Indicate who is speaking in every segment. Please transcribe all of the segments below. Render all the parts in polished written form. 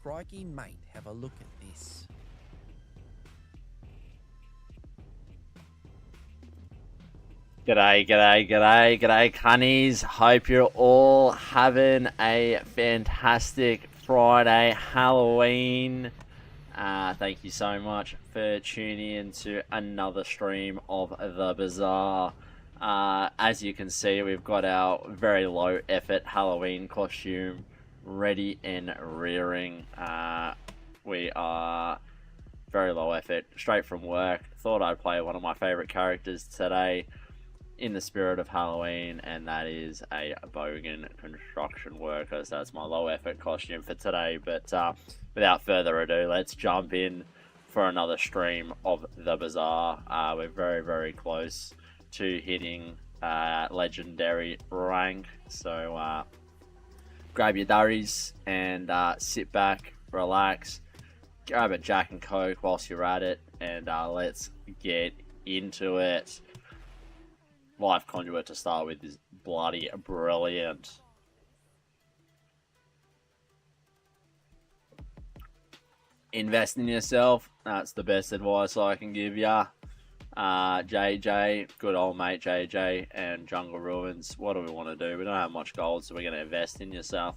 Speaker 1: Crikey, mate, have a look at this.
Speaker 2: G'day, cunnies. Hope you're all having a fantastic Friday, Halloween. Thank you so much for tuning in to another stream of the Bazaar. As you can see, we've got our very low effort Halloween costume ready and rearing. We are very low effort, straight from work. Thought I'd play one of my favorite characters today in the spirit of Halloween, and that is a bogan construction worker. So that's my low effort costume for today. But without further ado, let's jump in for another stream of the Bazaar. We're very, very close to hitting legendary rank. So grab your durries and sit back, relax, grab a Jack and Coke whilst you're at it, and let's get into it. Life Conduit to start with is bloody brilliant. Invest in yourself. That's the best advice I can give ya. JJ, good old mate JJ, and Jungle Ruins. What do we want to do? We don't have much gold, so we're going to invest in yourself.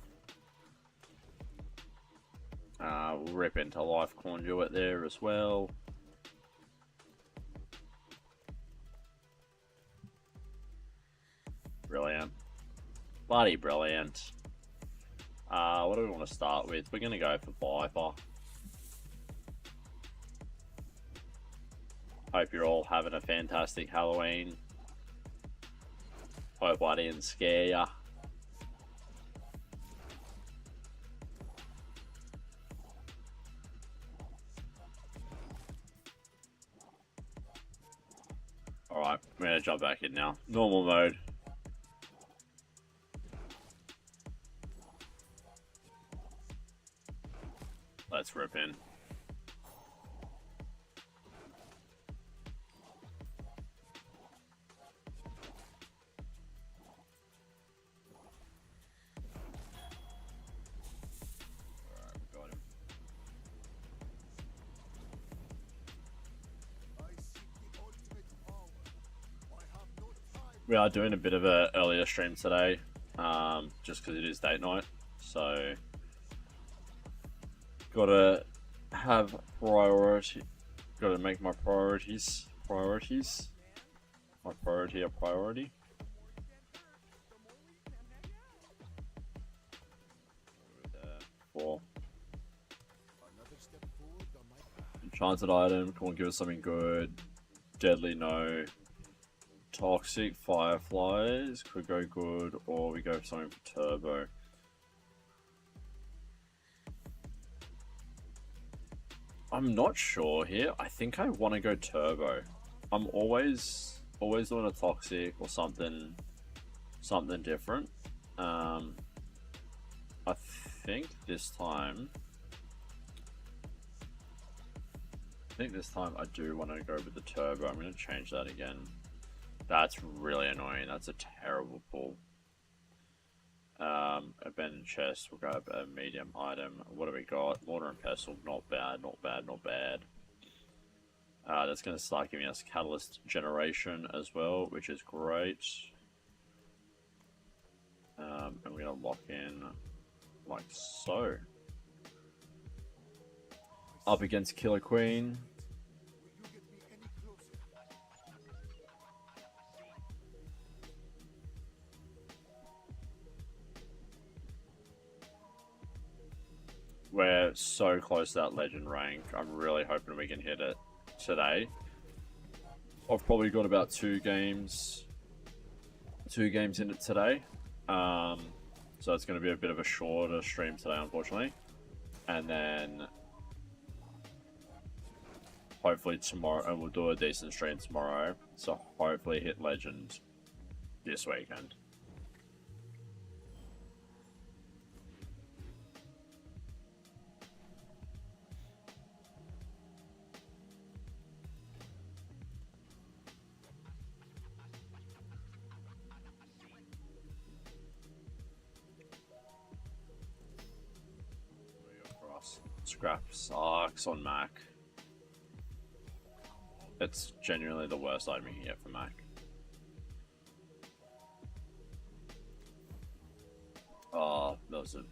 Speaker 2: We'll rip into Life Conduit there as well. Brilliant. Bloody brilliant. What do we want to start with? We're going to go for Viper. Hope you're all having a fantastic Halloween. Hope I didn't scare ya. Alright, we're going to jump back in now. Normal mode. Let's rip in. Alright, got him. We are doing a bit of an earlier stream today, just because it is date night, so gotta have priority. Gotta make my priorities. My priority a priority. Four. Enchanted item. Come on, give us something good. Deadly, no. Toxic fireflies could go good, or we go for something for turbo. I'm not sure here. I think I want to go turbo. I'm always doing a toxic or something different. I think this time I do want to go with the turbo. I'm going to change that again. That's really annoying. That's a terrible pull. Abandoned chest, we'll grab a medium item. What do we got? Mortar and pestle, not bad. That's going to start giving us catalyst generation as well, which is great. And we're going to lock in like so. Up against Killer Queen. We're so close to that legend rank. I'm really hoping we can hit it today. I've probably got about two games in it today. So it's going to be a bit of a shorter stream today, unfortunately. And then hopefully tomorrow, and we'll do a decent stream tomorrow. So hopefully hit legend this weekend. Across. Scrap sucks on Mac. It's genuinely the worst item you can get for Mac. Oh, that was a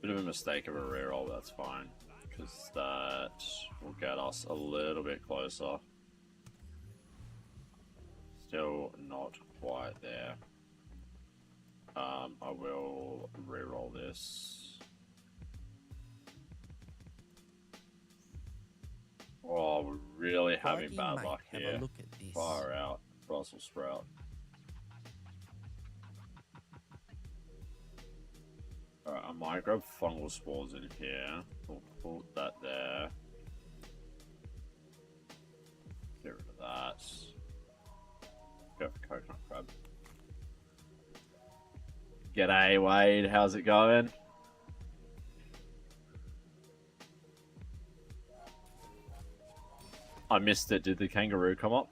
Speaker 2: bit of a mistake of a reroll, but that's fine. Because that will get us a little bit closer. Still not quite there. I will reroll this. Oh, we're really having bad luck
Speaker 1: have
Speaker 2: here.
Speaker 1: a look at this.
Speaker 2: Far out, Brussels sprout. Alright, I might grab fungal spores in here. We'll put that there. Get rid of that. Go for coconut crab. G'day, Wade. How's it going? I missed it. Did the kangaroo come up?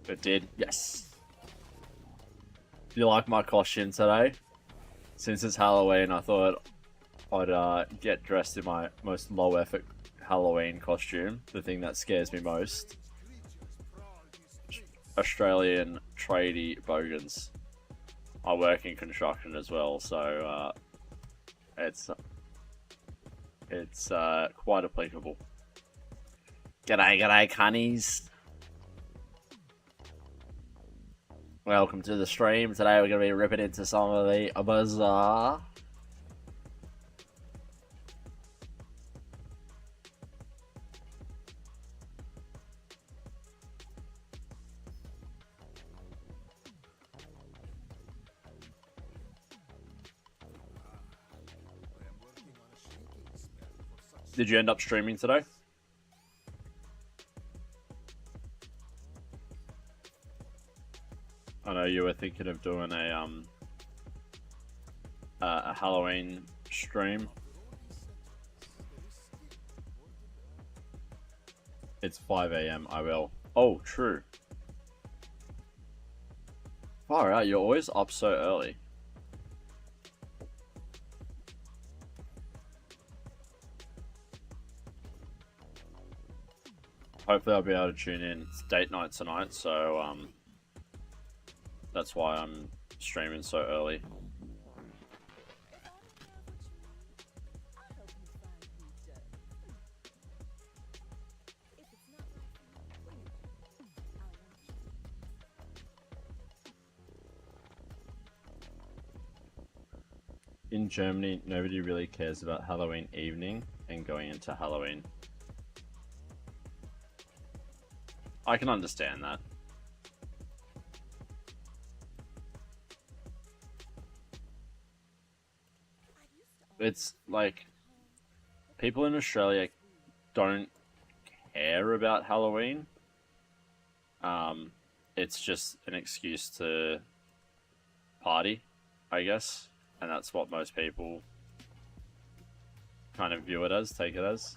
Speaker 2: It did. Yes. Do you like my costume today? Since it's Halloween, I thought I'd get dressed in my most low effort Halloween costume. The thing that scares me most. Australian tradie bogans. I work in construction as well, so it's quite applicable. G'day, cunnies. Welcome to the stream. Today we're going to be ripping into some of the Bazaar. Did you end up streaming today? I know you were thinking of doing a Halloween stream. It's 5 AM. I will. Oh, true. Far out. You're always up so early. Hopefully I'll be able to tune in. It's date night tonight, so that's why I'm streaming so early. In Germany, nobody really cares about Halloween evening and going into Halloween. I can understand that. It's like people in Australia don't care about Halloween. It's just an excuse to party, I guess, and that's what most people kind of view it as, take it as.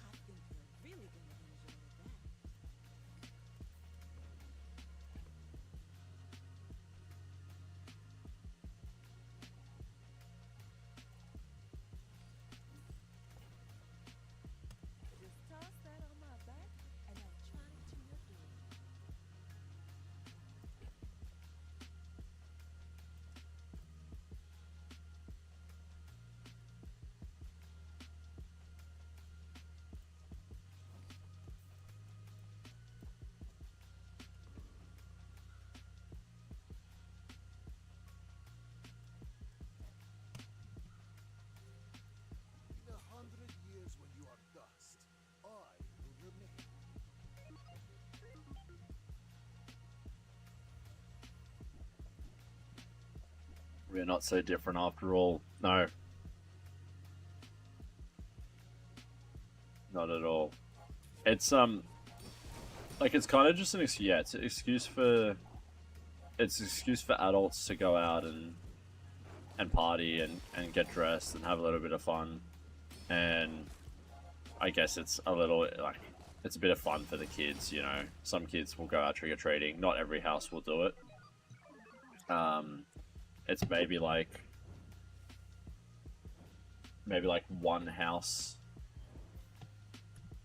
Speaker 2: We're not so different after all. No. Not at all. It's like it's kind of just an excuse. Yeah, it's an excuse for adults to go out and party and get dressed and have a little bit of fun. And I guess it's a little like it's a bit of fun for the kids, you know. Some kids will go out trick-or-treating. Not every house will do it. It's maybe like one house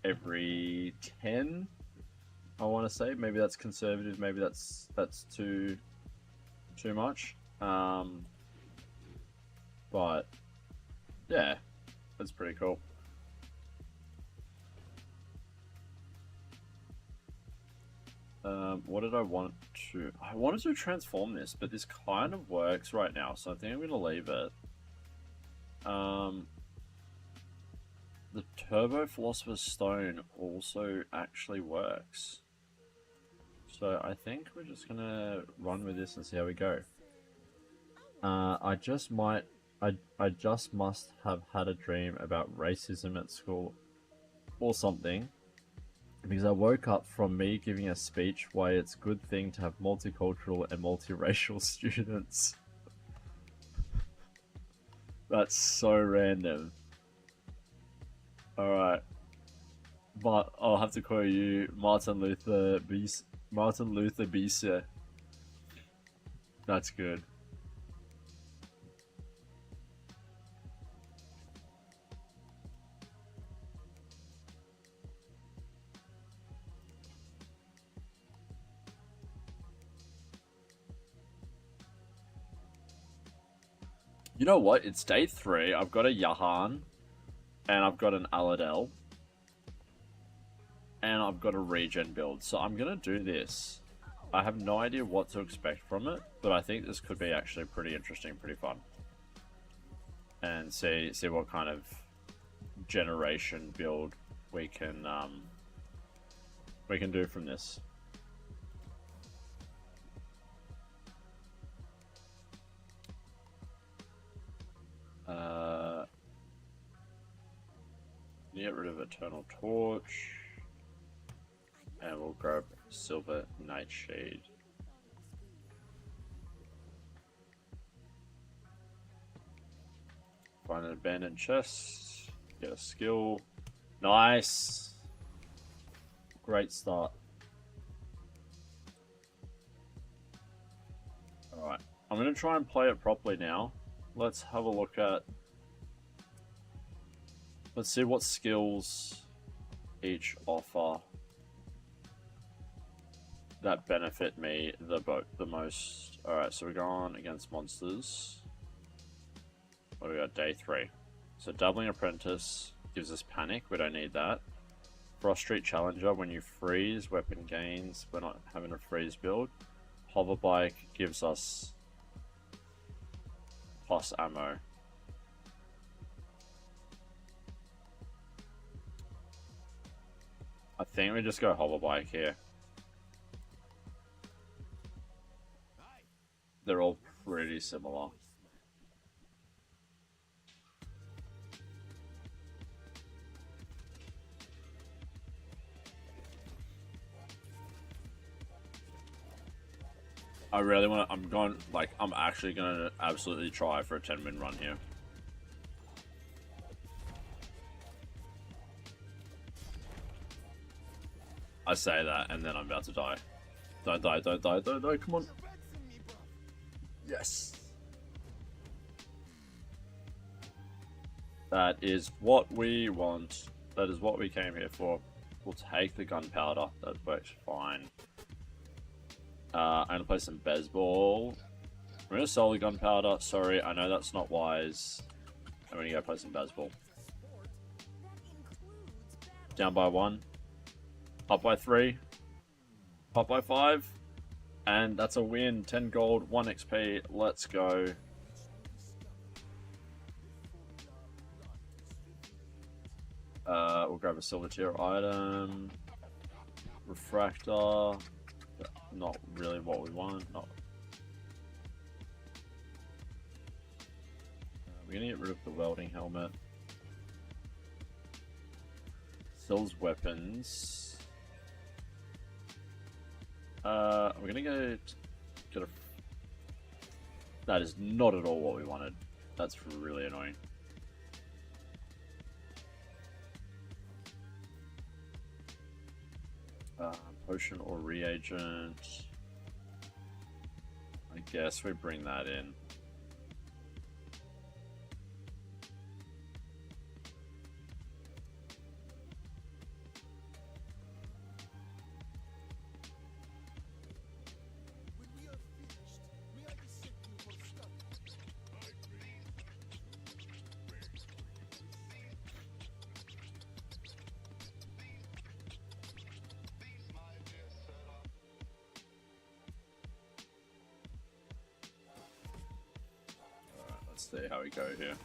Speaker 2: every 10, I want to say. Maybe that's conservative, maybe that's too much. But yeah, that's pretty cool. What did I want to... I wanted to transform this, but this kind of works right now, so I think I'm going to leave it. The Turbo Philosopher's Stone also actually works. So I think we're just going to run with this and see how we go. I just must have had a dream about racism at school or something. Because I woke up from me giving a speech why it's a good thing to have multicultural and multiracial students. That's so random. Alright. But I'll have to call you Martin Luther Bisa. That's good. You know what? It's day 3. I've got a Yahan, and I've got an Aladel, and I've got a regen build. So I'm gonna do this. I have no idea what to expect from it, but I think this could be actually pretty interesting, pretty fun. And see what kind of generation build we can do from this. Get rid of Eternal Torch, and we'll grab Silver Nightshade. Find an abandoned chest, get a skill. Nice! Great start. Alright, I'm going to try and play it properly now. Let's have a look at... Let's see what skills each offer that benefit me the most. Alright, so we're going against monsters. What do we got? Day 3. So doubling Apprentice gives us panic. We don't need that. Frost Street Challenger, when you freeze, weapon gains. We're not having a freeze build. Hover Bike gives us plus ammo. I think we just go Hover Bike here. They're all pretty similar. I really want to... I'm actually going to absolutely try for a 10-win run here. I say that, and then I'm about to die. Don't die, don't die, don't die, come on. Yes. That is what we want. That is what we came here for. We'll take the gunpowder. That works fine. I'm going to play some Bezball. I'm going to sell the gunpowder. Sorry, I know that's not wise. I'm going to go play some Bezball. Down by 1. Up by 3. Up by 5. And that's a win. 10 gold, 1 XP. Let's go. We'll grab a silver tier item. Refractor. Not really what we want. Not. We're gonna get rid of the welding helmet. Sells weapons. We're gonna go get a... That is not at all what we wanted. That's really annoying. Potion or reagent. I guess we bring that in. See how we go here.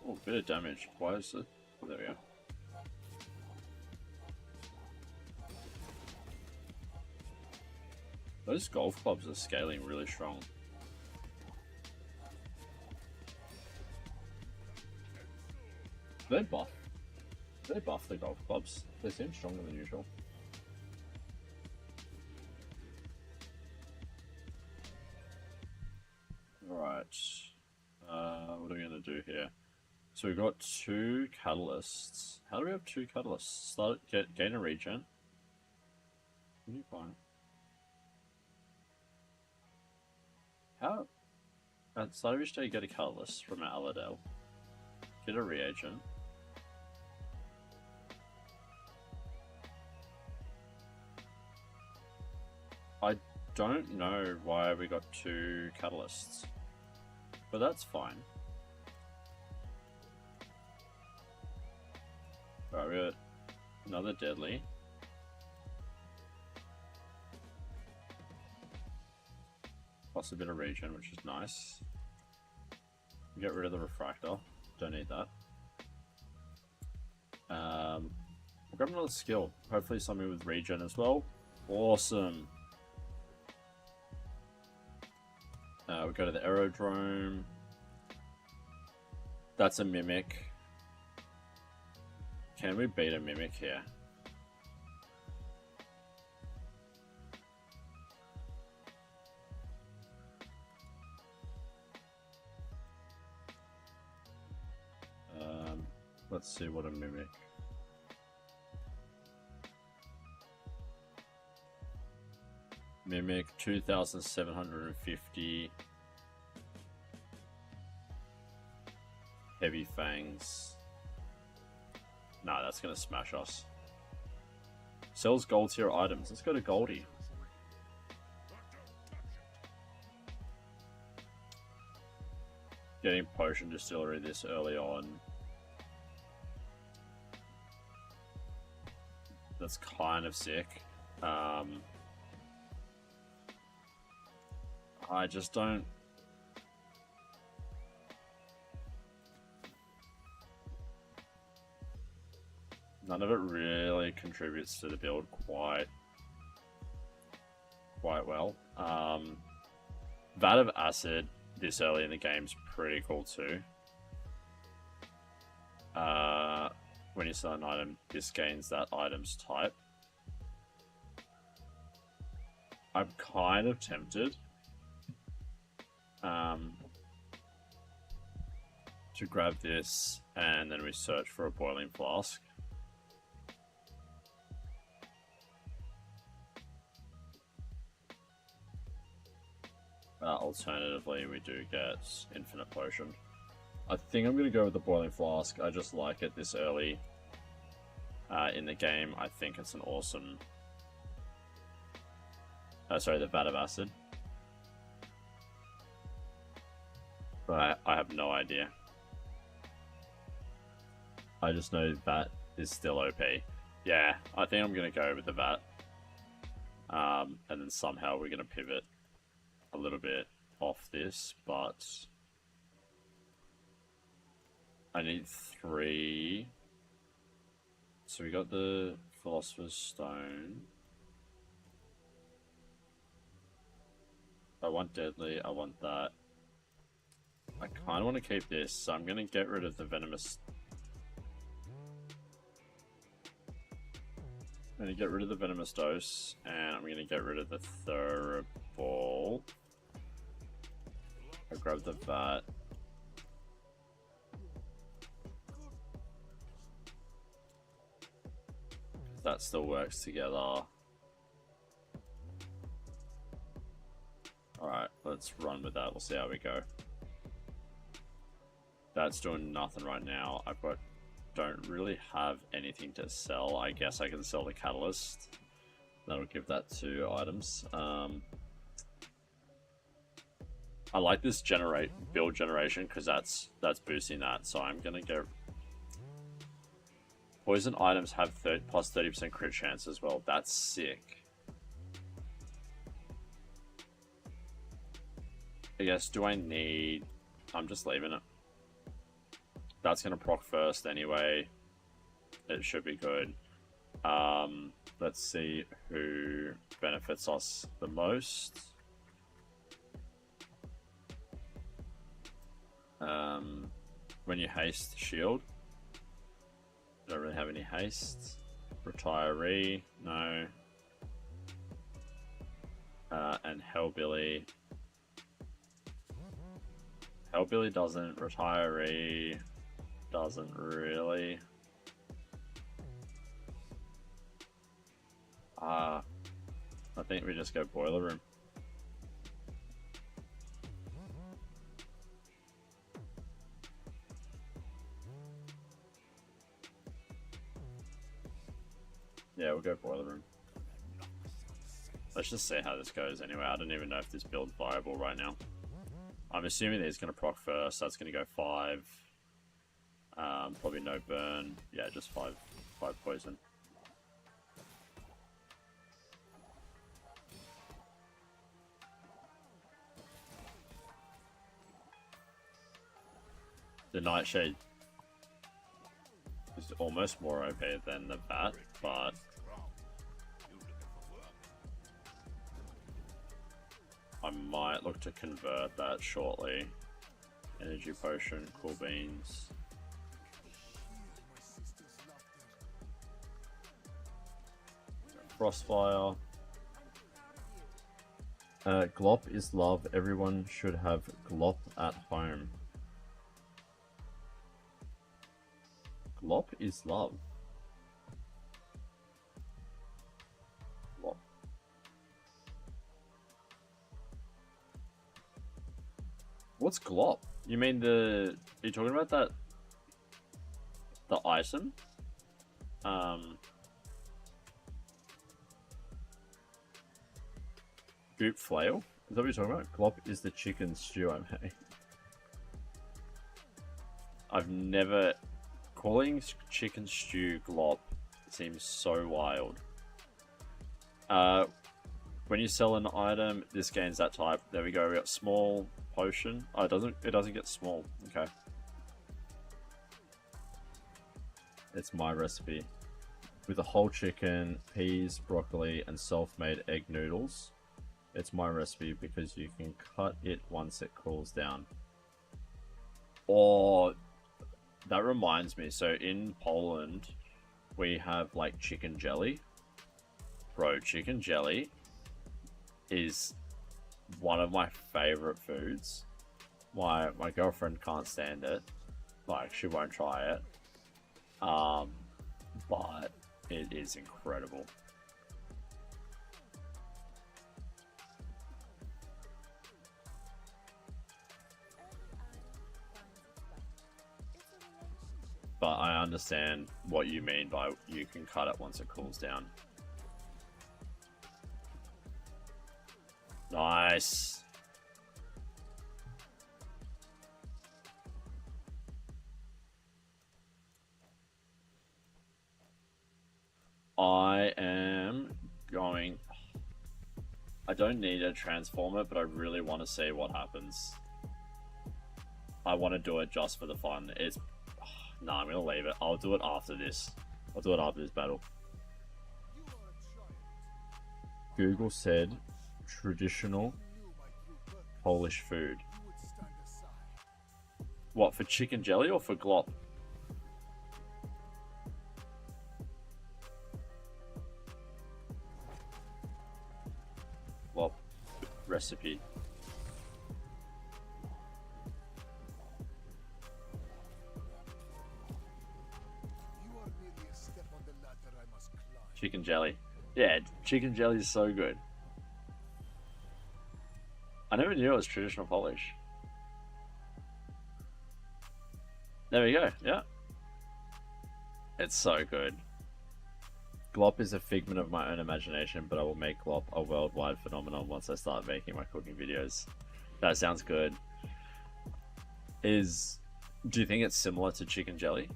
Speaker 2: Oh, bit of damage. Why is it? Oh, there we go. Those golf clubs are scaling really strong. They buff. They buff the golf clubs. They seem stronger than usual. Alright. What are we going to do here? So we've got 2 catalysts. How do we have 2 catalysts? Gain a regen. What do you find? How? At start of each day, get a catalyst from Aladel. Get a reagent. I don't know why we got 2 catalysts, but that's fine. Alright, we got another deadly. Plus a bit of regen, which is nice. Get rid of the refractor. Don't need that. We'll grab another skill. Hopefully something with regen as well. Awesome. We go to the aerodrome. That's a mimic. Can we beat a mimic here? Let's see what a mimic. Mimic 2,750. Heavy fangs. Nah, that's gonna smash us. Sells gold tier items. Let's go to Goldie. Getting potion distillery this early on. That's kind of sick. I just don't. None of it really contributes to the build quite well. Vat of Acid this early in the game is pretty cool too. When you sell an item, this gains that item's type. I'm kind of tempted to grab this, and then we search for a boiling flask. Alternatively, we do get infinite potion. I think I'm going to go with the boiling flask. I just like it this early in the game. I think it's an awesome... sorry, the vat of acid. But I have no idea. I just know that is still OP. Yeah, I think I'm going to go with the vat. And then somehow we're going to pivot a little bit off this, but I need 3. So we got the Philosopher's Stone. I want Deadly, I want that. I kind of want to keep this, so I'm going to get rid of the Venomous. I'm going to get rid of the Venomous Dose, and I'm going to get rid of the Thuriball. I'll grab the Vat. That still works together. Alright, let's run with that. We'll see how we go. That's doing nothing right now. Don't really have anything to sell. I guess I can sell the catalyst. That'll give that 2 items. I like this build generation because that's boosting that. So I'm gonna go. Poison items have plus 30% crit chance as well. That's sick. I guess, do I need... I'm just leaving it. That's going to proc first anyway. It should be good. Let's see who benefits us the most. When you haste, shield. Don't really have any haste. Retiree, no. And Hellbilly. Hellbilly doesn't. Retiree doesn't really. I think we just go Boiler Room. Yeah, we'll go Boiler Room. Let's just see how this goes anyway. I don't even know if this build's viable right now. I'm assuming that he's going to proc first. That's going to go 5. Probably no burn. Yeah, just 5 poison. The Nightshade is almost more OP than the Bat, but I might look to convert that shortly. Energy Potion, Cool Beans. Frostfire. Glop is love. Everyone should have Glop at home. Glop is love. Glop. What's Glop? You mean are you talking about that? The item? Goop Flail? Is that what you're talking about? Glop is the chicken stew I made. I've never... Calling chicken stew Glop seems so wild. When you sell an item, this gains that type. There we go. We got small potion. Oh, it doesn't get small. Okay. It's my recipe. With a whole chicken, peas, broccoli, and self-made egg noodles. It's my recipe because you can cut it once it cools down. Or... That reminds me, so in Poland, we have like chicken jelly. Bro, chicken jelly is one of my favorite foods. My girlfriend can't stand it. Like, she won't try it. But it is incredible. But I understand what you mean by you can cut it once it cools down. Nice. I am going... I don't need a transformer, but I really want to see what happens. I want to do it just for the fun. No, I'm gonna leave it. I'll do it after this. I'll do it after this battle. Google said traditional Polish food. What, for chicken jelly or for glop? Glop recipe. Chicken jelly. Yeah, chicken jelly is so good. I never knew it was traditional Polish. There we go. Yeah, it's so good. Glop is a figment of my own imagination, but I will make glop a worldwide phenomenon once I start making my cooking videos. That sounds good. Do you think it's similar to chicken jelly?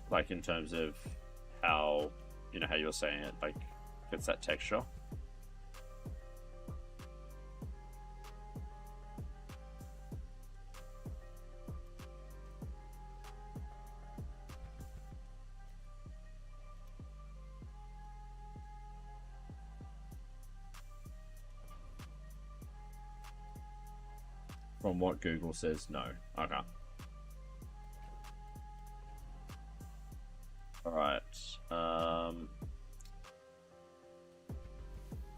Speaker 2: Like in terms of how, how you're saying it, like it's that texture. From what Google says, no. Okay. Alright.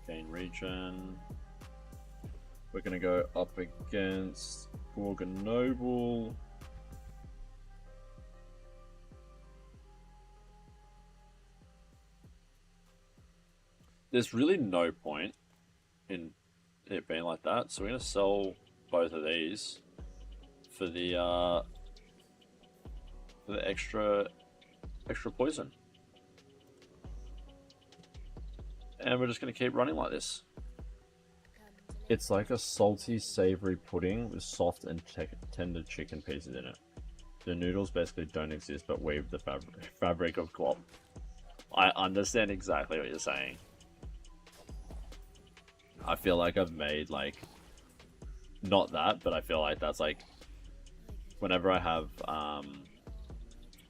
Speaker 2: Gain region. We're gonna go up against Gorgon Noble. There's really no point in it being like that, so we're gonna sell both of these for the extra poison, and we're just gonna keep running like this. It's like a salty, savory pudding with soft and tender chicken pieces in it. The noodles basically don't exist, but weave the fabric of glop. I understand exactly what you're saying. I feel like I've made like not that, but I feel like that's like whenever I have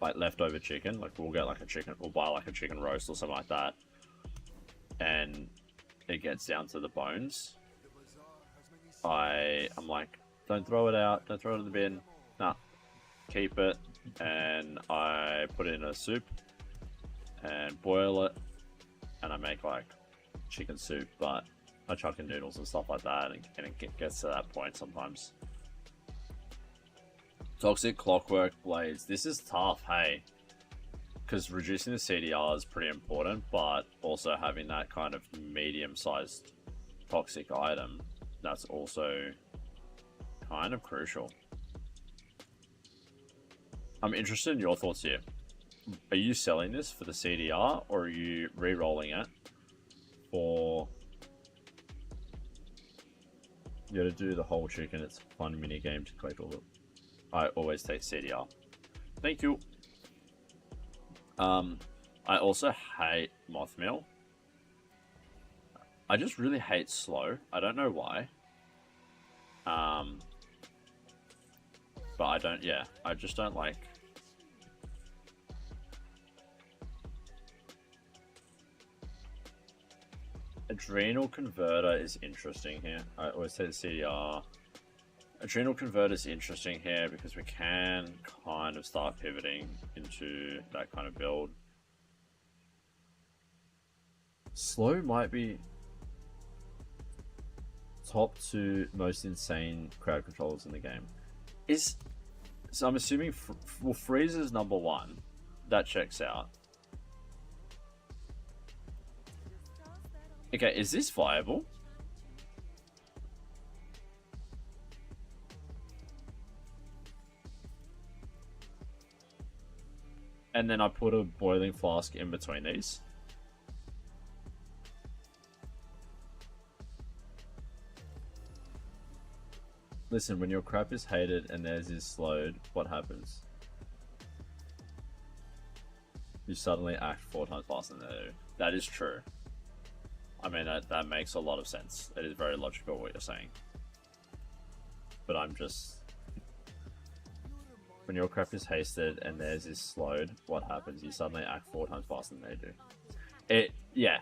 Speaker 2: like leftover chicken, like we'll buy like a chicken roast or something like that, and it gets down to the bones. I'm like, don't throw it out, don't throw it in the bin, nah, keep it, and I put it in a soup and boil it, and I make like chicken soup, but I chuck in noodles and stuff like that, and it gets to that point sometimes. Toxic Clockwork Blades. This is tough, hey, because reducing the CDR is pretty important, but also having that kind of medium-sized toxic item, that's also kind of crucial. I'm interested in your thoughts here. Are you selling this for the CDR, or are you re-rolling it for... You gotta do the whole chicken. It's a fun mini game to collect all of it. I always take CDR. Thank you. I also hate Mothmeal. I just really hate slow. I don't know why. But I don't, yeah. I just don't like... Adrenal Converter is interesting here. I always say the CDR. Adrenal Converter is interesting here because we can kind of start pivoting into that kind of build. Slow might be top 2 most insane crowd controllers in the game. So I'm assuming well, Freeze is number 1. That checks out. Okay, is this viable? And then I put a boiling flask in between these. Listen, when your crap is hated and theirs is slowed, what happens? You suddenly act 4 times faster than they do. That is true. I mean, that makes a lot of sense. It is very logical what you're saying. But I'm just... When your crap is hasted and theirs is slowed, what happens? You suddenly act 4 times faster than they do. Yeah.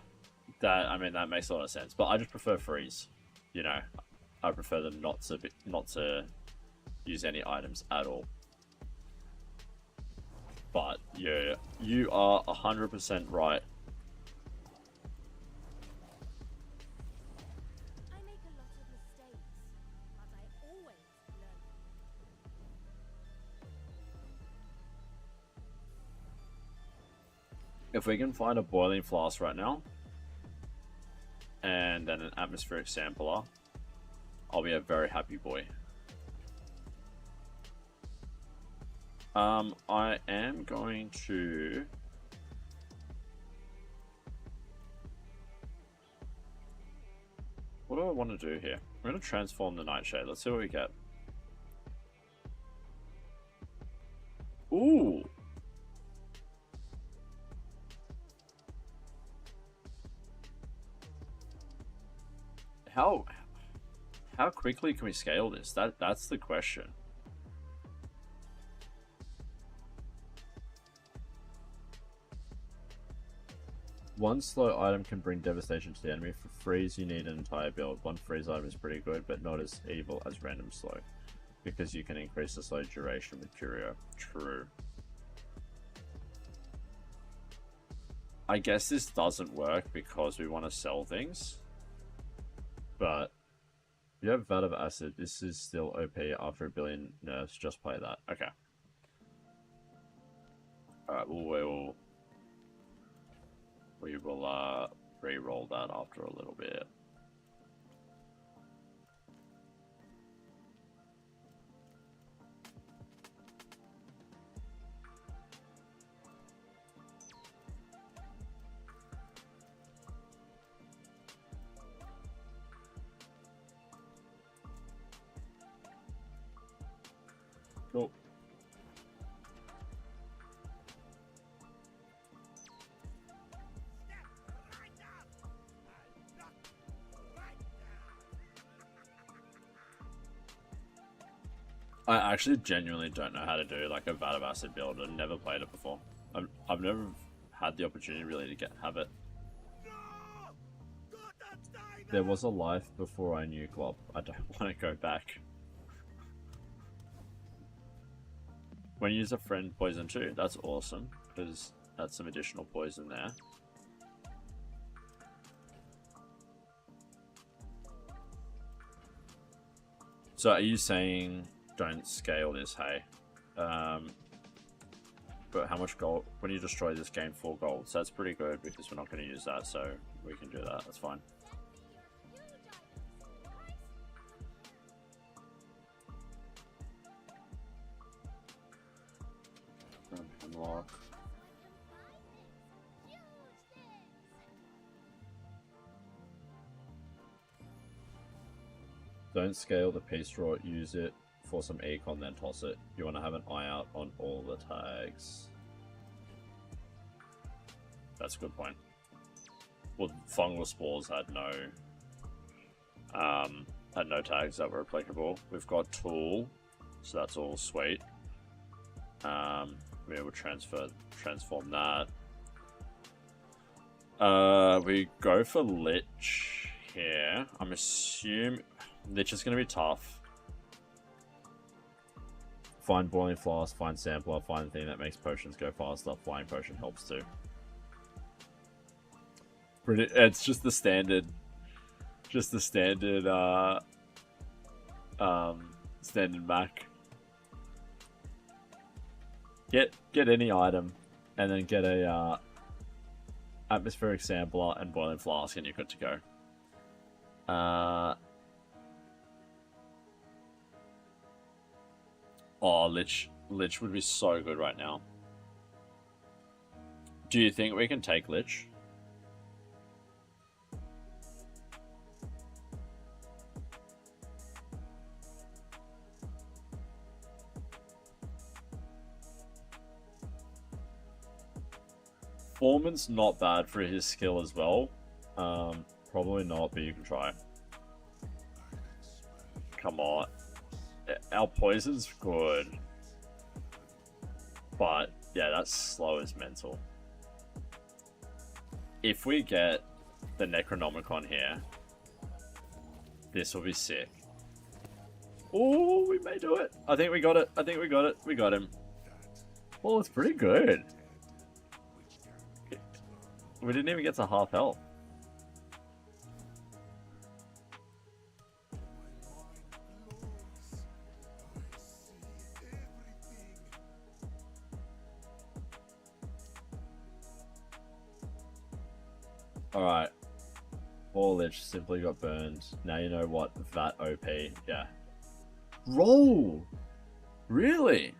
Speaker 2: That makes a lot of sense. But I just prefer freeze. You know, I prefer them not to use any items at all. But yeah, you are 100% right.
Speaker 3: I make a lot of mistakes, but I always learn.
Speaker 2: If we can find a boiling flask right now, and then an atmospheric sampler, I'll be a very happy boy. I am going to... What do I want to do here? I'm going to transform the nightshade. Let's see what we get. Ooh! How quickly can we scale this? That's the question. One slow item can bring devastation to the enemy. For freeze, you need an entire build. One freeze item is pretty good, but not as evil as random slow, because you can increase the slow duration with Curio. True. I guess this doesn't work because we want to sell things, but if you have Vat of Acid, this is still OP after a billion nerfs. Just play that. Okay. Alright, we will re-roll that after a little bit. Cool. I actually genuinely don't know how to do like a Vat of Acid build. I've never played it before. I've never had the opportunity really to have it. There was a life before I knew Glob. I don't want to go back. When you use a friend poison too, that's awesome, because that's some additional poison there. So are you saying don't scale this, hey? But how much gold? When you destroy this, gain 4 gold. So that's pretty good, because we're not going to use that, so we can do that. That's fine. Hemlock. Don't scale the piece draw, use it for some econ, then toss it. You want to have an eye out on all the tags. That's a good point. Well, fungal spores had no tags that were applicable. We've got tool, so that's all sweet. We're able to transform that. We go for Lich here. I'm assuming Lich is going to be tough. Find Boiling Flask, find Sampler, find the thing that makes potions go faster. Flying Potion helps too. It's just the standard, standard Mac. Get any item, and then get a atmospheric sampler and boiling flask, and you're good to go. Oh, Lich would be so good right now. Do you think we can take Lich? Foreman's not bad for his skill as well. Probably not, but you can try. Come on. Our poison's good. But, yeah, that's slow as mental. If we get the Necronomicon here, this will be sick. Oh, we may do it. I think we got it. We got him. Well, it's pretty good. We didn't even get to half health. Alright. Lich simply got burned. Now you know what that OP. Yeah. Roll! Really?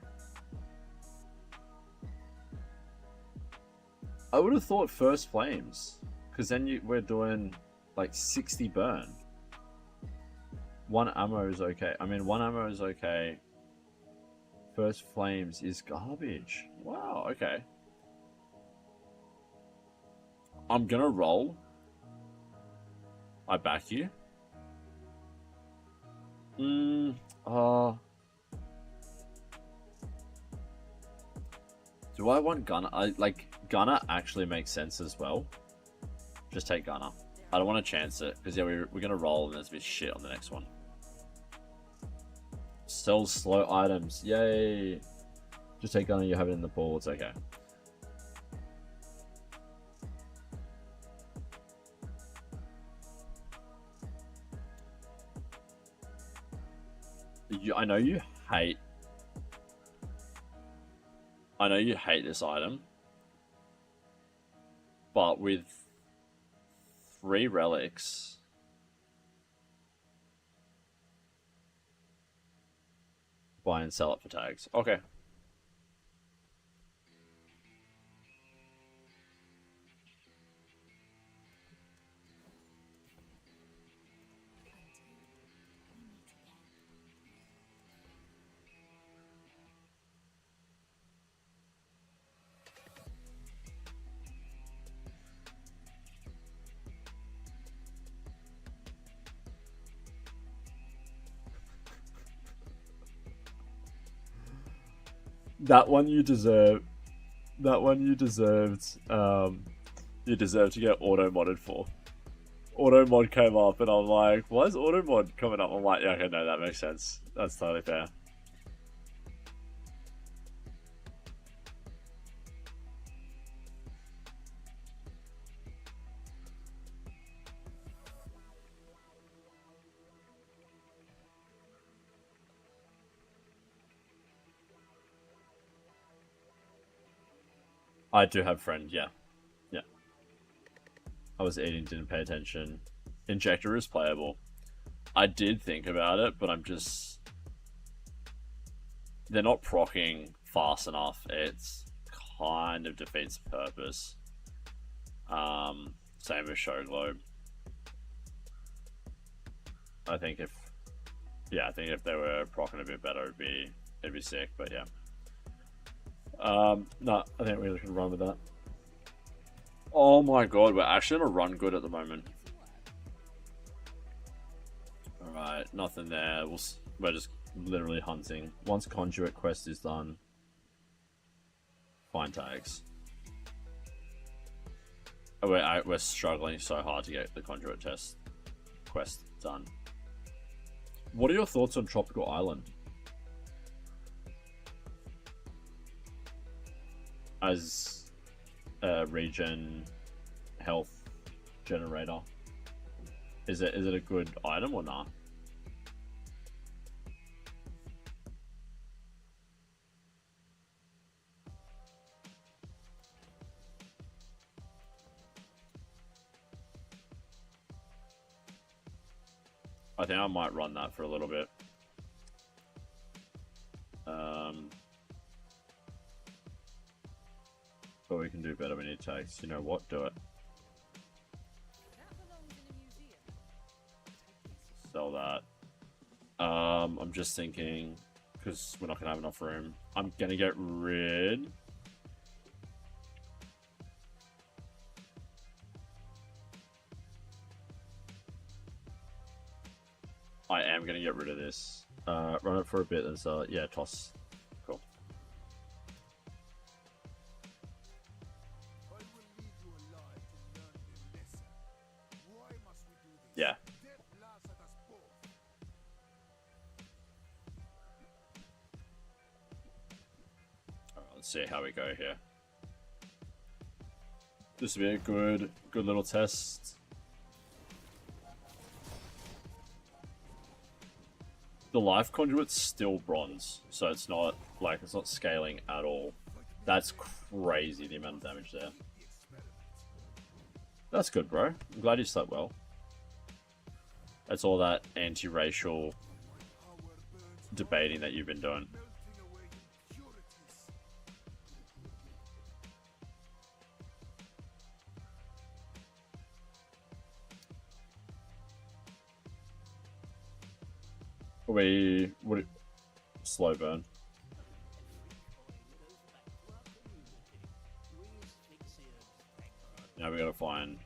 Speaker 2: I would have thought first flames. Because then we're doing like 60 burn. One ammo is okay. I mean, one ammo is okay. First flames is garbage. Wow, okay. I'm gonna roll. I back you. Do I want Gunner? Gunner actually makes sense as well. Just take Gunner. I don't want to chance it because yeah, we're gonna roll and there's a bit shit on the next one. Sell slow items. Yay! Just take Gunner. You have it in the pool. It's okay. I know you hate. I know you hate this item, but with 3 relics, buy and sell it for tags. Okay. That one you deserve. That one you deserved. You deserve to get auto modded for. Auto mod came up, and I'm like, why is auto mod coming up? I'm like, yeah, okay, no, that makes sense. That's totally fair. I do have friend, yeah. Yeah. I was eating, didn't pay attention. Injector is playable. I did think about it, but I'm just... They're not proccing fast enough. It's kind of defeats the purpose. Same as Show Globe. I think if they were proccing a bit better, it'd be sick, but yeah. No, I think we're gonna run with that. Oh my god, we're actually gonna run good at the moment. Alright, nothing there. We're just literally hunting. Once Conduit quest is done, find tags. We're struggling so hard to get the Conduit quest done. What are your thoughts on Tropical Island? As a regen health generator, is it a good item or not? I think I might run that for a little bit. But we can do better. We need tags. You know what? Do it. Sell that. I'm just thinking, because we're not gonna have enough room. I'm gonna get rid. I am gonna get rid of this. Run it for a bit and sell it. Yeah, toss. Cool. Yeah. Alright, Let's see how we go here. This will be a good little test. The life conduit's still bronze, so it's not like it's not scaling at all. That's crazy, the amount of damage there. That's good, bro. I'm glad you slept well. That's all that anti-racial debating that you've been doing. Slow burn. Now we gotta find.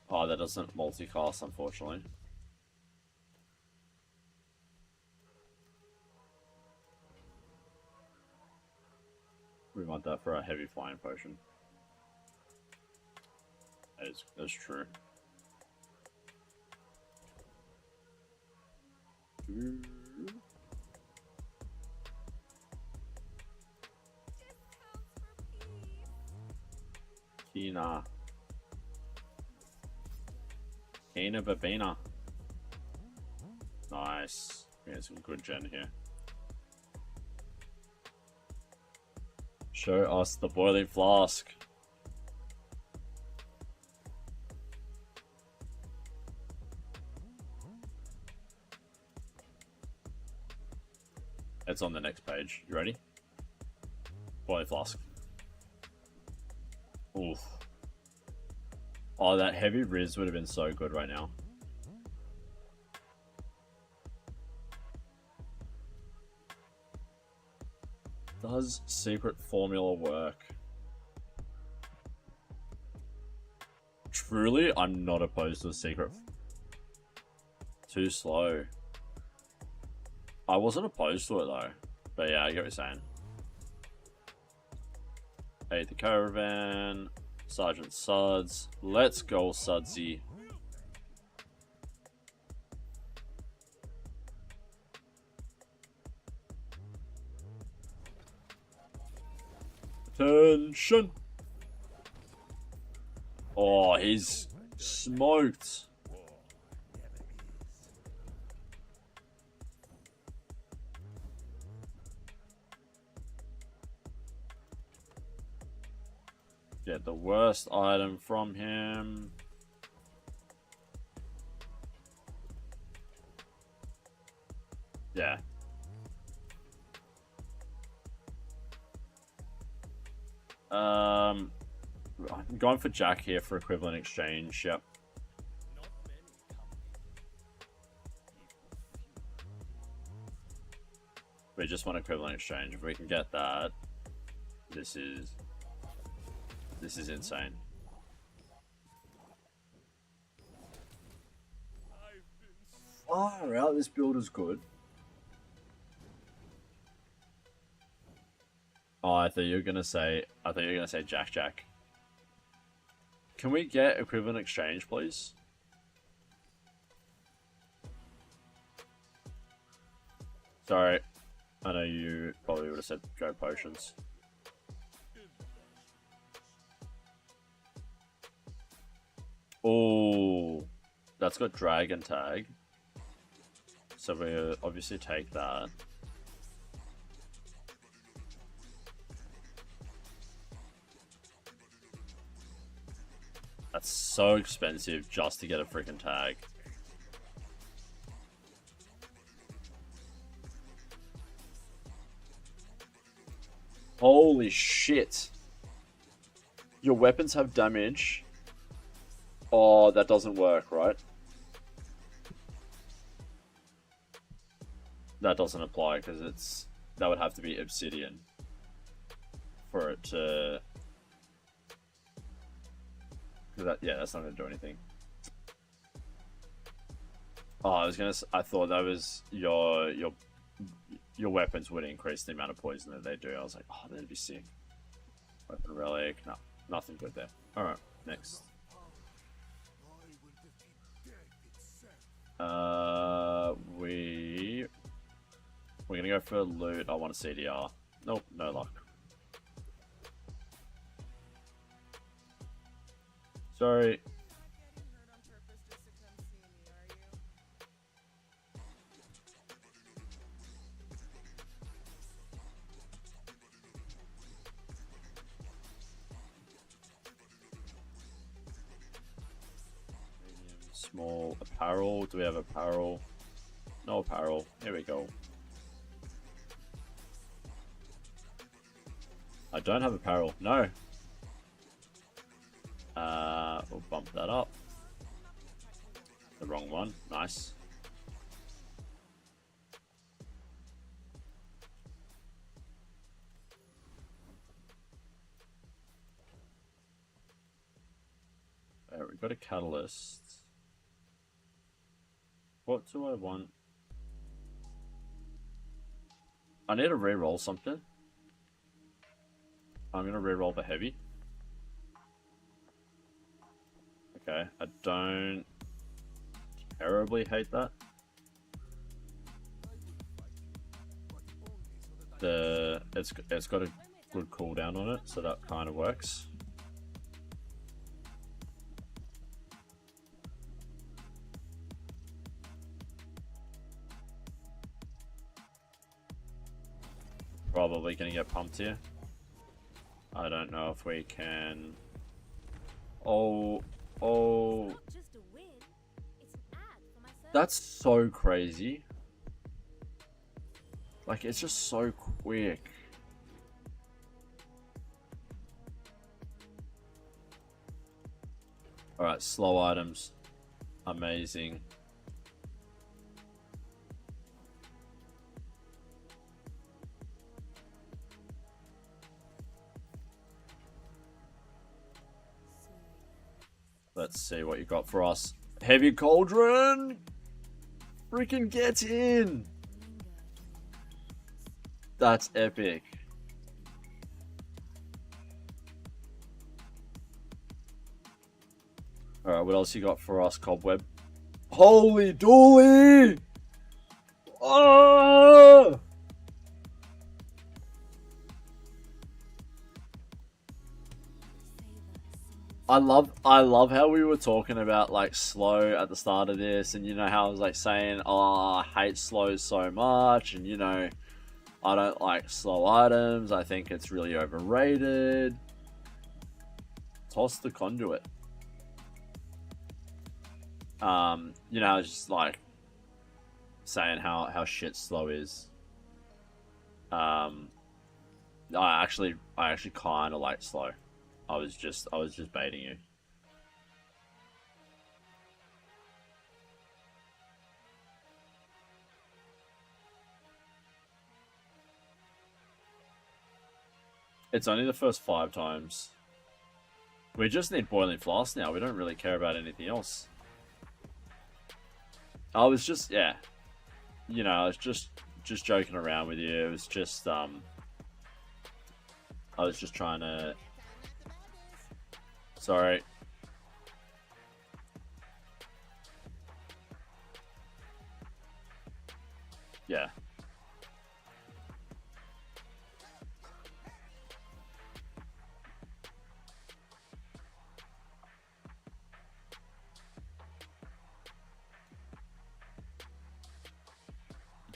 Speaker 2: Oh, that doesn't multicast, unfortunately. We want that for a heavy flying potion. That's true. Kina. Kina Babina. Nice. We had some good gen here. Show us the boiling flask. It's on the next page. You ready? Boiling flask. Oof. Oh, that heavy Riz would have been so good right now. Does secret formula work? Truly, I'm not opposed to a secret. Too slow. I wasn't opposed to it though. But yeah, I get what you're saying. Hey, the caravan. Sergeant Suds. Let's go, Sudsy. Attention! Oh, he's smoked. Get the worst item from him. Yeah. I'm going for Jack here for equivalent exchange. Yep. We just want equivalent exchange. If we can get that, this is insane. Far out, this build is good. Oh, I thought you were gonna say Jack. Can we get equivalent exchange, please? Sorry, I know you probably would have said go potions. Oh, that's got dragon tag. So we obviously take that. That's so expensive just to get a freaking tag. Holy shit. Your weapons have damage. Oh, that doesn't work, right? That doesn't apply because that would have to be obsidian for it to. That's not gonna do anything. Oh, I thought that was your weapons would increase the amount of poison that they do. I was like, oh, that'd be sick. Weapon relic, no. Nothing good there. Alright, next. We're gonna go for loot. I want a CDR. Nope, no luck. Sorry. Small apparel. Do we have apparel? No apparel. Here we go. I don't have apparel. No. We'll bump that up. The wrong one. Nice. Alright, we've got a catalyst. What do I want? I need to re-roll something. I'm gonna re-roll the heavy. Okay, I don't terribly hate that. It's got a good cooldown on it, so that kind of works. Probably gonna get pumped here. I don't know if we can. Oh.
Speaker 3: Just a win. It's an ad for my service.
Speaker 2: That's so crazy. Like, it's just so quick. Alright, slow items. Amazing. Let's see what you got for us. Heavy cauldron! Freaking get in! That's epic. Alright, what else you got for us, Cobweb? Holy dooly! Oh! I love how we were talking about like slow at the start of this, and you know how I was like saying, oh, I hate slow so much, and you know, I don't like slow items. I think it's really overrated. Toss the conduit. You know, I was just like saying how shit slow is. I actually kind of like slow. I was just baiting you. It's only the first 5 times. We just need boiling flask now. We don't really care about anything else. I was just, yeah. You know, I was just joking around with you. It was just, I was just trying to... Sorry. Yeah.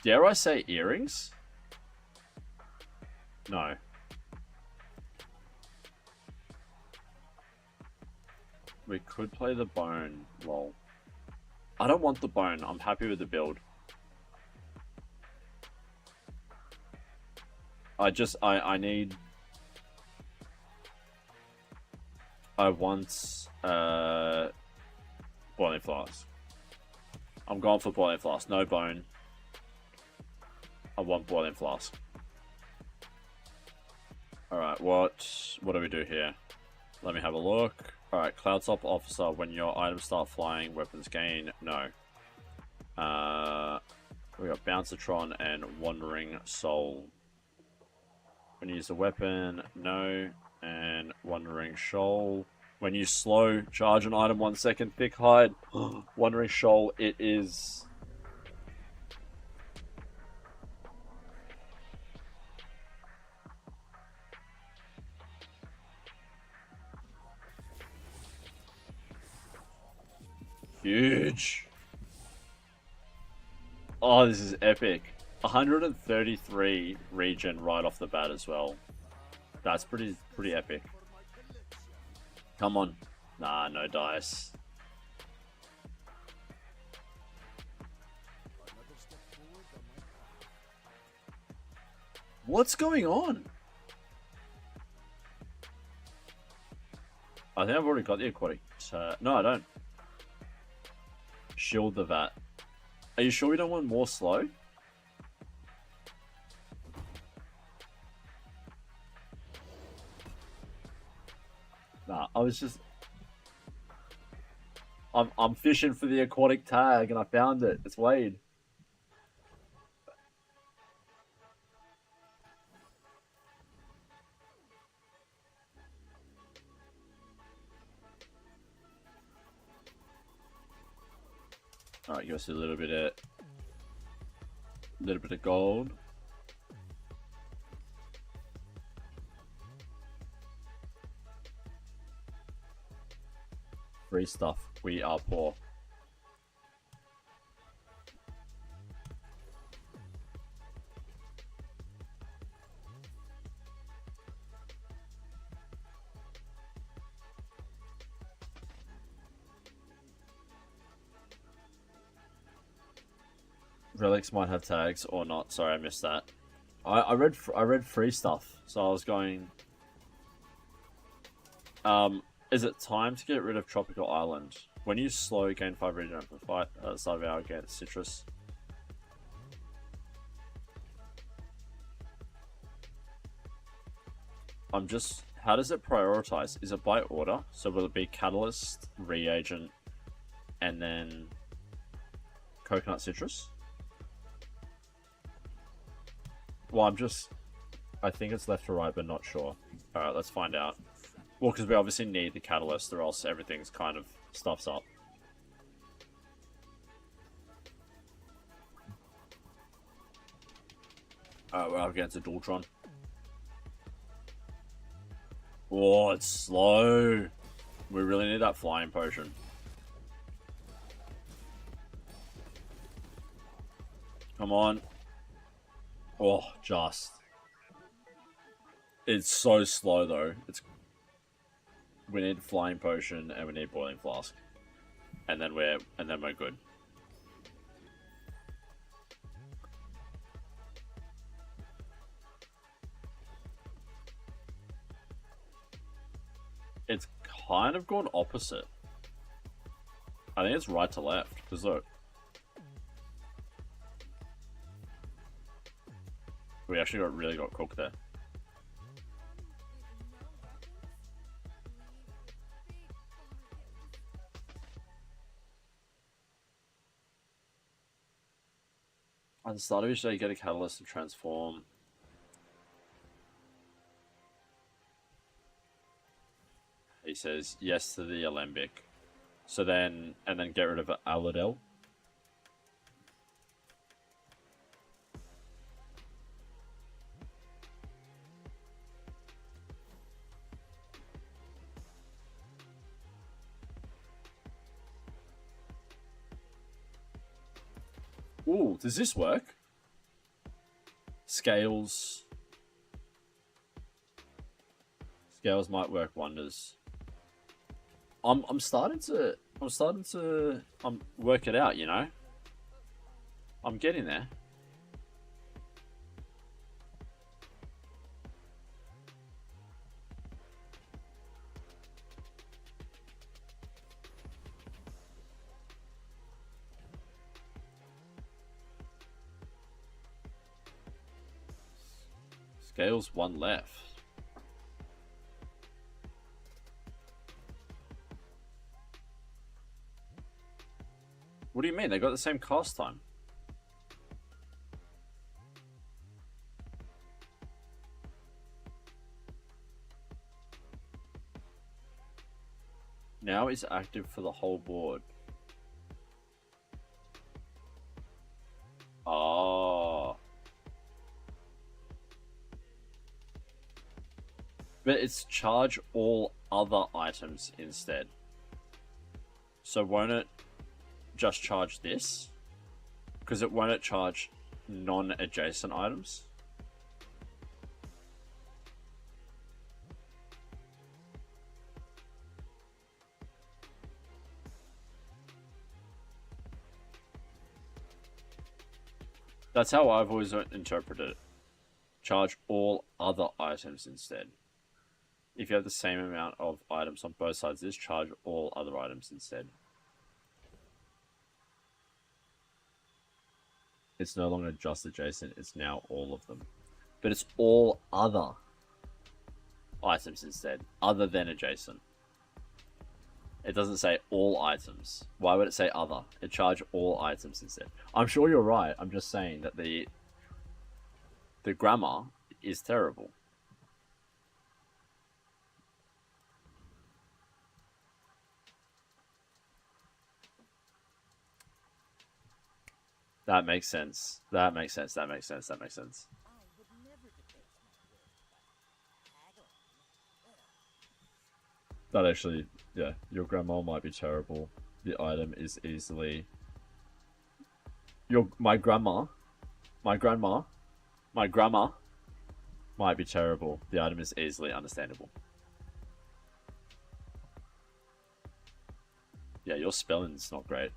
Speaker 2: Dare I say earrings? No. We could play the bone, lol. I don't want the bone. I'm happy with the build. I need... I want, boiling flask. I'm going for boiling flask. No bone. I want boiling flask. Alright, what do we do here? Let me have a look. Alright, Cloudtop Officer, when your items start flying, weapons gain, no. We got Bouncertron and Wandering Soul. When you use a weapon, no. And Wandering Shoal. When you slow, charge an item 1 second, thick hide. Wandering Shoal, it is. Huge. Oh, this is epic. 133 regen right off the bat as well. That's pretty epic. Come on. Nah, no dice. What's going on? I think I've already got the aquatic. No, I don't. Shield the vat. Are you sure we don't want more slow? Nah, I was just... I'm fishing for the aquatic tag and I found it. It's Wade. Alright, give us a little bit of gold. Free stuff. We are poor. Relics might have tags or not. Sorry, I missed that. I read free stuff, so I was going. Is it time to get rid of Tropical Island? When you slow, gain 5 regen for fight. Start of hour, get citrus. I'm just. How does it prioritize? Is it by order? So will it be catalyst, reagent, and then coconut citrus? Well, I think it's left to right, but not sure. Alright, let's find out. Well, because we obviously need the catalyst, or else everything's kind of stuffs up. Alright, we're up against a Dualtron. Oh, it's slow. We really need that flying potion. Come on. Oh, just. It's so slow though. We need flying potion and we need boiling flask, and then we're good. It's kind of gone opposite. I think it's right to left because look, we actually really got cooked there. At the start of each day, you get a catalyst to transform. He says yes to the alembic. So then, and then get rid of Aladel. Ooh, does this work? Scales. Scales might work wonders. I'm starting to work it out, you know? I'm getting there. Scales one left. What do you mean? They got the same cast time. Now is active for the whole board. Oh. But it's charge all other items instead. So won't it just charge this? Because it won't charge non-adjacent items? That's how I've always interpreted it. Charge all other items instead. If you have the same amount of items on both sides of this, charge all other items instead. It's no longer just adjacent, it's now all of them. But it's all other items instead, other than adjacent. It doesn't say all items. Why would it say other? It charge all items instead. I'm sure you're right. I'm just saying that the grammar is terrible. That makes sense. That makes sense. That makes sense. That makes sense.
Speaker 3: I would never debase my word by haggling.
Speaker 2: That actually, yeah, your grammar might be terrible. The item is easily... My grandma might be terrible. The item is easily understandable. Yeah, your spelling's not great.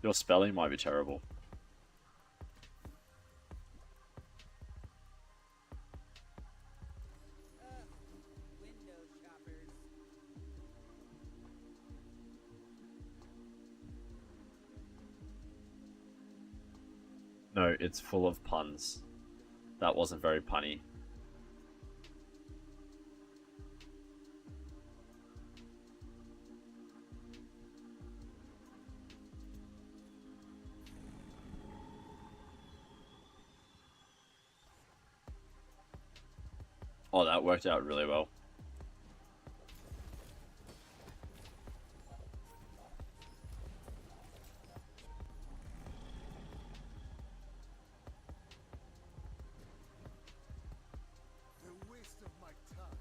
Speaker 2: Your spelling might be terrible.
Speaker 3: Window shoppers.
Speaker 2: No, it's full of puns. That wasn't very punny. Oh, that worked out really well.
Speaker 4: The waste of my time.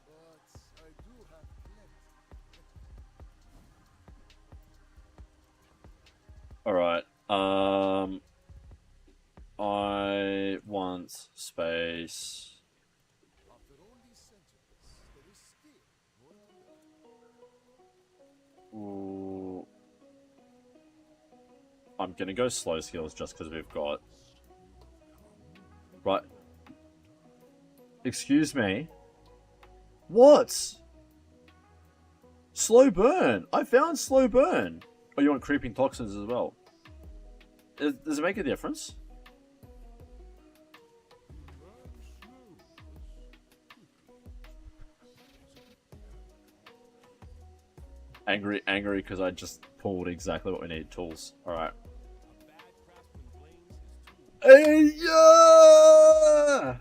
Speaker 4: But I do have plenty.
Speaker 2: Alright, I want space.
Speaker 4: After all these centuries, there is still more to learn.
Speaker 2: Ooh. I'm gonna go slow skills just because we've got... Right. Excuse me. What? Slow burn. I found slow burn. Oh, you want creeping toxins as well? Does it make a difference? Angry because I just pulled exactly what we need. Tools. Alright. Hey, yeah!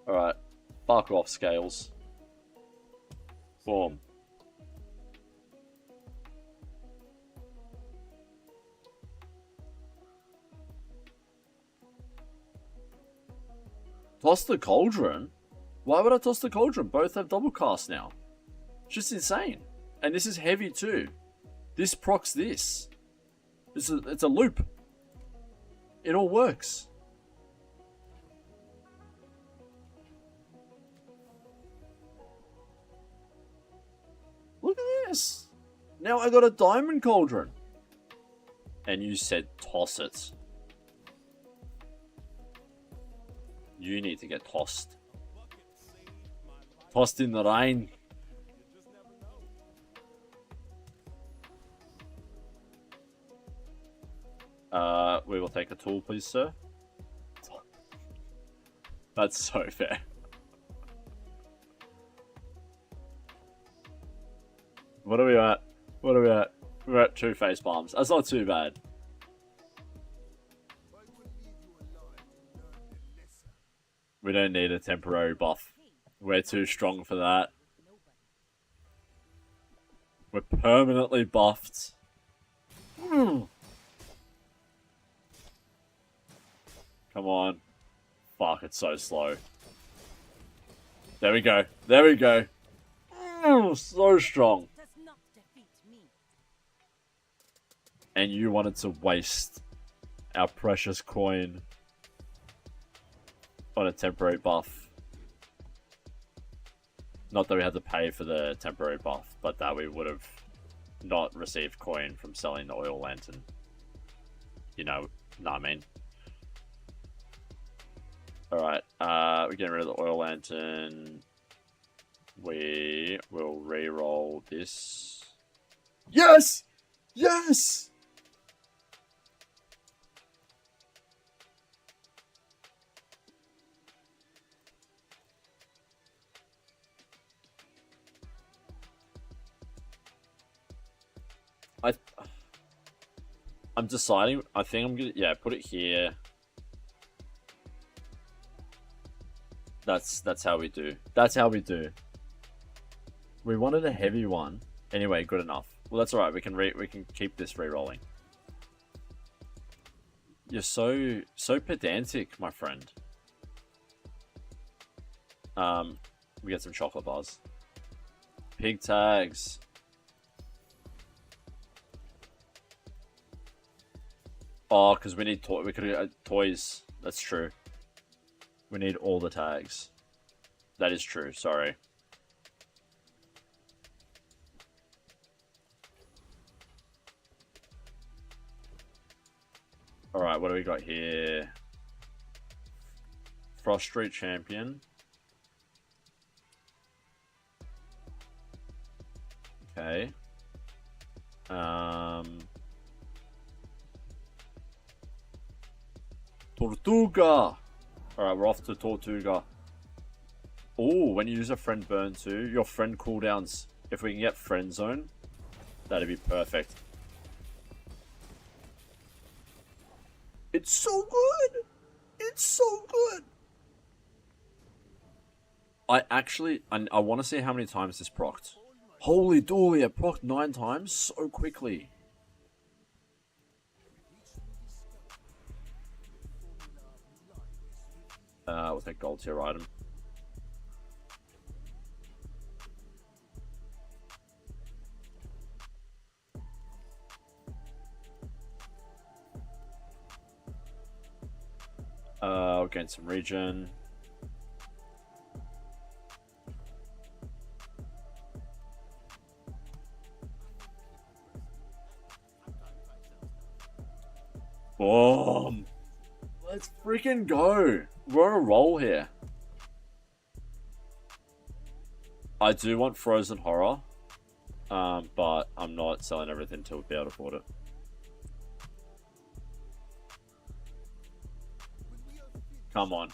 Speaker 2: Alright. Fuck off, Scales. Boom. Toss the cauldron? Why would I toss the cauldron? Both have double cast now. It's just insane. And this is heavy too. This procs this. It's a loop. It all works. Look at this. Now I got a diamond cauldron. And you said toss it. You need to get tossed. Tossed in the rain. We will take a tool, please, sir. That's so fair. What are we at? What are we at? We're at 2 face palms. That's not too bad.
Speaker 4: I will leave you alive to learn a lesson.
Speaker 2: We don't need a temporary buff. We're too strong for that. We're permanently buffed. Come on. Fuck, it's so slow. There we go. There we go. So strong.
Speaker 3: Does not defeat me.
Speaker 2: And you wanted to waste our precious coin on a temporary buff. Not that we had to pay for the temporary buff, but that we would have not received coin from selling the oil lantern. You know what I mean? Alright, we're getting rid of the oil lantern. We will re-roll this. Yes! Yes! I'm deciding. I think I'm gonna put it here. That's how we do. That's how we do. We wanted a heavy one. Anyway, good enough. Well, that's alright. We can keep this re-rolling. You're so pedantic, my friend. We get some chocolate bars. Pig tags. Oh, because we need we could toys. That's true. We need all the tags. That is true. Sorry. All right, what do we got here? Frost Street Champion. Okay. Tortuga! Alright, we're off to Tortuga. Oh, when you use a friend burn too, your friend cooldowns. If we can get friend zone, that'd be perfect. It's so good! It's so good! I want to see how many times this procced. Holy dooly, it procced 9 times so quickly. We'll take gold tier item. We'll gain some regen. Boom! Let's freaking go! We're on a roll here. I do want Frozen Horror, but I'm not selling everything to be able to afford it. Come on.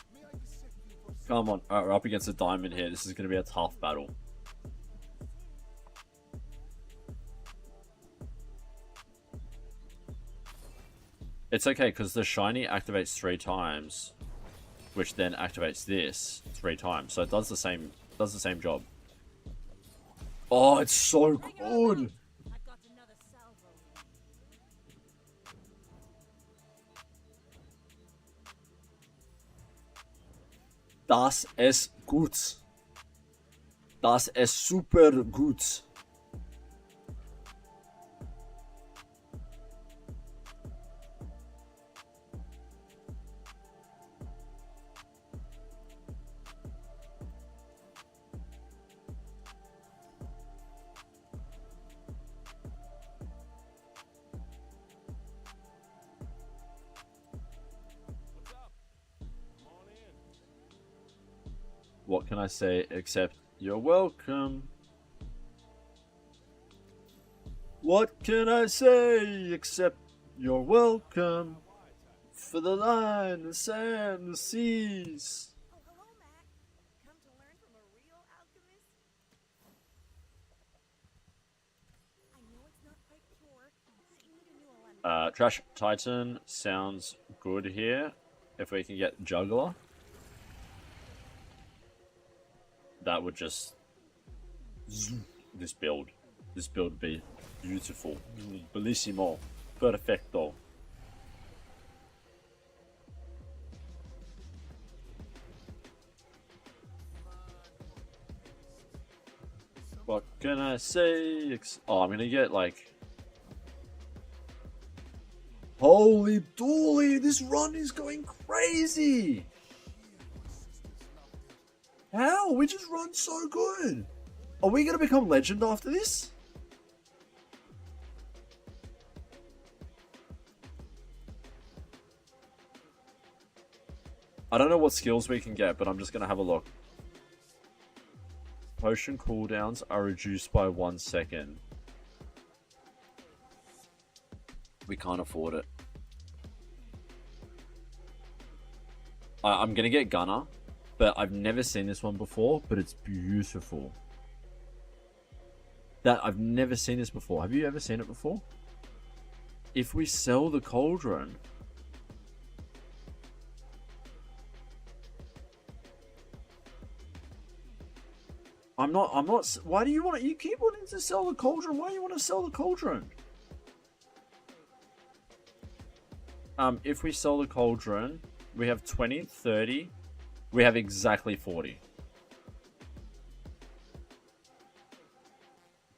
Speaker 2: Come on. Alright, we're up against a diamond here. This is going to be a tough battle. It's okay, because the shiny activates 3 times, which then activates this 3 times. So it does the same job. Oh, it's so good!
Speaker 3: I've got another salvo.
Speaker 2: Das ist gut. Das ist super gut. What can I say except you're welcome? What can I say except you're welcome? For the line, the sand, the seas.
Speaker 3: Oh, hello, Mac. Come to learn from a real alchemist? I know it's not quite pure,
Speaker 2: Trash Titan sounds good here. If we can get Juggler, that would just this build would be beautiful, bellissimo, perfecto. What can I say? Oh, I'm gonna get like. Holy dooly, this run is going crazy! How? We just run so good! Are we gonna become legend after this? I don't know what skills we can get, but I'm just gonna have a look. Potion cooldowns are reduced by 1 second. We can't afford it. I'm gonna get Gunner, but I've never seen this one before, but it's beautiful. I've never seen this before. Have you ever seen it before? If we sell the cauldron, I'm not, why do you want to, you keep wanting to sell the cauldron? Why do you want to sell the cauldron? If we sell the cauldron, we have 20, 30, we have exactly 40.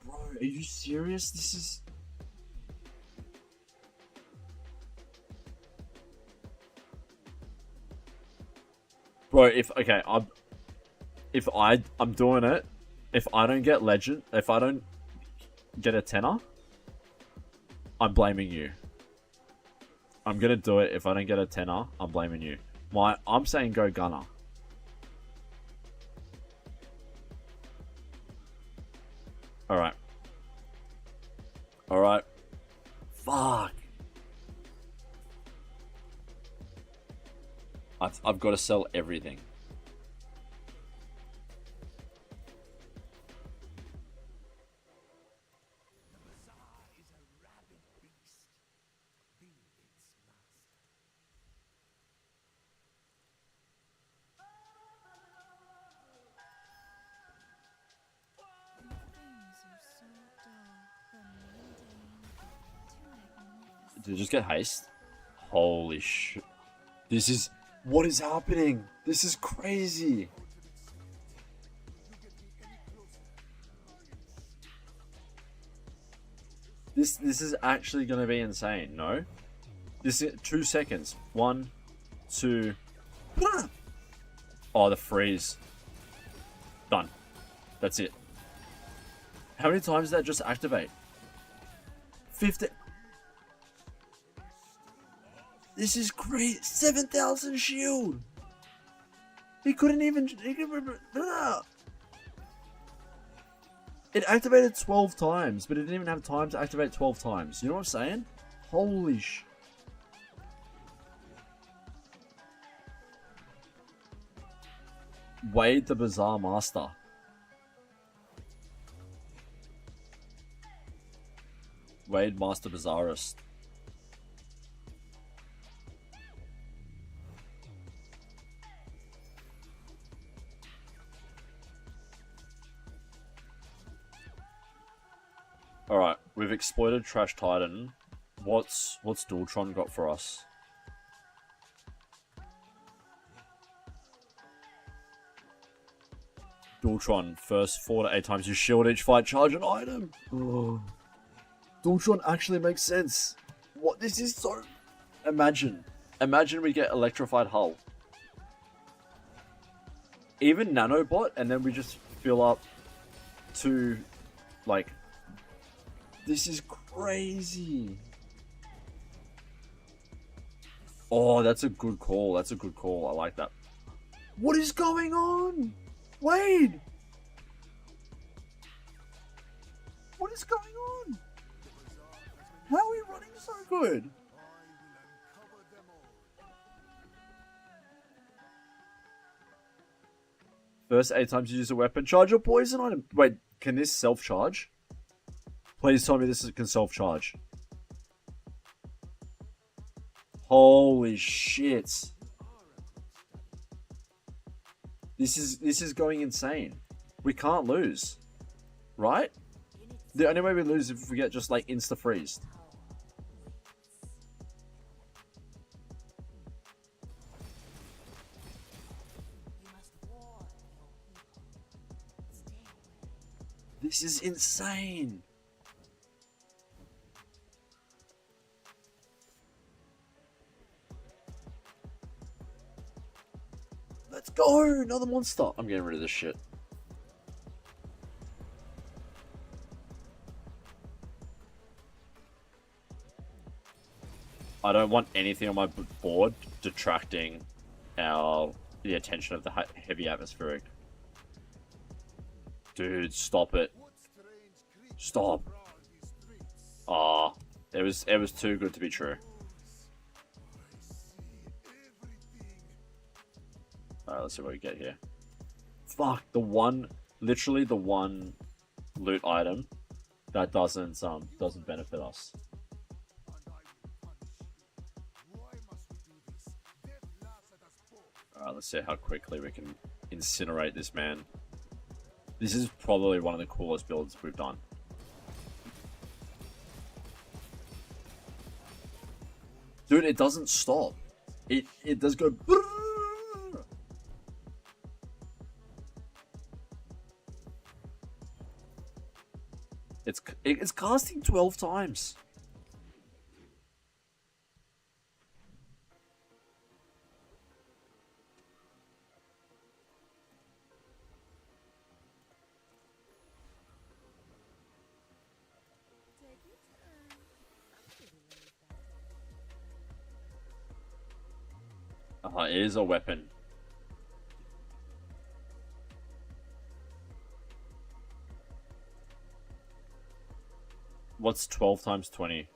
Speaker 2: Bro, are you serious? This is... Bro, I'm doing it. If I don't get legend, if I don't get a tenner, I'm blaming you. I'm gonna do it. If I don't get a tenner, I'm blaming you. I'm saying go Gunner. Alright. Alright. Fuck. I've got to sell everything. Did it just get haste? Holy shit. This is... What is happening? This is crazy. This is actually going to be insane, no? This is 2 seconds. 1, 2... Oh, the freeze. Done. That's it. How many times did that just activate? 50... This is great. 7,000 shield. He couldn't even... It activated 12 times, but it didn't even have time to activate 12 times. You know what I'm saying? Holy sh... Wade the Bazaar Master. Wade Master Bazaarist. Alright, we've exploited Trash Titan. What's Dualtron got for us? Dualtron, first 4 to 8 times you shield each fight, charge an item. Oh. Dualtron actually makes sense. What? This is so... Imagine we get electrified hull. Even nanobot, and then we just fill up to, like... This is crazy. Oh, that's a good call. That's a good call. I like that. What is going on? Wade! What is going on? How are we running so good? First 8 times you use a weapon, charge your poison item. Wait, can this self-charge? Please tell me this can self-charge. Holy shit. This is going insane. We can't lose. Right? The only way we lose is if we get just like insta freezed. This is insane. Let's go! Another monster! I'm getting rid of this shit. I don't want anything on my board detracting the attention of the heavy atmospheric. Dude, stop it. Stop. Ah, it was too good to be true. Alright, let's see what we get here. Fuck, literally the one loot item that doesn't benefit us. Alright, let's see how quickly we can incinerate this man. This is probably one of the coolest builds we've done. Dude, it doesn't stop. It does go. It's casting 12 times. It is a weapon. What's 12 times 20?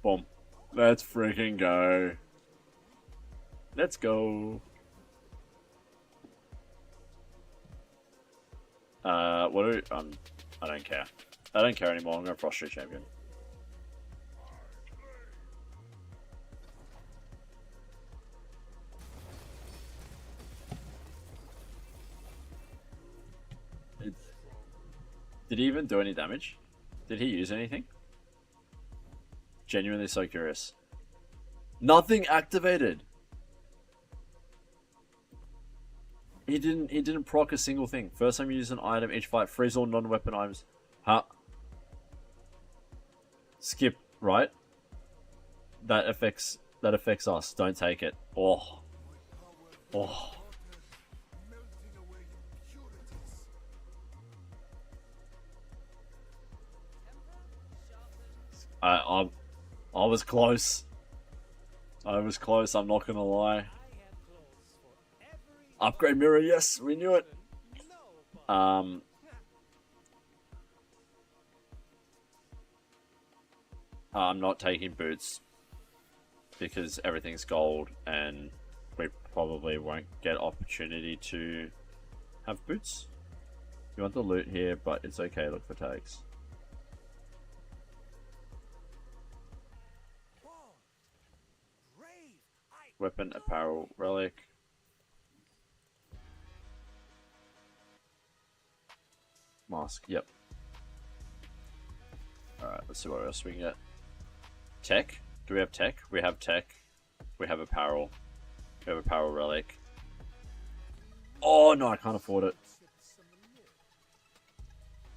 Speaker 2: Boom. Let's freaking go. Let's go. What do we, I don't care. I don't care anymore. I'm going to Prostrate Champion. Did he even do any damage? Did he use anything? Genuinely so curious. Nothing activated. He didn't proc a single thing. First time you use an item each fight, freeze all non-weapon items. Huh? Skip, right? That affects us. Don't take it. Oh. Oh. I was close. I was close, I'm not gonna lie. Upgrade mirror, yes, we knew it. I'm not taking boots because everything's gold and we probably won't get opportunity to have boots. You want the loot here, but it's okay, look for tags. Weapon, apparel, relic. Mask, yep. Alright, let's see what else we can get. Tech? Do we have tech? We have tech. We have apparel. We have apparel relic. Oh no, I can't afford it.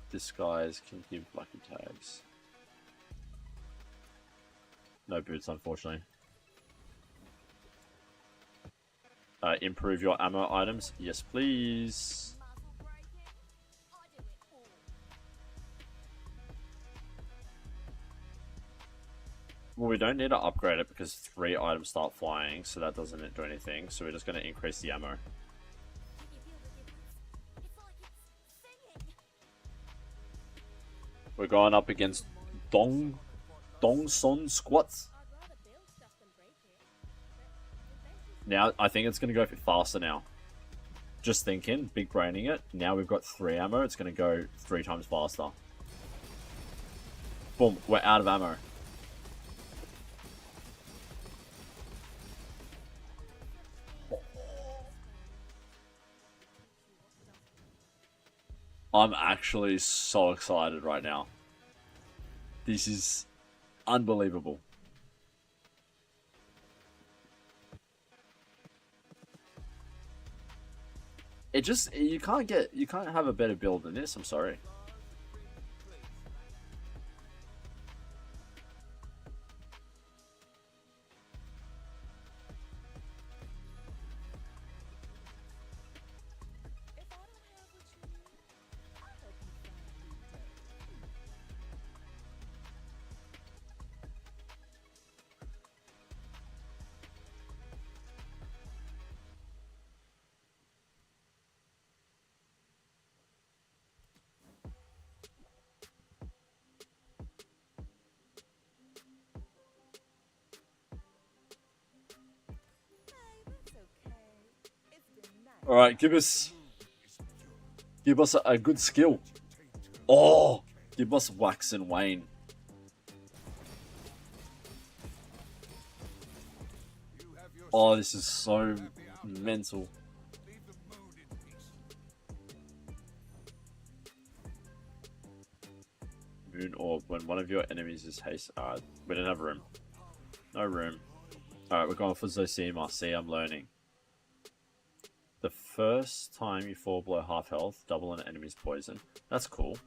Speaker 2: Disguise can give lucky tags. No boots, unfortunately. Improve your ammo items. Yes, please. Well, we don't need to upgrade it because 3 items start flying, so that doesn't do anything. So we're just going to increase the ammo. We're going up against Dong Son Squats. Now, I think it's going to go a bit faster now. Just thinking, big braining it. Now we've got 3 ammo. It's going to go 3 times faster. Boom, we're out of ammo. I'm actually so excited right now. This is unbelievable. It just, you can't have a better build than this, I'm sorry. All right, give us a good skill. Oh, give us Wax and Wane. Oh, this is so mental. Moon Orb. When one of your enemies is haste. We don't have room. No room. Alright, we're going for Zosima. See, I'm learning. The first time you fall below half health, double an enemy's poison. That's cool.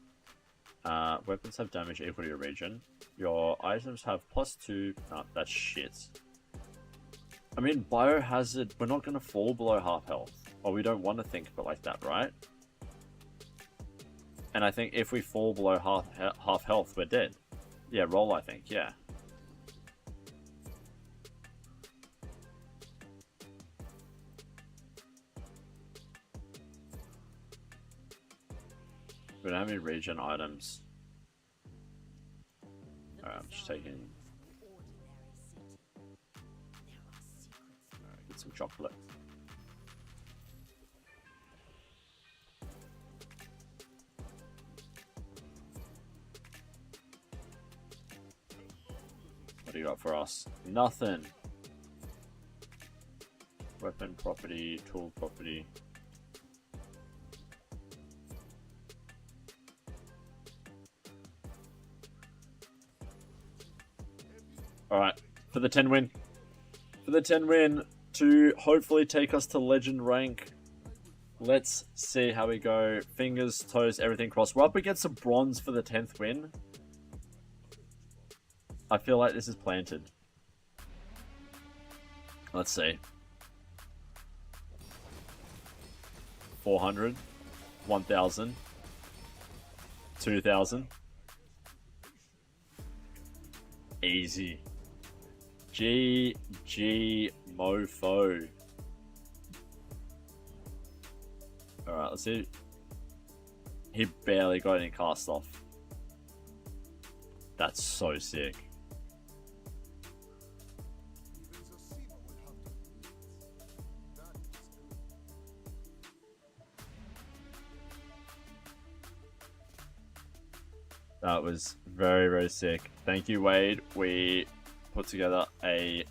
Speaker 2: Weapons have damage equal to your region. Your items have +2. No, that's shit. I mean, Biohazard, we're not going to fall below half health. Or we don't want to think of it like that, right? And I think if we fall below half health, we're dead. Yeah, roll, I think, yeah. We don't have any region items. Alright, I'm just taking... Alright, get some chocolate. What do you got for us? Nothing. Weapon property, tool property. Alright, for the 10 win. For the 10 win to hopefully take us to legend rank. Let's see how we go. Fingers, toes, everything crossed. We're up against a bronze for the 10th win. I feel like this is planted. Let's see. 400. 1,000. 2,000. Easy. GG mofo. Alright, let's see. He barely got any cast off. That's so sick. That was very, very sick. Thank you, Wade. We put together a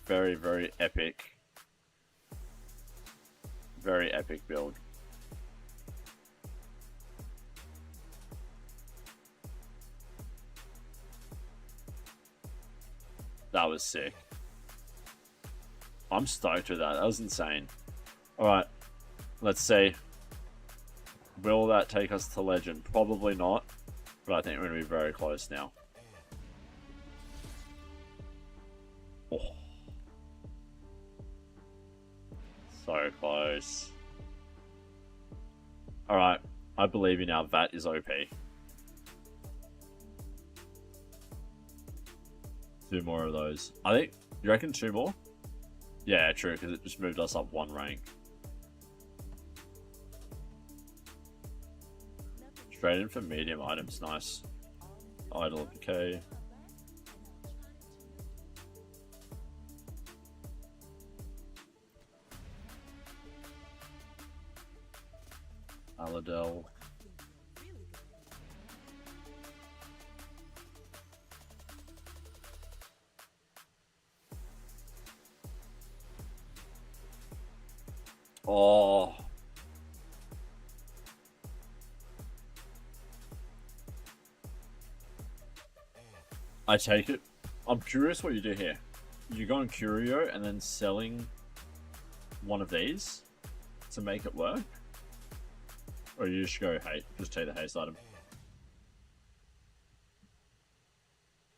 Speaker 2: very, very epic build. That was sick. I'm stoked with that. That was insane. Alright, let's see. Will that take us to legend? Probably not. But I think we're going to be very close now. Oh. So close. Alright, I believe in our VAT is OP. 2 more of those. I think, you reckon 2 more? Yeah, true, because it just moved us up 1 rank. Straight in for medium items, nice. Idol of Decay. Aladel. Oh. I take it. I'm curious what you do here. You go on Curio and then selling one of these to make it work? Or you just go, hey, just take the haste item.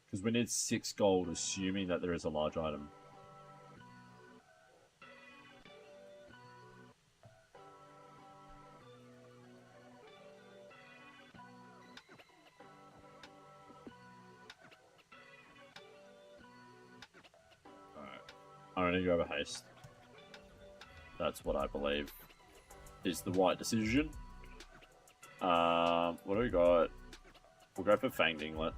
Speaker 2: Because we need 6 gold, assuming that there is a large item. Alright. I don't need to go over haste. That's what I believe is the right decision. What do we got? We'll go for Fanged Inglet.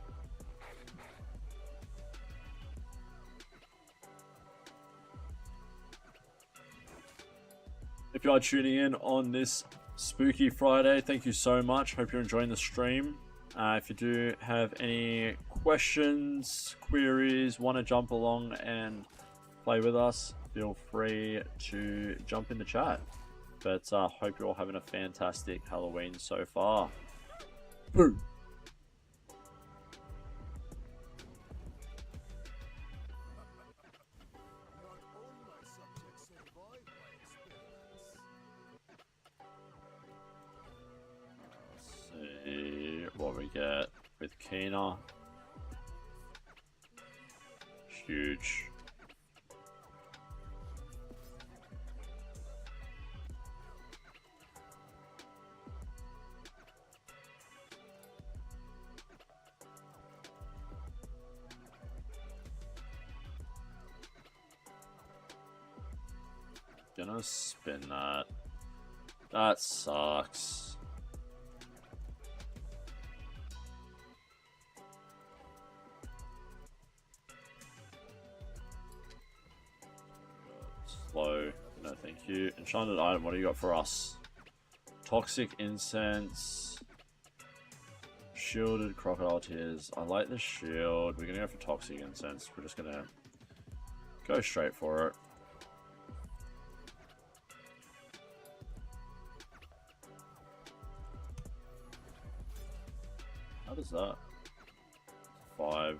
Speaker 2: If you are tuning in on this spooky Friday, thank you so much. Hope you're enjoying the stream. If you do have any questions, queries, want to jump along and play with us, feel free to jump in the chat. But hope you're all having a fantastic Halloween so far. Boo!
Speaker 4: Not all my subjects survive my experiments.
Speaker 2: Let's see what we get with Kina. Huge. Gonna spin that. That sucks. Slow. No, thank you. Enchanted item. What do you got for us? Toxic incense. Shielded crocodile tears. I like the shield. We're gonna go for toxic incense. We're just gonna go straight for it. How does that? 5. Alright,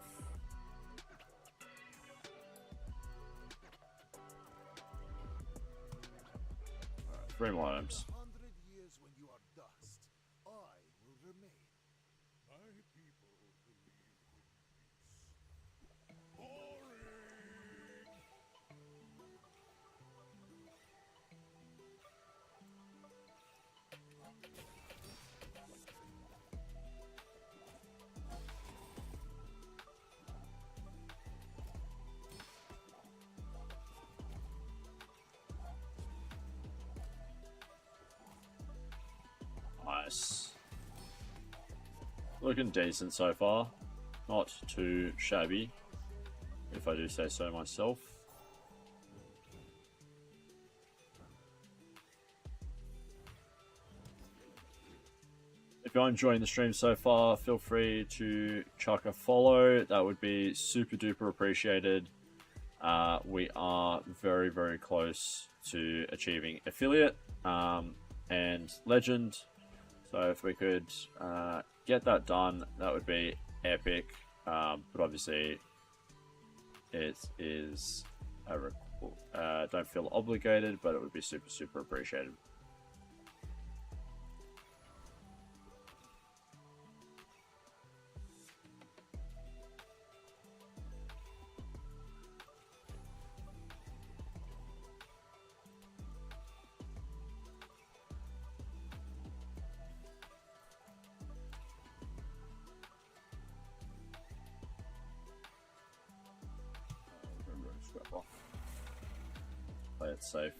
Speaker 2: 3 more items.
Speaker 4: 100 years when you are dust, I will remain. My people believe in peace. Boring!
Speaker 2: Nice. Looking decent so far. Not too shabby, if I do say so myself. If you're enjoying the stream so far, feel free to chuck a follow. That would be super duper appreciated. We are very, very close to achieving affiliate and legend. So if we could get that done, that would be epic. But obviously, it is don't feel obligated, but it would be super, super appreciated. Play it safe.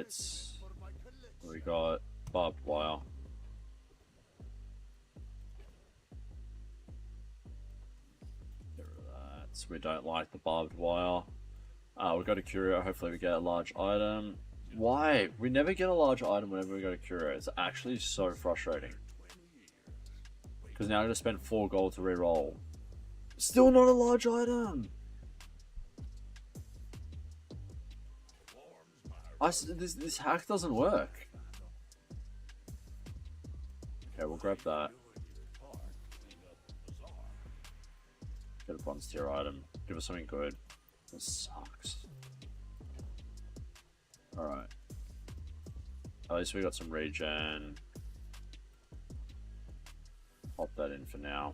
Speaker 2: Alright. We got barbed wire. Get rid of that. We don't like the barbed wire. We got a curio. Hopefully we get a large item. Why? We never get a large item whenever we go to curio. It's actually so frustrating. Because now I'm going to spend 4 gold to reroll. Still not a large item! This hack doesn't work. Okay, we'll grab that. Get a bronze tier item. Give us something good. This sucks. Alright. At least we got some regen. Pop that in for now.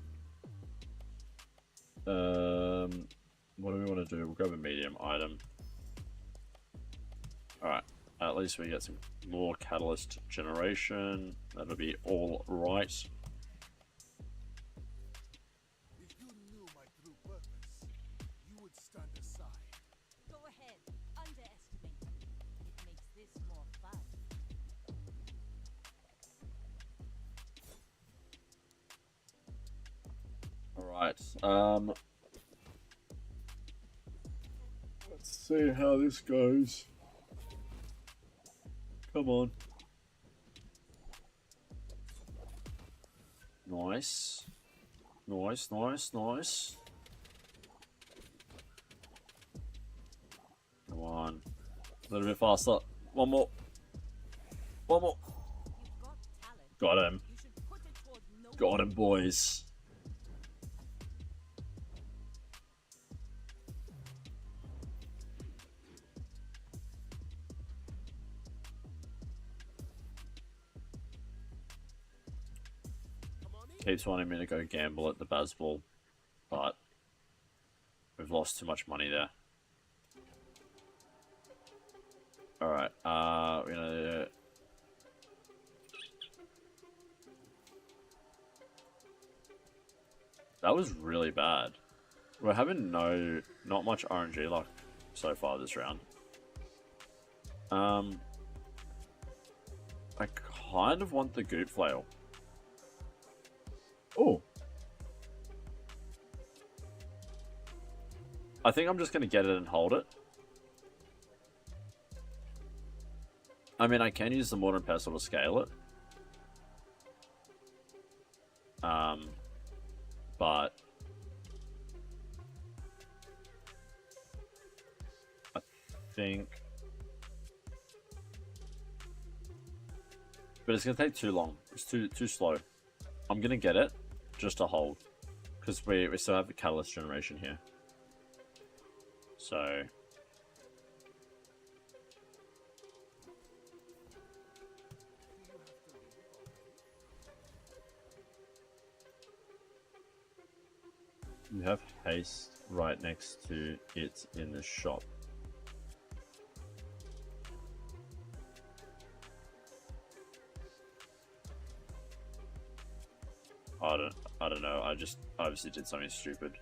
Speaker 2: What do we want to do? We'll grab a medium item. Alright. At least we get some more catalyst generation. That'll be all right.
Speaker 4: If you knew my true purpose, you would stand aside.
Speaker 3: Go ahead. Underestimate me. It makes this more fun.
Speaker 2: Alright, let's see how this goes. Come on. Nice. Nice, nice, nice. Come on. A little bit faster. One more. One more.
Speaker 3: You've got talent.
Speaker 2: Got him.
Speaker 3: You should put it toward no
Speaker 2: Got him, boys. Keeps wanting me to go gamble at the Bazball, but we've lost too much money there. Alright, we're gonna... That was really bad. We're having not much RNG luck so far this round. I kind of want the goop flail. Oh. I think I'm just going to get it and hold it. I mean, I can use the mortar and pestle to scale it. But I think... But it's going to take too long. It's too slow. I'm going to get it just to hold. Because we still have the catalyst generation here. So... You have haste right next to it in the shop. I don't know. I just obviously did something stupid.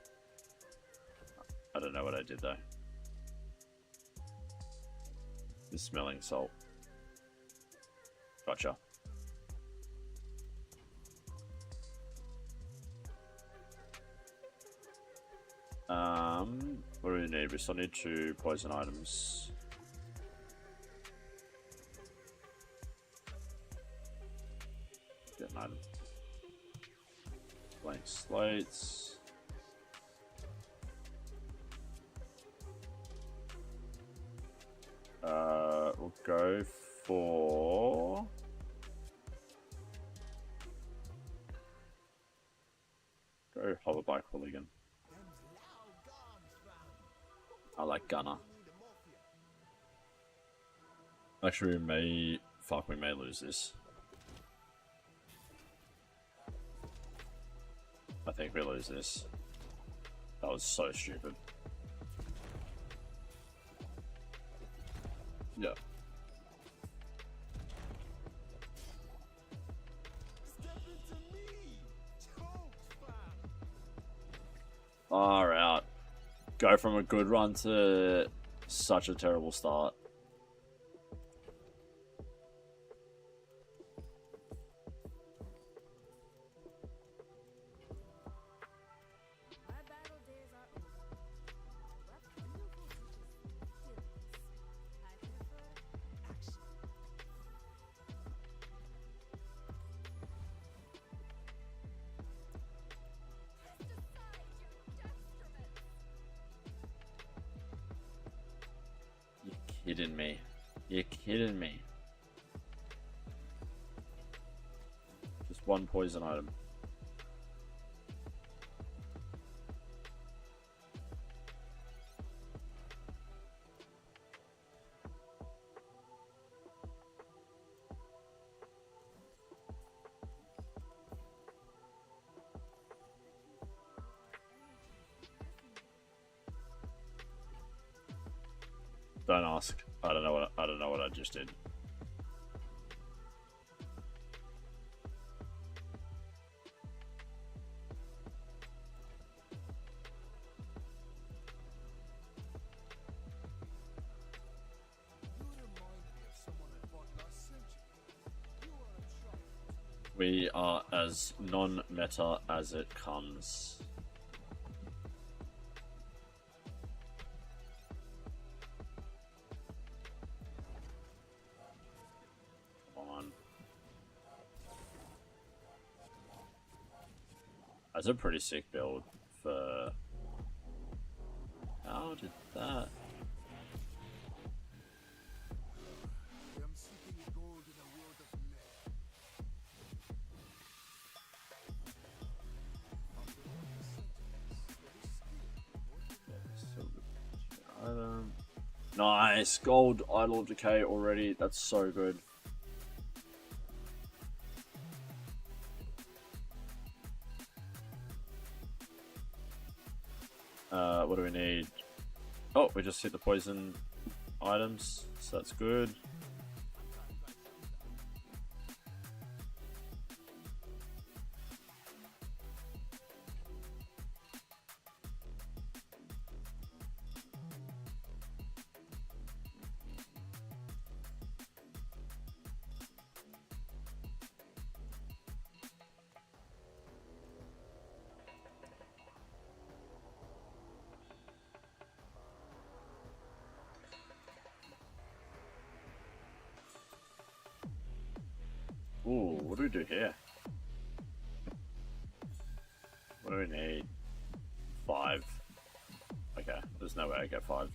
Speaker 2: I don't know what I did though. The smelling salt. Gotcha. What do we need? We still need 2 poison items. Get an item. Blank slates. We'll go for... Go hoverbike hooligan. I like Gunner. Actually, we may... Fuck, we may lose this. I think we lose this. That was so stupid. Yeah. Far out. Go from a good run to such a terrible start. kidding me? You're kidding me. Just one poison item. Don't ask. I don't know what I just did.
Speaker 4: You remind me of someone I fought last century. You are a child.
Speaker 2: We are as non-meta as it comes. Come on. That's a pretty sick build for... How did that...
Speaker 4: I am seeking gold in a world of lead. After all these centuries, there is still more to learn.
Speaker 2: Nice! Gold Idol of Decay already. That's so good. What do we need? Oh, we just hit the poison items, so that's good. Ooh, what do we do here? What do we need? 5. Okay, there's no way I get 5.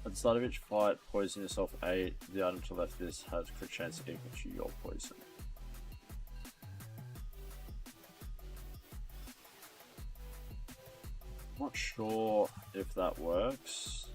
Speaker 2: At the start of each fight, poison yourself 8. The item to the left of this has crit chance equal to your poison. Not sure if that works.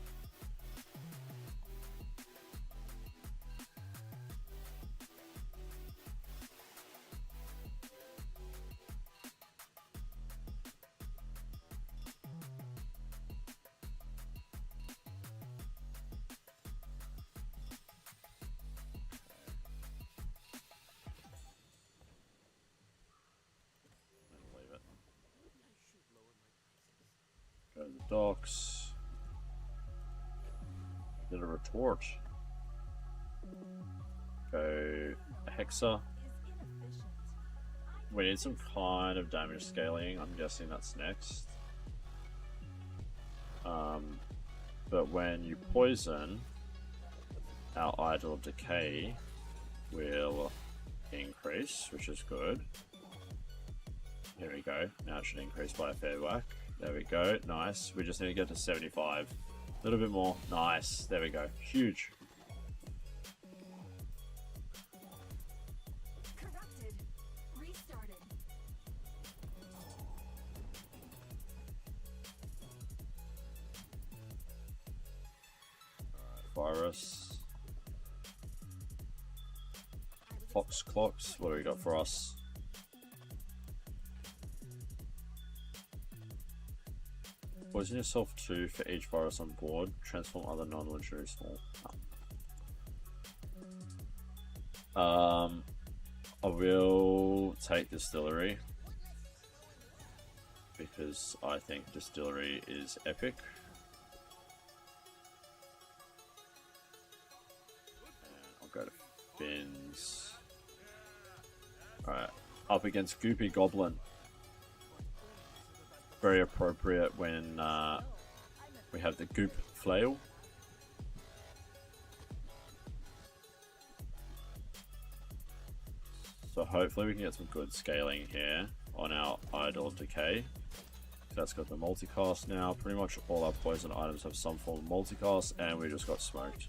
Speaker 2: Leave it. Go to the docks. Get a retort. Go a Hexa. We need some kind of damage scaling. I'm guessing that's next. But when you poison, our Idol of Decay will increase, which is good. Here we go. Now it should increase by a fair whack. There we go. Nice. We just need to get to 75. A little bit more. Nice. There we go. Huge.
Speaker 3: Corrupted. Restarted.
Speaker 2: Virus. Fox clocks. What do we got for us? Poison yourself 2 for each virus on board. Transform other non-legendary small. I will take Distillery because I think Distillery is epic. And I'll go to Fins. Alright, up against Goopy Goblin. Very appropriate when we have the Goop Flail. So So hopefully we can get some good scaling here on our Idol Decay. That's got the multicast now. Pretty much all our poison items have some form of multicast, and we just got smoked.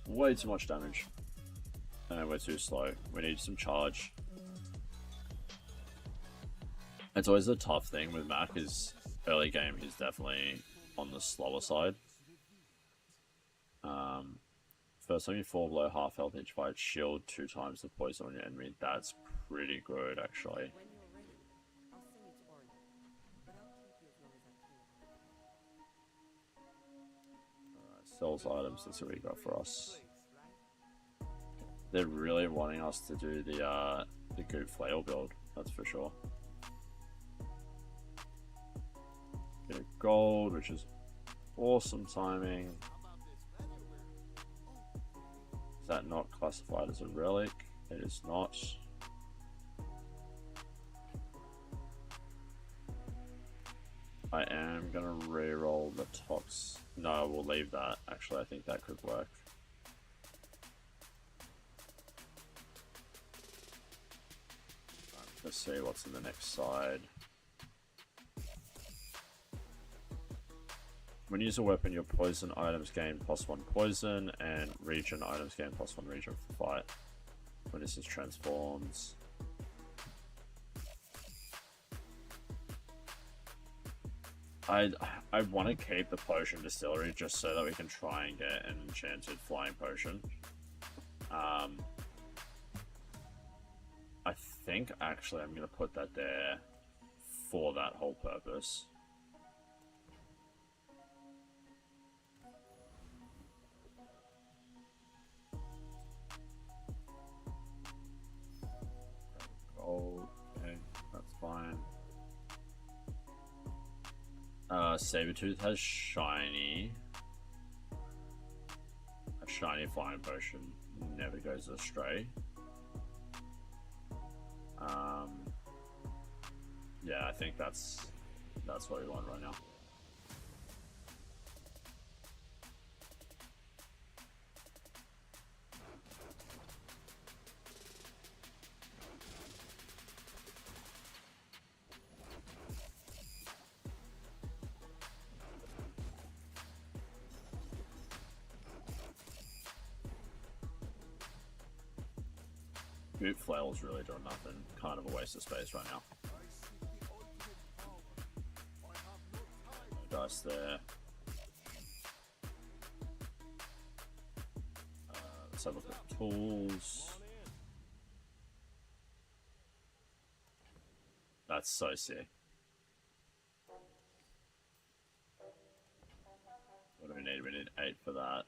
Speaker 2: Way too much damage. And we're too slow. We need some charge. It's always a tough thing with Mac, is early game he's definitely on the slower side. First time you fall below half health each fight, shield 2 times the poison on your enemy. That's pretty good, actually.
Speaker 5: When you're ready, I'll send you to Oregon, but I'll keep you as long as I can.
Speaker 2: Sells items, let's see what he got for us. They're really wanting us to do the Goop Flail build, that's for sure. Get a gold, which is awesome timing. Is that not classified as a relic? It is not. I am gonna re-roll the Tox. No, we'll leave that. Actually, I think that could work. Let's see what's in the next side. When you use a weapon, your poison items gain +1 poison, and region items gain +1 region for fight. When this is transformed. I want to keep the potion distillery just so that we can try and get an enchanted flying potion. I think actually I'm going to put that there for that whole purpose. Gold, okay, that's fine. Sabertooth has shiny. A shiny flying potion never goes astray. Yeah, I think that's what we want right now. Goop Flail is really doing nothing. Kind of a waste of space right now. No dice there. Let's have a look at tools. That's so sick. What do we need? We need 8 for that.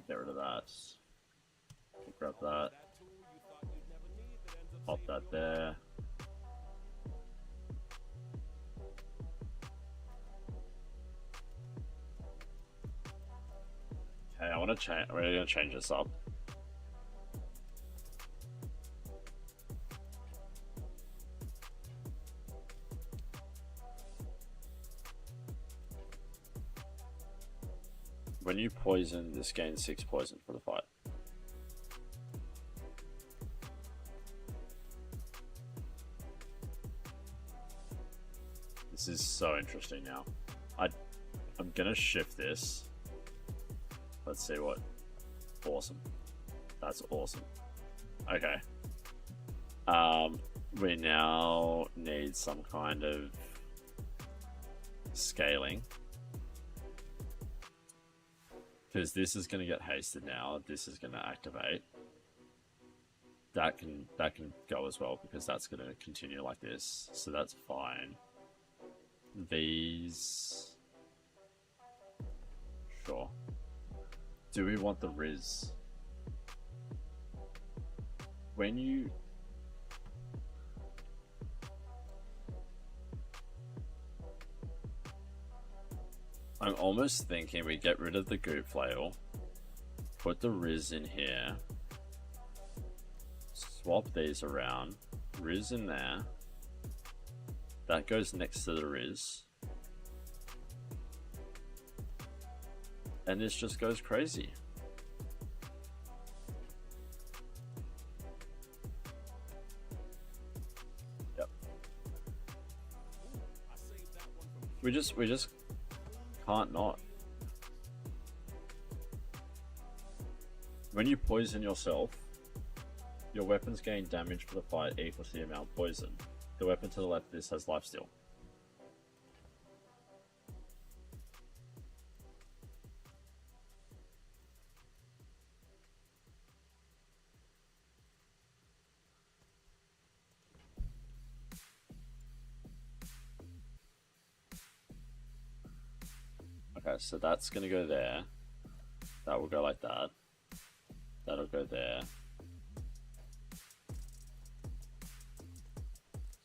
Speaker 2: Get rid of that. Grab that. Pop that there. Okay, I want to change. We're going to change this up. When you poison, this gains 6 poison for the fight. This is so interesting now. I'm gonna shift this. Let's see what. Awesome. That's awesome. Okay. We now need some kind of scaling. Because this is going to get hasted now. This is going to activate. That can go as well because that's going to continue like this. So that's fine. These... Sure. Do we want the Riz? When you... I'm almost thinking we get rid of the Goop Flail, put the Riz in here, swap these around, Riz in there, that goes next to the Riz, and this just goes crazy. We just can't not. When you poison yourself, your weapons gain damage for the fight equal to the amount of poison. The weapon to the left of this has lifesteal. Okay, so that's gonna go there. That will go like that. That'll go there.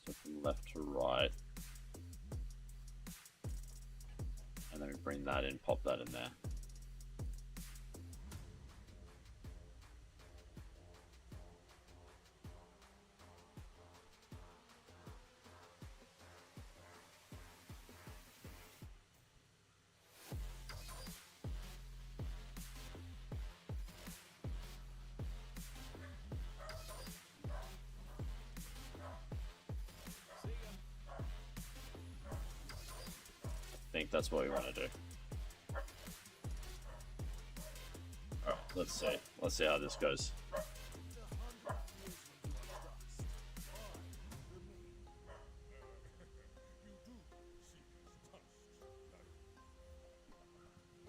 Speaker 2: So from left to right. And then we bring that in, pop that in there. I think that's what we want to do. Alright, let's see. Let's see how this goes.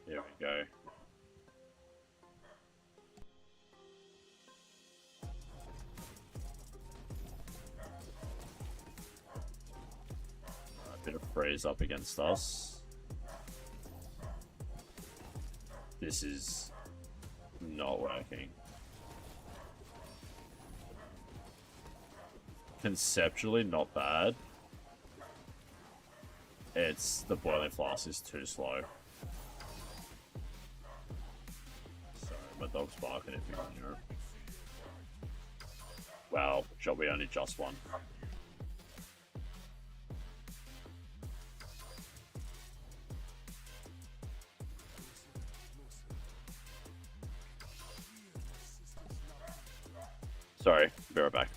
Speaker 2: Here we go. A bit of freeze up against us. This is not working. Conceptually, not bad. It's the boiling flask is too slow. Sorry, my dog's barking if you can hear it. Wow, shall we only just one? Sorry, be right back.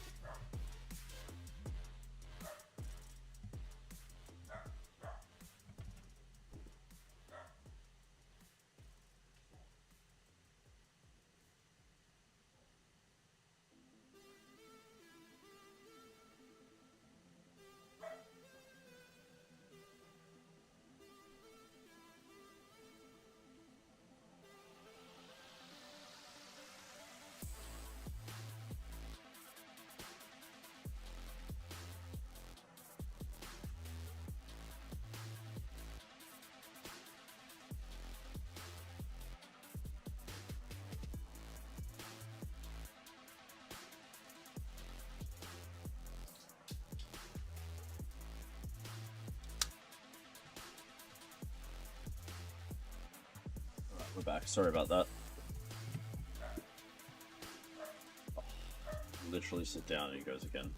Speaker 2: We're back. Sorry about that. Oh, literally sit down and he goes again.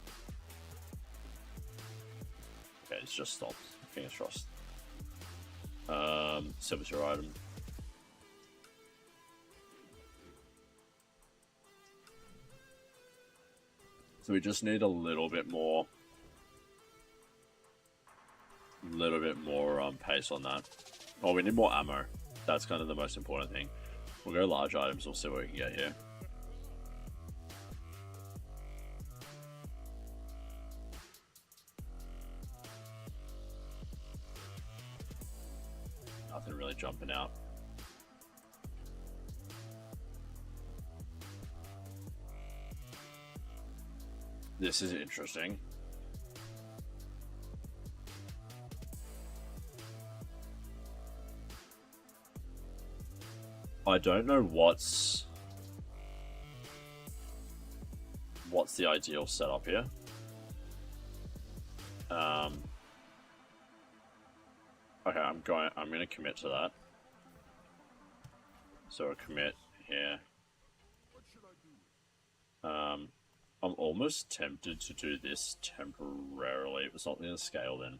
Speaker 2: Okay, it's just stopped. Fingers crossed. Service your item. So we just need a little bit more pace on that. Oh, we need more ammo. That's kind of the most important thing. We'll go large items, we'll see what we can get here. Nothing really jumping out. This is interesting. I don't know what's the ideal setup here. Okay, I'm gonna commit to that. So a commit here. I'm almost tempted to do this temporarily. It's not gonna scale then.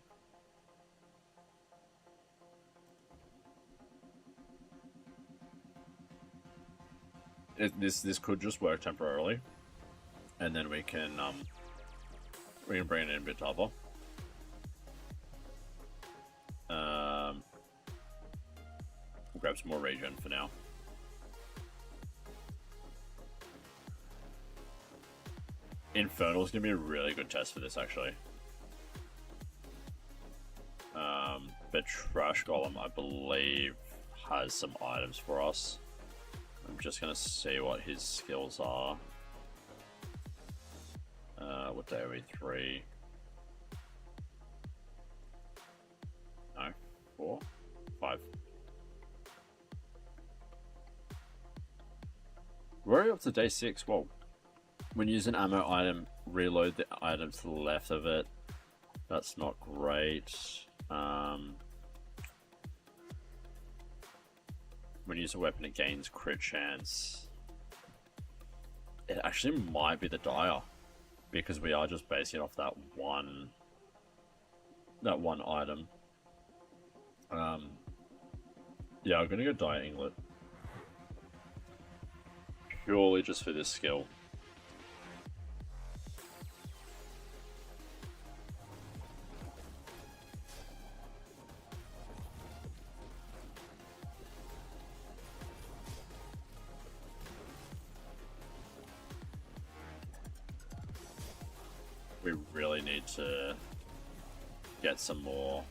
Speaker 2: This could just work temporarily, and then we can bring it in a bit tougher. grab some more regen for now. Infernal's gonna be a really good test for this, actually. But Trash Golem, I believe, has some items for us. I'm just gonna see what his skills are. What day are we? 3. No, 4, 5. We're already up to day 6. Whoa. When you use an ammo item, reload the item to the left of it. That's not great. When you use a weapon, it gains crit chance. It actually might be the Dire, because we are just basing it off that one item. Yeah, I'm gonna go Dire Inglet. Purely just for this skill. We really need to get some more.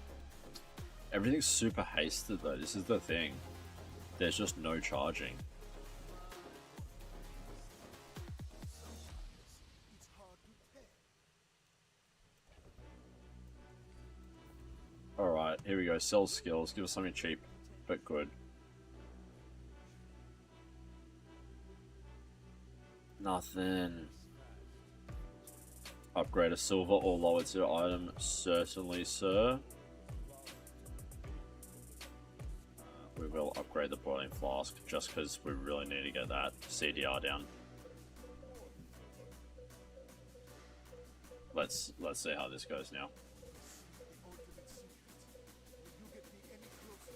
Speaker 2: Everything's super hasted though, this is the thing. There's just no charging.
Speaker 4: It's hard to tell.
Speaker 2: Alright, here we go. Sell skills. Give us something cheap, but good. Nothing. Upgrade a silver or lower tier item. Certainly, sir. We will upgrade the boiling flask just because we really need to get that CDR down. Let's see how this goes now.
Speaker 4: The ultimate secret. Will you get me any closer?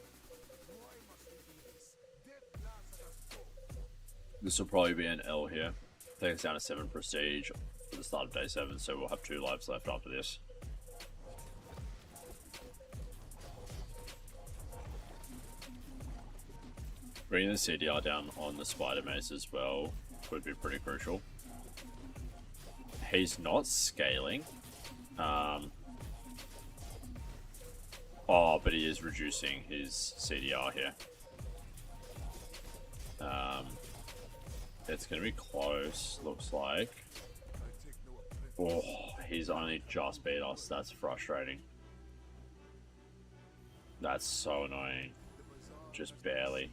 Speaker 4: Why must we do this? Death laughs at us both.
Speaker 2: This will probably be an L here. Take us down to 7 prestige for the start of day 7, so we'll have 2 lives left after this. Bringing the CDR down on the Spider Mace as well would be pretty crucial. He's not scaling. Oh, but he is reducing his CDR here. It's going to be close, looks like.
Speaker 4: I take no offense.
Speaker 2: Oh, he's only just beat us. That's frustrating. That's so annoying. Just barely.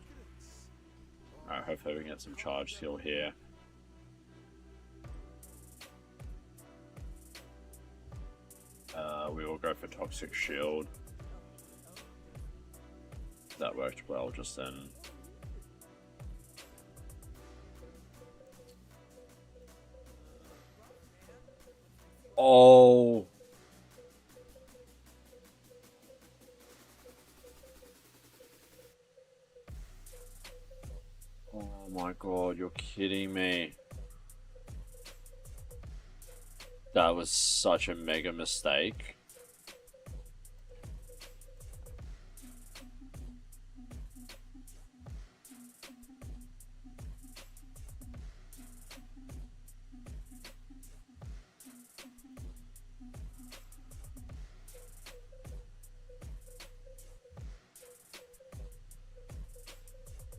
Speaker 2: Alright, hopefully we can get some charge skill here. We will go for Toxic Shield. That worked well just then. Oh! Oh my god, you're kidding me. That was such a mega mistake.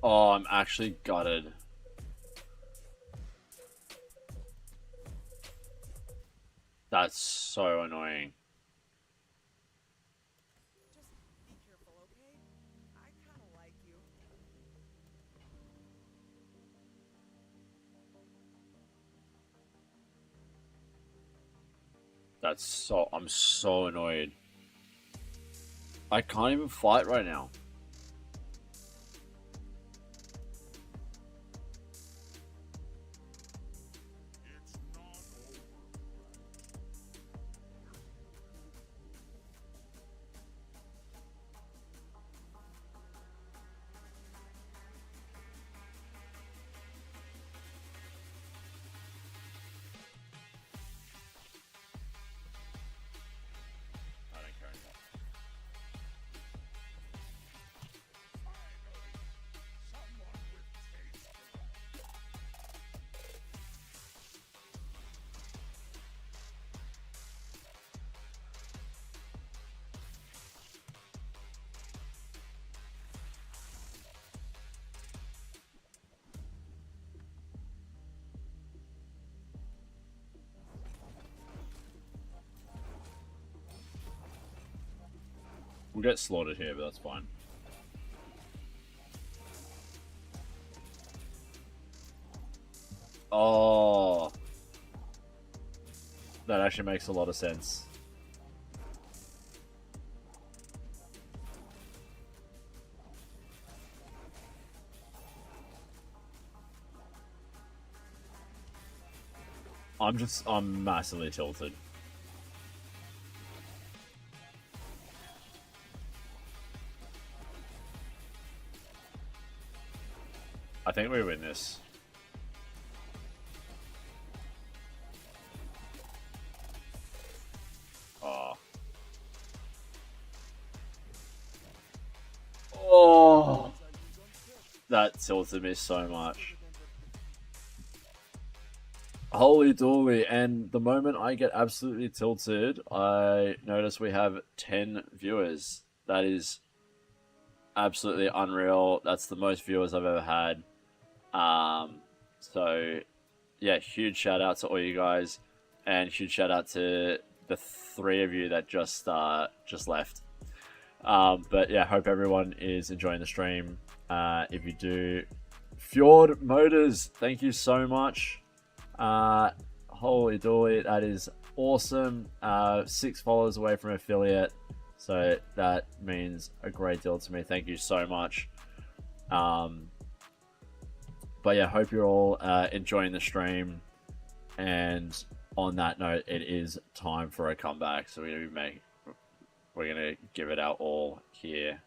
Speaker 2: Oh, I'm actually gutted. That's so annoying.
Speaker 5: Just be careful, okay? I kind of like you.
Speaker 2: That's so... I'm so annoyed. I can't even fight right now. I don't care anymore. We'll get slaughtered here, but that's fine. Oh, that actually makes a lot of sense. I'm massively tilted. I think we win this. Oh. Oh. That tilted me so much. Holy dooly, and the moment I get absolutely tilted, I notice we have 10 viewers. That is absolutely unreal. That's the most viewers I've ever had. So yeah, huge shout out to all you guys, and huge shout out to the 3 of you that just left. But yeah, hope everyone is enjoying the stream. If you do, Fjord Motors, thank you so much. Holy dooly, that is awesome. 6 followers away from affiliate, so that means a great deal to me. Thank you so much. But yeah, hope you're all enjoying the stream. And on that note, it is time for a comeback. So we're gonna give it our all here.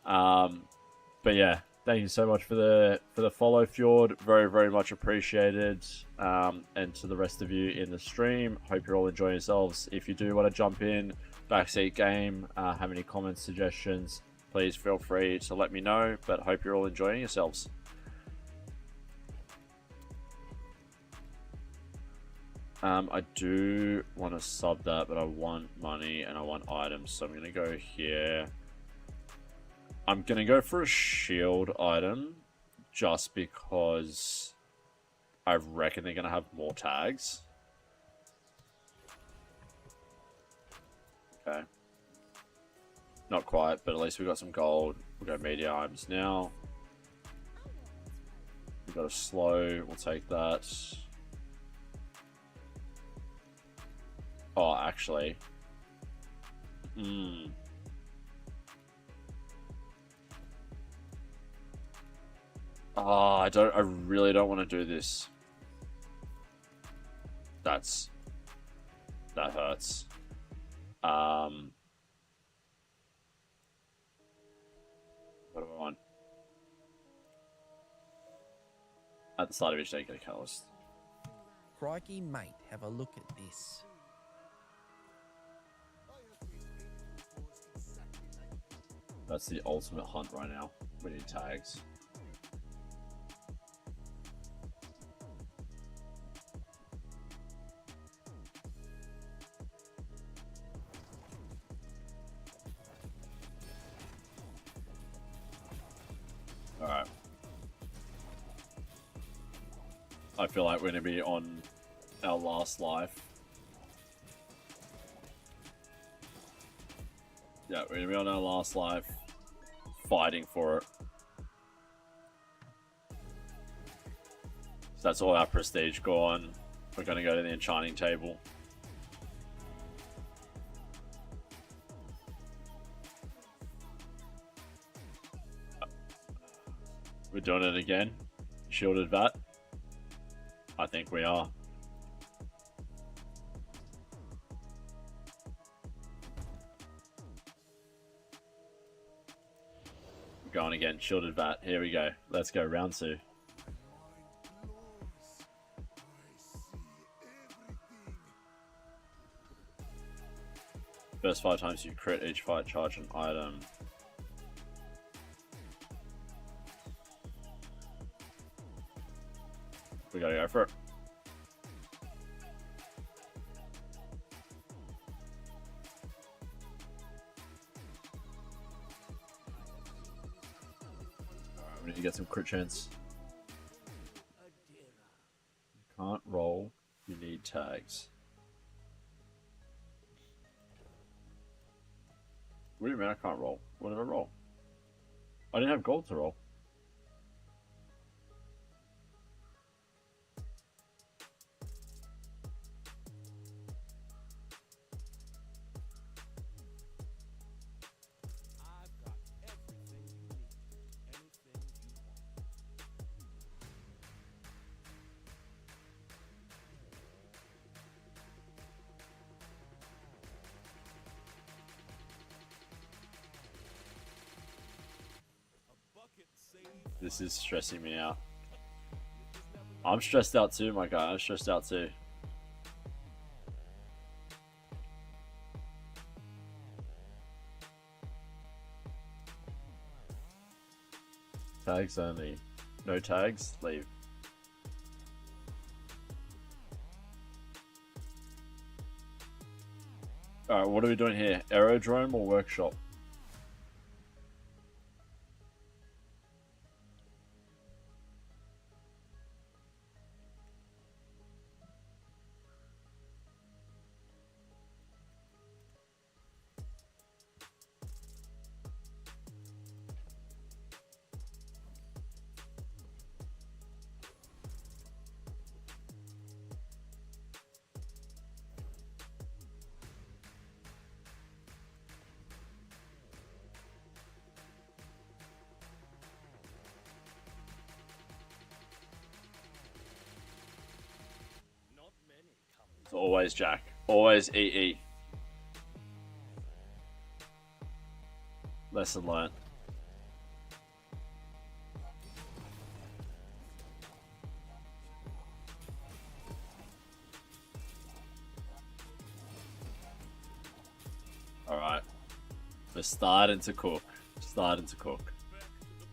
Speaker 2: But yeah, thank you so much for the follow, Fjord. Very, very much appreciated. And to the rest of you in the stream, hope you're all enjoying yourselves. If you do want to jump in, backseat game, have any comments, suggestions, please feel free to let me know. But hope you're all enjoying yourselves. I do want to sub that, but I want money and I want items, so I'm going to go here. I'm going to go for a shield item just because I reckon they're going to have more tags. Okay. Not quite, but at least we got some gold. We'll go media items now. We got a slow, we'll take that. Oh, actually. Oh, I really don't want to do this. That hurts. What do I want? At the start of each day, get a catalyst.
Speaker 1: Crikey, mate, have a look at this.
Speaker 2: That's the ultimate hunt right now. We need tags. Alright. I feel like we're going to be on our last life. Yeah, we're going to be on our last life, fighting for it. So that's all our prestige gone. We're going to go to the enchanting table. We're doing it again. Shielded vat. I think we are. Going again, shielded vat. Here we go. Let's go, round 2. First 5 times you crit each fight, charge an item. We gotta go for it. Alright, we need to get some crit chance. You can't roll, you need tags. What do you mean I can't roll? What did I roll? I didn't have gold to roll.
Speaker 4: I've got everything you need. Anything you want. A bucket saved.
Speaker 2: This is stressing me out. I'm stressed out too, my guy. I'm stressed out too. Tags only. No tags, leave. Alright, what are we doing here? Aerodrome or workshop?
Speaker 4: Not many come.
Speaker 2: It's always Jack. Always EE. Lesson learnt. Alright. We're starting to cook. Starting to cook.
Speaker 4: Back to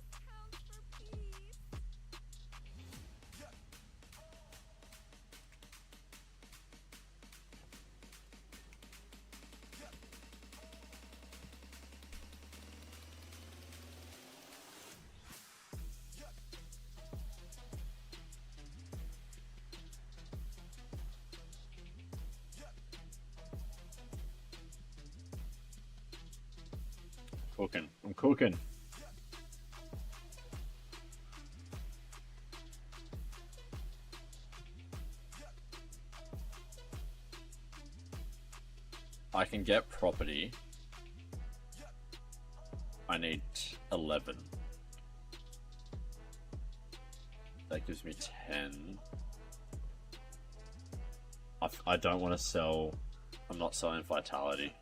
Speaker 4: the past,
Speaker 3: Discounts for peace.
Speaker 2: Cooking. I'm cooking. I can get property. I need 11. That gives me 10. I don't want to sell. I'm not selling vitality.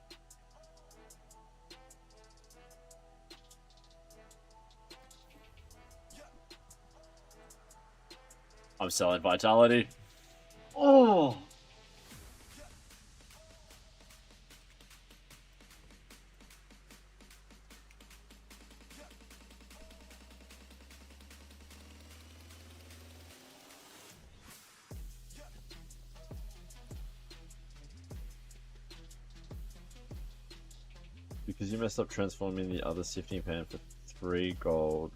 Speaker 2: I'm selling vitality. Oh! Because you messed up transforming the other sifting pan for 3 gold.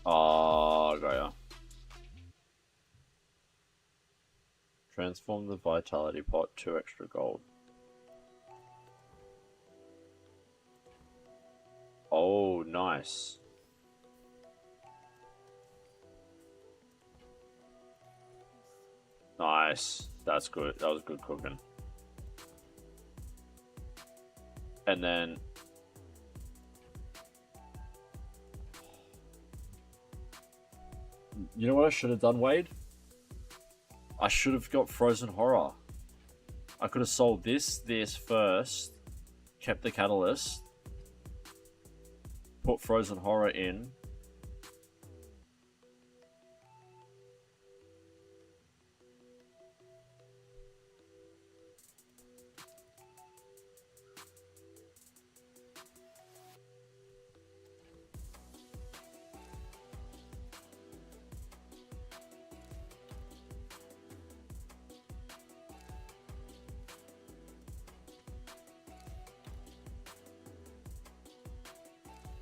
Speaker 2: Oh, got ya. Transform the vitality pot, 2 extra gold. Oh, nice. Nice. That's good. That was good cooking. And then... You know what I should have done, Wade? I should have got Frozen Horror. I could have sold this first, kept the catalyst, put Frozen Horror in,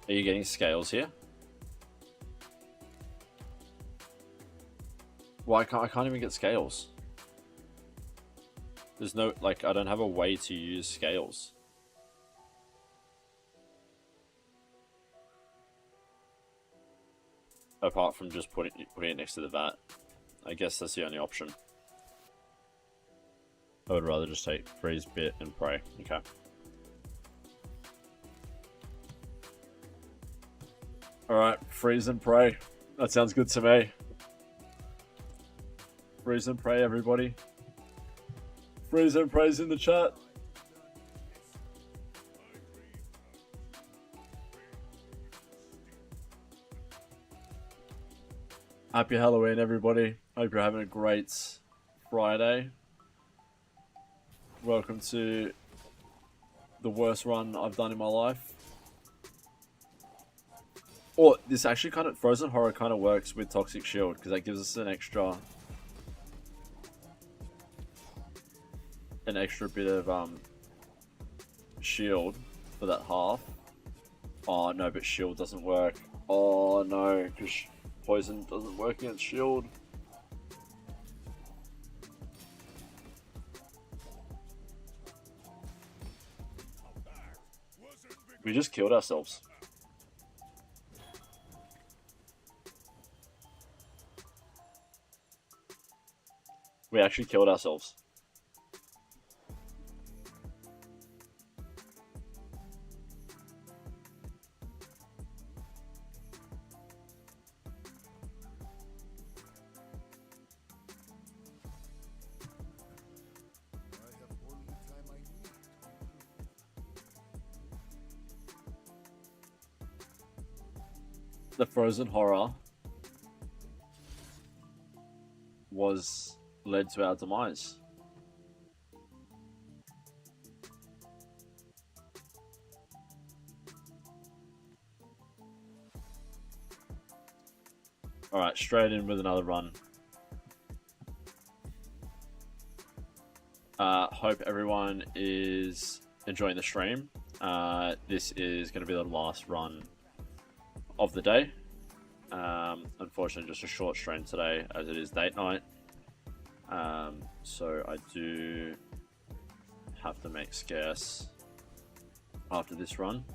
Speaker 2: Are you getting scales here? Well, I can't even get scales. There's no, like, I don't have a way to use scales. Apart from just putting it next to the vat. I guess that's the only option. I would rather just take freeze, bit, and pray. Okay. Alright, freeze and pray. That sounds good to me. Freeze and pray, everybody. Freeze and praise in the chat. Happy Halloween, everybody. Hope you're having a great Friday. Welcome to the worst run I've done in my life. Or this actually kind of, Frozen Horror kind of works with Toxic Shield because that gives us an extra bit of shield for that half. Oh no, but shield doesn't work. Oh no, because poison doesn't work against shield. We just killed ourselves. We actually killed ourselves.
Speaker 4: I have all the time I need to improve.
Speaker 2: The Frozen Horror was led to our demise. Alright, straight in with another run. Hope everyone is enjoying the stream. This is going to be the last run of the day. Unfortunately, just a short stream today as it is date night. So I do have to make scarce after this run.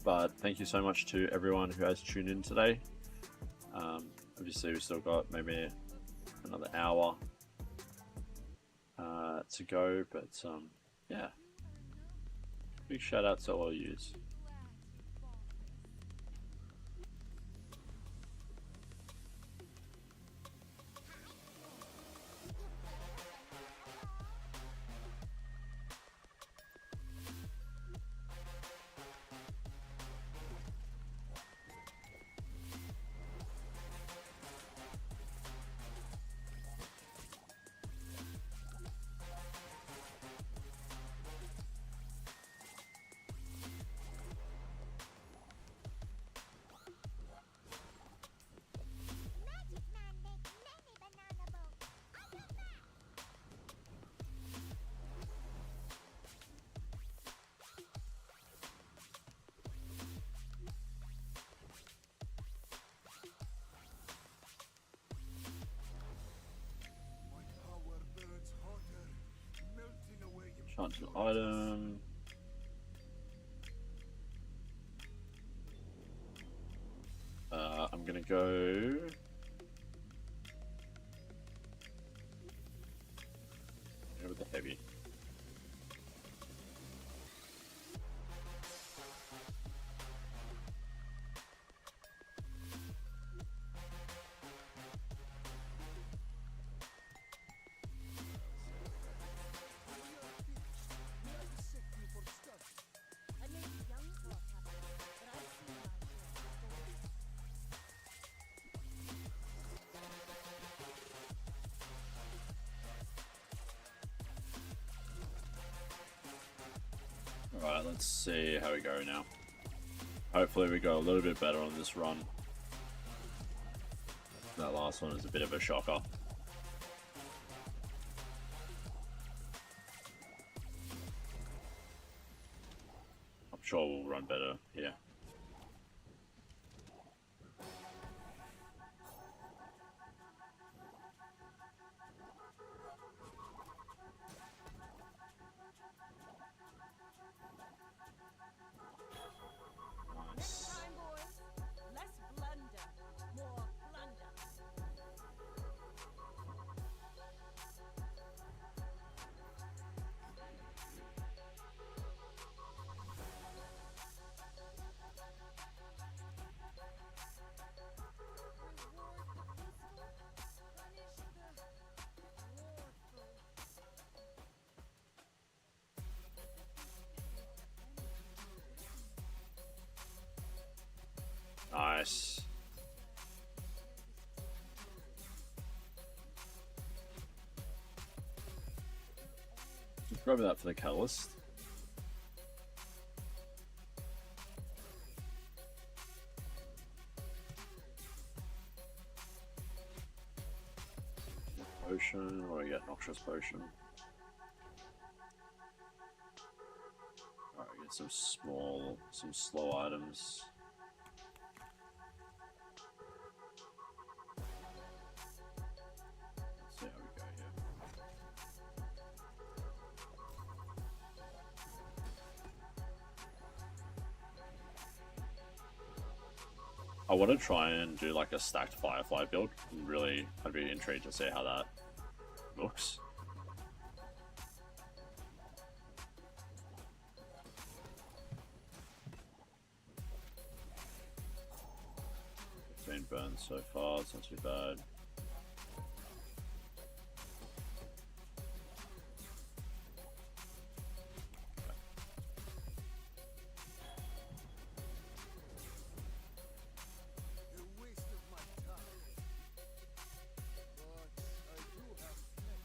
Speaker 2: But thank you so much to everyone who has tuned in today. Obviously, we still got maybe another hour to go, but yeah, big shout out to all of yous.
Speaker 4: My power burns hotter, melting away your
Speaker 2: Chance an item. I'm gonna go. Go with the heavy.
Speaker 3: I made a young girl happy, but I've seen my share of stories.
Speaker 2: Alright, let's see how we go now. Hopefully we go a little bit better on this run. That last one is a bit of a shocker. I'm sure we'll run better here. Nice. Grab that for the catalyst. Potion, or I get noxious potion. Alright, get some slow items. Let's see how we go here. I want to try and do like a stacked Firefly build. Really, I'd be intrigued to see how that looks. Been burned so far, it's not too bad.
Speaker 4: A waste of my time. But I do have plenty.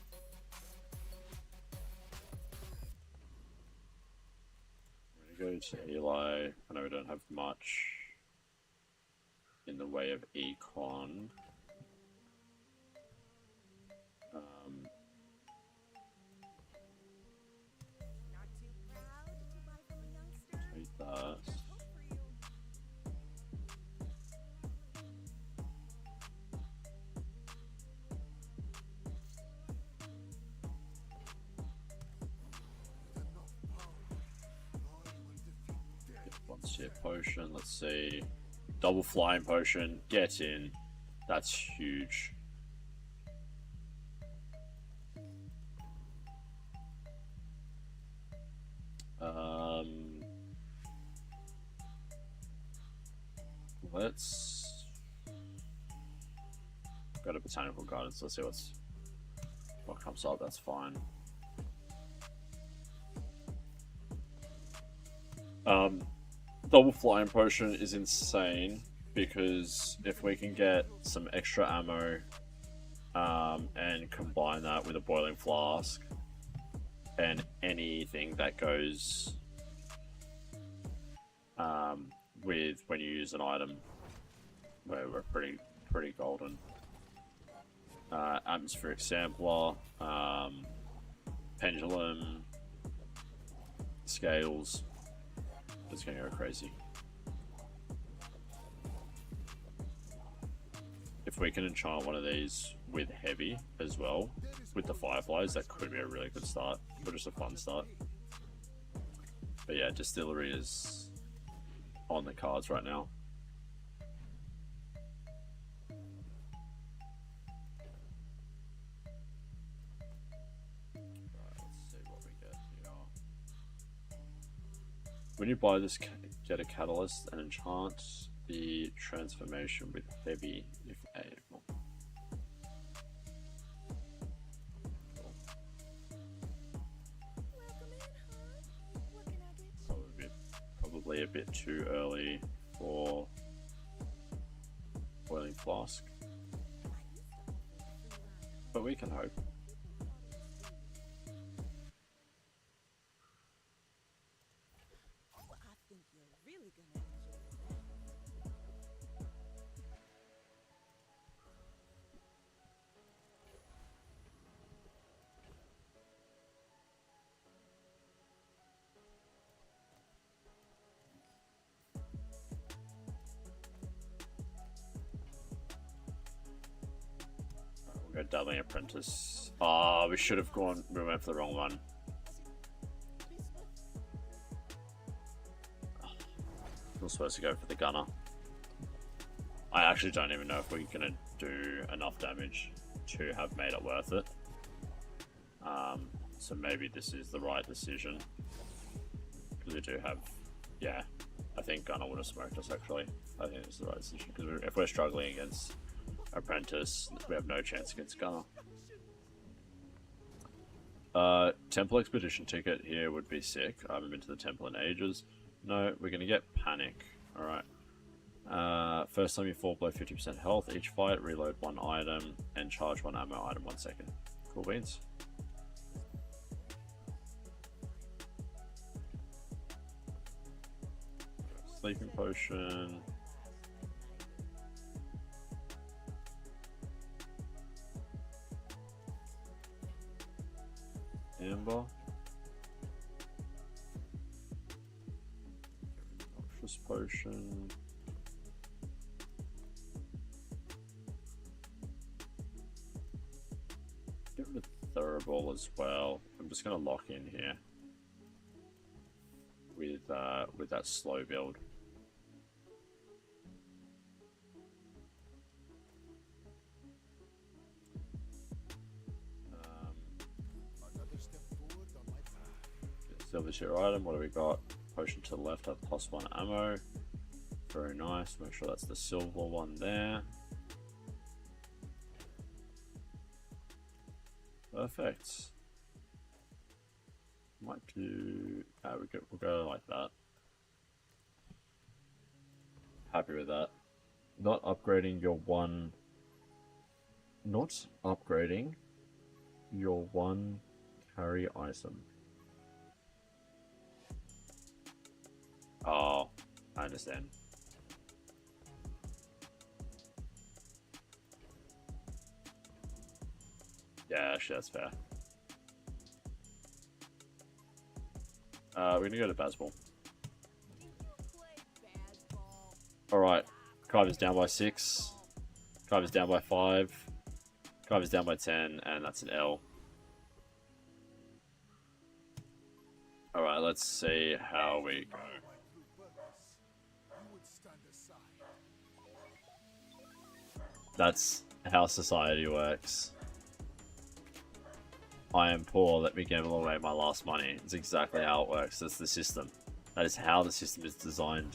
Speaker 2: I'm gonna go to Eli. I know we don't have much in the way of econ.
Speaker 3: Not too proud to buy from a youngster?
Speaker 2: Take that.
Speaker 3: There's hope for you.
Speaker 4: Enough power. I will defeat death.
Speaker 2: Get one tier potion. Let's see. Double flying potion. Get in. That's huge. Let's go to botanical gardens. Let's see what comes up. That's fine. Double flying potion is insane because if we can get some extra ammo and combine that with a boiling flask and anything that goes with when you use an item, we're pretty golden. Atmospheric sampler, pendulum, scales. It's gonna go crazy. If we can enchant one of these with heavy as well, with the fireflies, that could be a really good start, or just a fun start. But yeah, distillery is on the cards right now. Right, let's see what we get here. When you buy this, get a catalyst and enchant the transformation with heavy if able. Cool.
Speaker 3: Welcome in, huh? What can I get you?
Speaker 2: Probably a bit too early for boiling flask, but we can hope.
Speaker 3: Oh, I think you're really gonna enjoy that.
Speaker 2: We'll go Dabbling Apprentice. Ah, we should have gone. We went for the wrong one. We're supposed to go for the gunner. I actually don't even know if we're gonna do enough damage to have made it worth it. So maybe this is the right decision because we do have. Yeah, I think gunner would have smoked us actually. I think it's the right decision because if we're struggling against Apprentice, we have no chance against gunner. Temple Expedition ticket here would be sick. I haven't been to the temple in ages. No, we're gonna get Panic. Alright. First time you fall below 50% health each fight, reload one item and charge one ammo item 1 second. Cool beans. Sleeping potion. Amber. Noxious potion. Get rid of Thuriball as well. I'm just gonna lock in here with that slow build.
Speaker 4: Another step forward on my path.
Speaker 2: Silver tier item. What do we got? Potion to the left at +1 ammo. Very nice. Make sure that's the silver one there. Perfect. Might do. We'll go like that. Happy with that. Not upgrading your one. Not upgrading your one carry item. Oh, I understand. Yeah, actually, that's fair. We're gonna go to Bazball. Alright, Kyber's down by 6. Kyber's down by 5. Kyber's down by 10, and that's an L. Alright, let's see how we go.
Speaker 4: My true purpose, you would stand aside.
Speaker 2: That's how society works. I am poor, let me gamble away my last money. It's exactly how it works. That's the system. That is how the system is designed.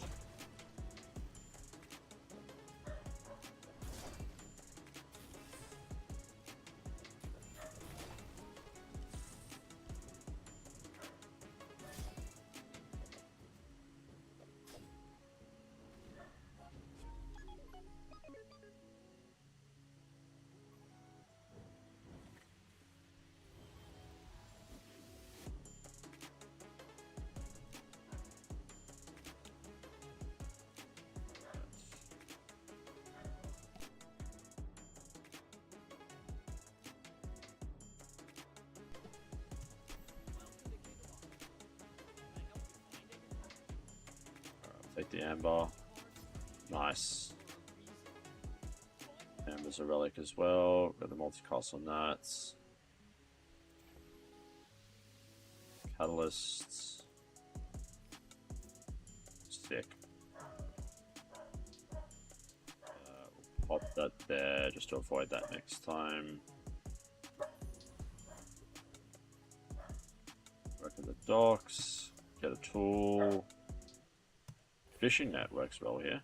Speaker 2: Take the amber. Nice. Amber's a relic as well. Got the multi-cost on that. Catalysts. Sick. We'll pop that there just to avoid that next time. Work at the docks. Get a tool. Fishing net works well here.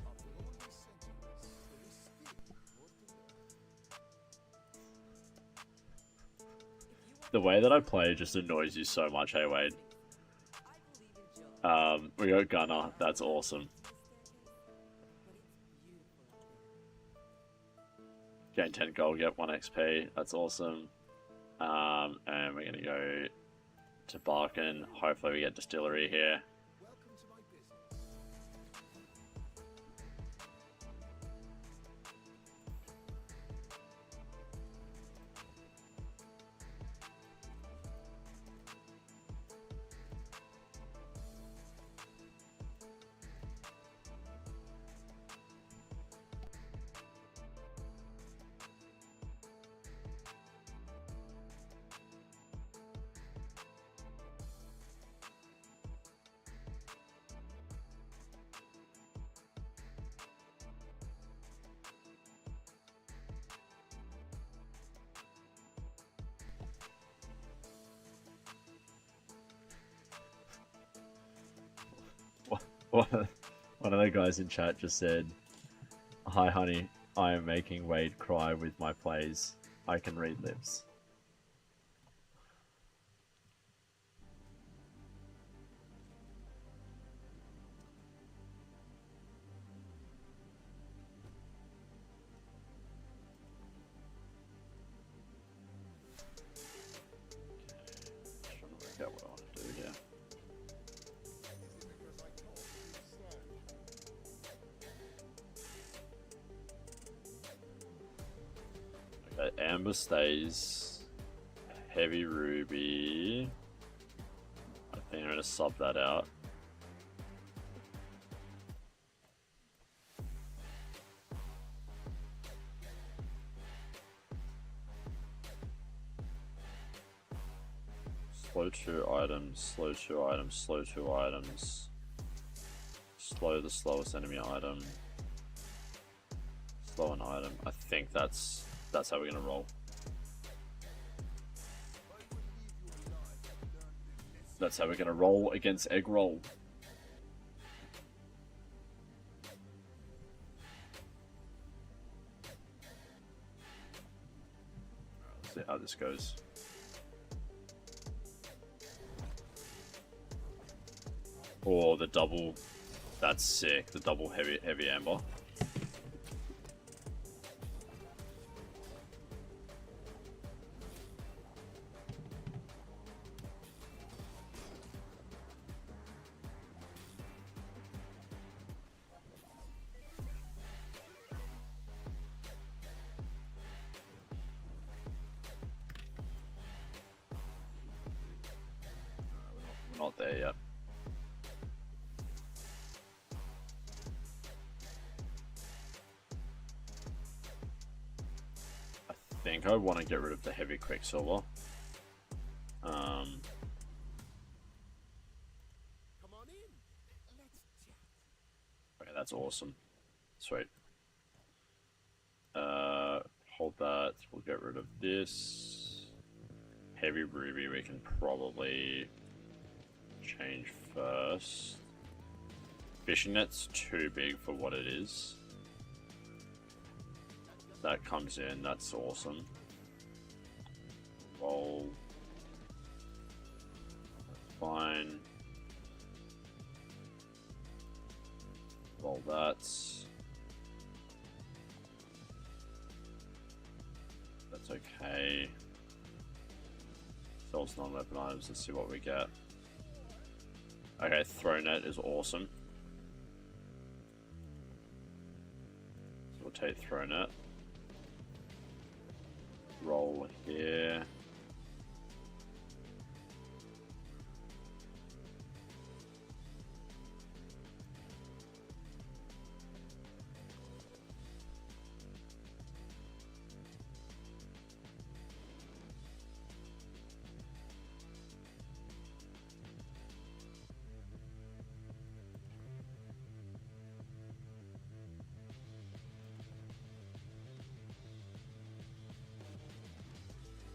Speaker 4: After all these centuries, there is still more to learn.
Speaker 2: The way that I play just annoys you so much, hey Wade. We got Gunner, that's awesome. Gain 10 gold, get 1 XP, that's awesome. And we're gonna go to Barkin, hopefully we get Distillery here.
Speaker 4: Welcome to my business.
Speaker 2: One of the guys in chat just said, "Hi, honey. I am making Wade cry with my plays. I can read lips." Trying to work out what I want to do here.
Speaker 4: Because I told you so.
Speaker 2: Okay, Amber stays. Heavy Ruby. I think I'm gonna sub that out. Slow 2 items, slow 2 items, slow 2 items. Slow the slowest enemy item. Slow an item. I think that's how we're gonna roll. That's how we're gonna roll against Egg Roll. Let's see how this goes. Oh, the double. That's sick. The double heavy amber. We're not there yet. I think I want to get rid of the heavy quicksilver.
Speaker 4: Come on in. Let's chat.
Speaker 2: Okay, that's awesome. Sweet. Hold that. We'll get rid of this. Heavy ruby we can probably change first. Fishing net's too big for what it is. That comes in, that's awesome. Roll. Fine. Roll that. That's okay. Sells non-weapon items, let's see what we get. Okay, throw net is awesome. So we'll take throw net. Roll here.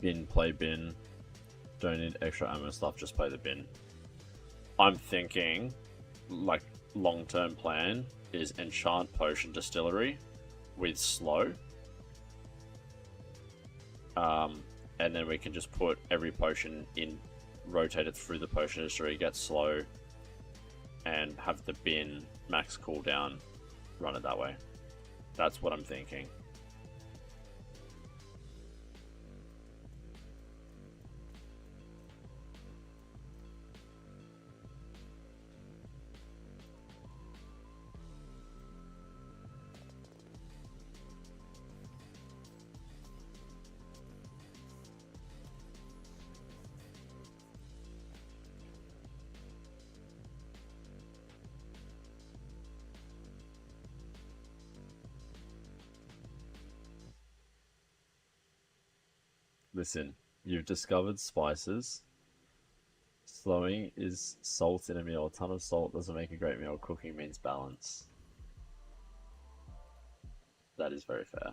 Speaker 2: Bin, play bin. Don't need extra ammo stuff, just play the bin. I'm thinking, like, long-term plan is enchant potion distillery with slow. And then we can just put every potion in, rotate it through the potion distillery, get slow, and have the bin max cooldown, run it that way. That's what I'm thinking. Listen, you've discovered spices. Slowing is salt in a meal. A ton of salt doesn't make a great meal. Cooking means balance. That is very fair.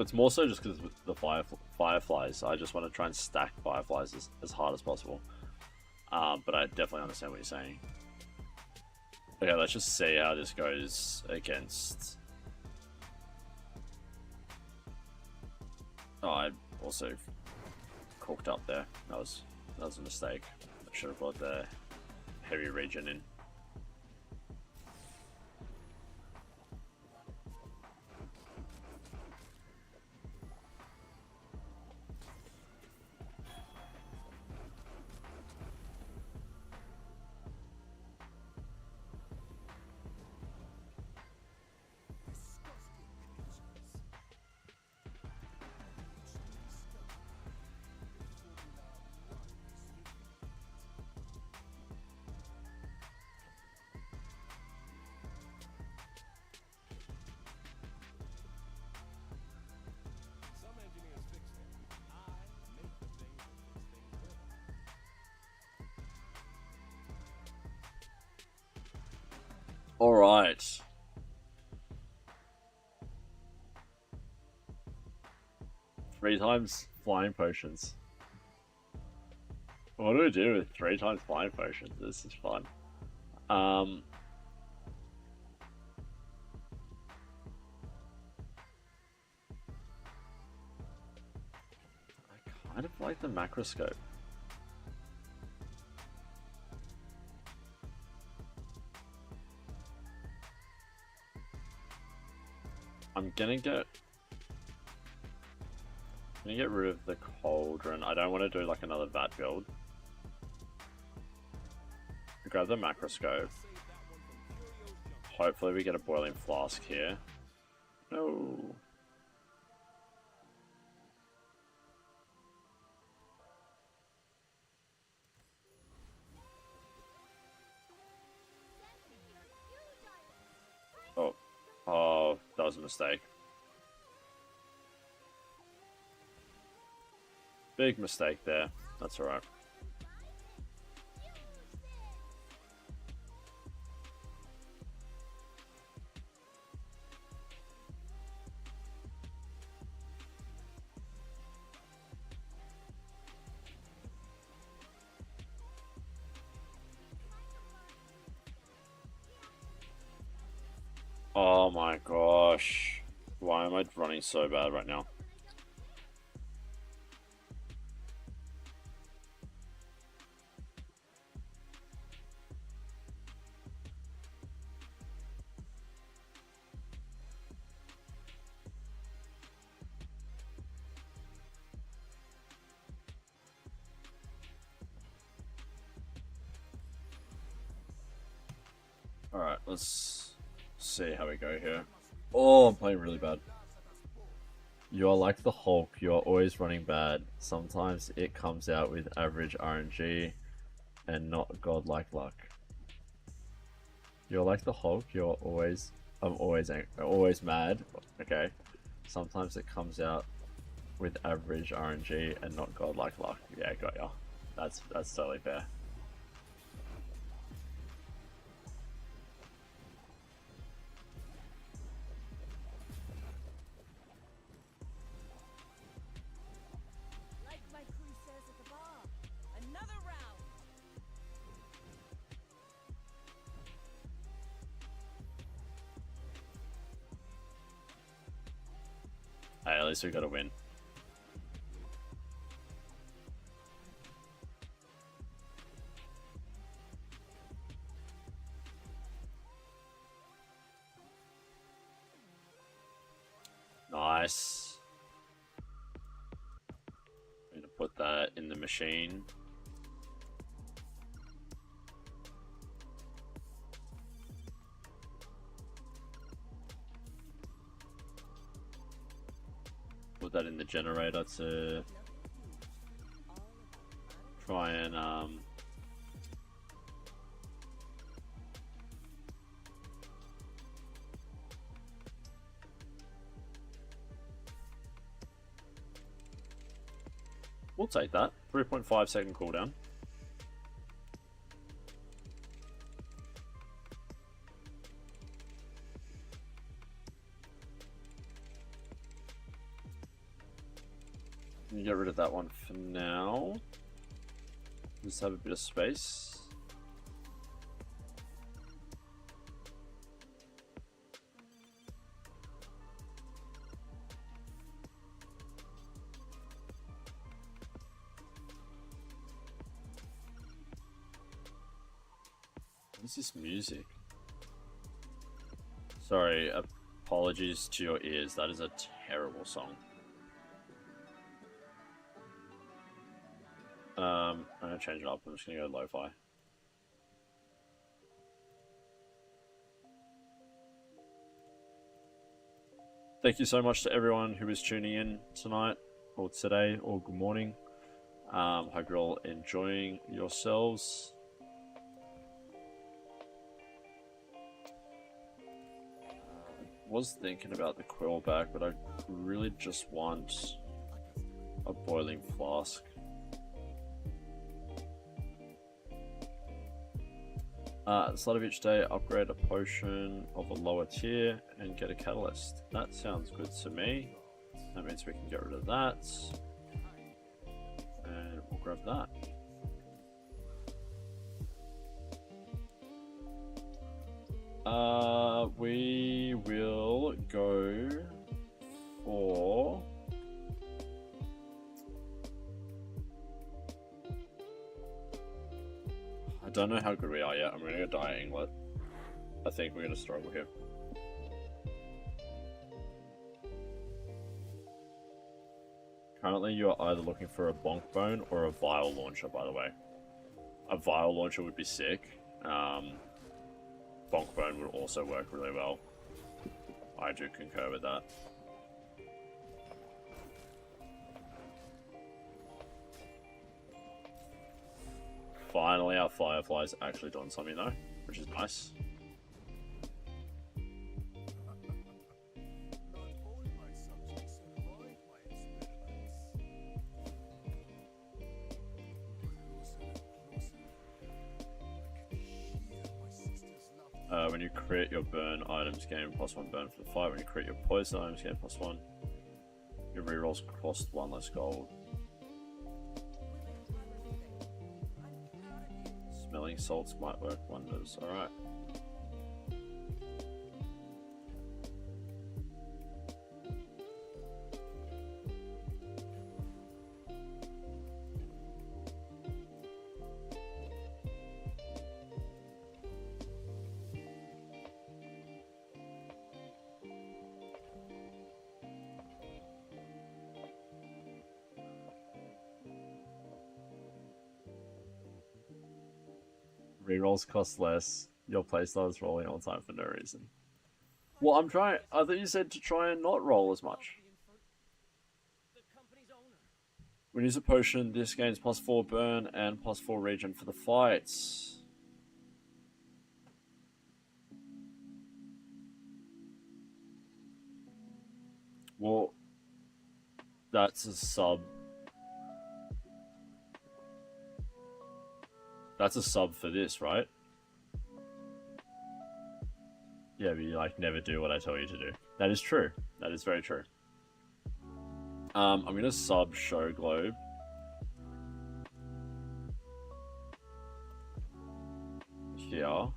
Speaker 2: It's more so just because the fireflies. I just want to try and stack fireflies as hard as possible. But I definitely understand what you're saying. Okay, let's just see how this goes against... Oh, I also cooked up there. That was a mistake. I should have brought the heavy regen in.
Speaker 4: Some engineers fix things. I make the things that fix things better.
Speaker 2: All right. Three times flying potions. What do we do with 3 times flying potions? This is fun. I kind of like the macroscope. I'm gonna get rid of the cauldron. I don't want to do like another vat build. Grab the macroscope. Hopefully we get a boiling flask here. No. Oh. Oh, that was a mistake. Big mistake there. That's alright. Oh my gosh. Why am I running so bad right now? Alright, let's see how we go here. Oh, I'm playing really bad. You are like the Hulk, you are always running bad. Sometimes it comes out with average RNG and not godlike luck. You're like the Hulk, I'm always mad. Okay. Sometimes it comes out with average RNG and not godlike luck. Yeah, got ya. That's totally fair.
Speaker 5: Like my crew says at the bar, another round.
Speaker 2: Hey, at least we got a win. Nice. I'm gonna put that in the machine. Put that in the generator to try and we'll take that. 3.5 second cooldown. can get rid of that one for now. Just have a bit of space. What is this music? Sorry, apologies to your ears. That is a terrible song. I'm gonna change it up. I'm just gonna go lo-fi. Thank you so much to everyone who is tuning in tonight, or today, or good morning. Hope you're all enjoying yourselves. Was thinking about the quill back, but I really just want a boiling flask. At the start of each day, upgrade a potion of a lower tier and get a catalyst. That sounds good to me. That means we can get rid of that. And we'll grab that. We will go for... I don't know how good we are yet. I'm gonna go die Inglet. I think we're gonna struggle here. Currently, you are either looking for a bonk bone or a vial launcher, by the way. A vial launcher would be sick. Bonk bone would also work really well. I do concur with that. Finally, our firefly's actually doing something though, which is nice.
Speaker 4: Not all my subjects survive my experiments. Closer and closer. I can hear my sister's laughter.
Speaker 2: When you crit your burn items, gain +1 burn for the fight. When you crit your poison items, gain +1. Your rerolls cost 1 less gold. Smelling salts might work wonders. Alright. Rerolls cost less. Your playstyle is rolling all the time for no reason. Well, I'm trying. I thought you said to try and not roll as much.
Speaker 5: The company's owner.
Speaker 2: When you use a potion, this gains +4 burn and +4 regen for the fights. Well, that's a sub. That's a sub for this, right? Yeah, but you like never do what I tell you to do. That is true. That is very true. I'm gonna sub Show Globe. Here.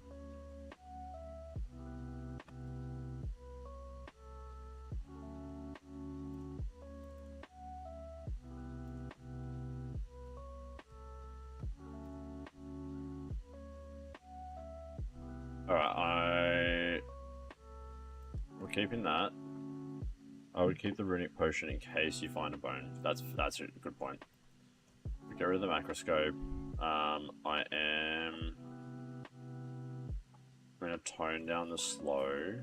Speaker 2: Alright, we're keeping that. I would keep the runic potion in case you find a bone. That's a good point. We get rid of the macroscope. I am going to tone down the slow.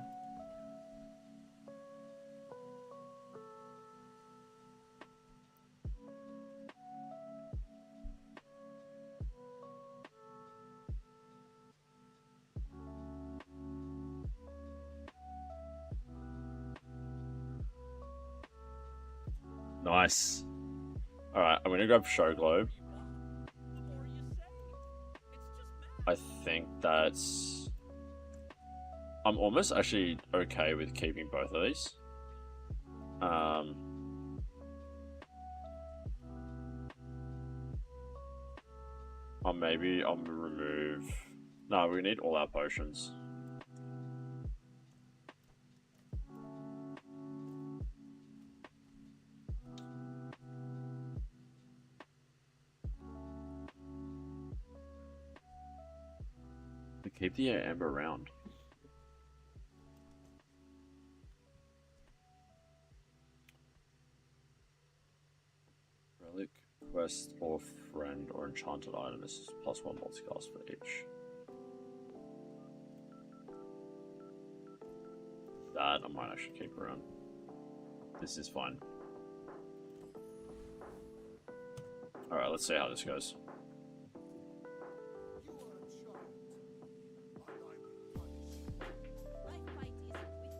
Speaker 2: Nice. Alright, I'm gonna grab Show Globe.
Speaker 5: The more you say. It's just
Speaker 2: I
Speaker 5: math.
Speaker 2: think that's... I'm almost actually okay with keeping both of these. Oh, maybe I'll remove... No, we need all our potions. We keep the amber around. Relic, quest, or friend, or enchanted item. This is +1 multicast for each. That I might actually keep around. This is fine. Alright, let's see how this goes.
Speaker 4: You are a child, and I will punish you.
Speaker 5: My fight isn't with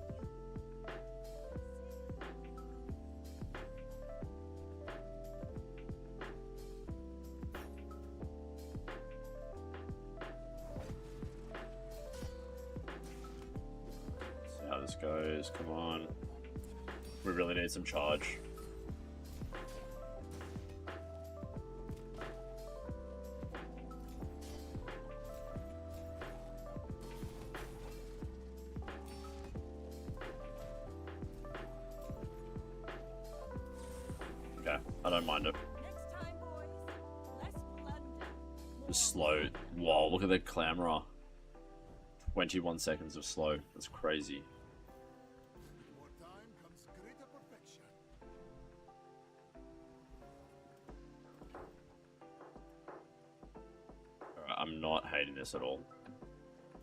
Speaker 2: See how this goes. Come on. We really need some charge. Okay, I don't mind it.
Speaker 5: Next time, boys. Less plunder. More
Speaker 2: Just slow. Wow, look at the clamor. 21 seconds of slow. That's crazy.
Speaker 4: More time comes greater perfection.
Speaker 2: Alright, I'm not hating this at all.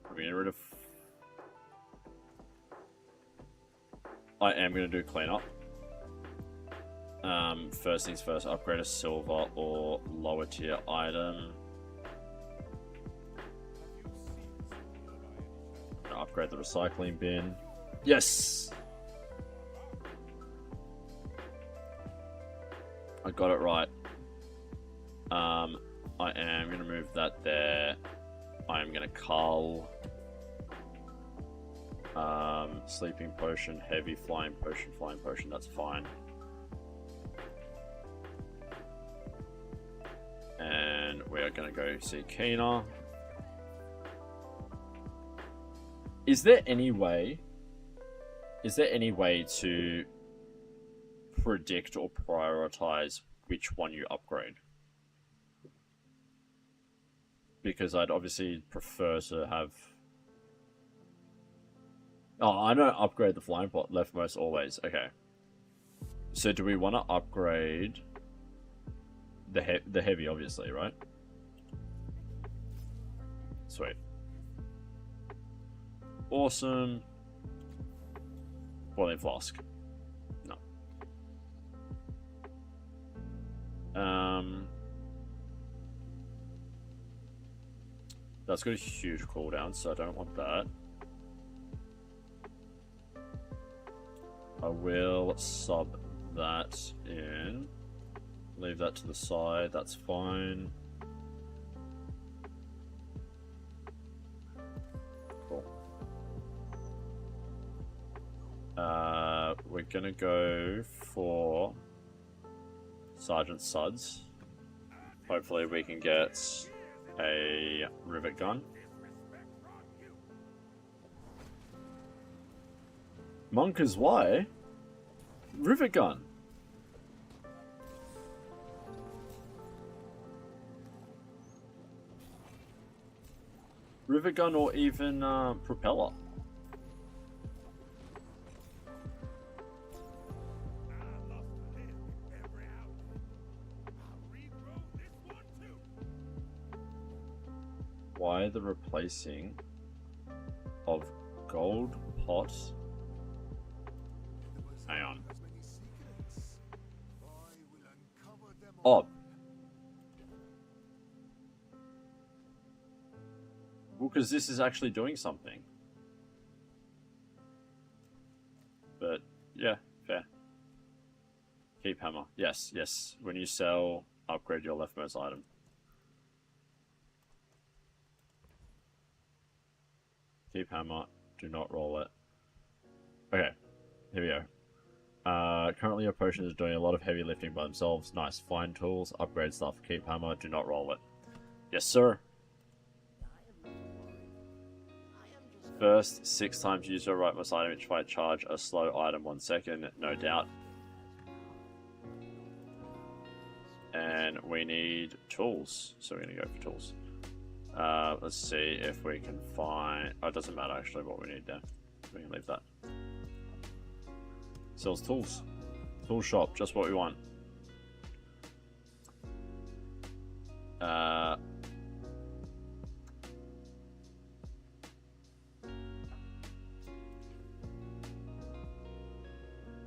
Speaker 2: I'm getting rid of... I am going to do cleanup. First things first, upgrade a silver or lower tier item. Upgrade the recycling bin. Yes! I got it right. I am going to move that there. I am going to cull. Sleeping potion, heavy, flying potion, that's fine. And we are going to go see Keener. Is there any way to predict or prioritize which one you upgrade? Because I'd obviously prefer to have... Oh, I don't upgrade the flying pot leftmost always. Okay. So do we want to upgrade the heavy, obviously, right? Sweet. Awesome. Boiling flask. No. That's got a huge cooldown, so I don't want that. I will sub that in. Leave that to the side, that's fine. Cool. We're gonna go for Sergeant Suds. Hopefully we can get a rivet gun. Monkers, why? Rivet gun. Rivet gun or even propeller. Why the replacing of gold pot? Hang on. Oh. Well, because this is actually doing something. But, yeah, fair. Keep hammer. Yes, yes. When you sell, upgrade your leftmost item. Keep hammer. Do not roll it. Okay. Here we go. Currently your potion is doing a lot of heavy lifting by themselves. Nice. Find tools. Upgrade stuff. Keep hammer. Do not roll it. Yes, sir.
Speaker 5: I am not worried. I am just
Speaker 2: First, 6 times use your rightmost item each fight charge a slow item 1 second, no doubt. And we need tools, so we're gonna go for tools. Let's see if we can find. Oh, it doesn't matter actually what we need there. We can leave that. Sells tools. Tool shop, just what we want.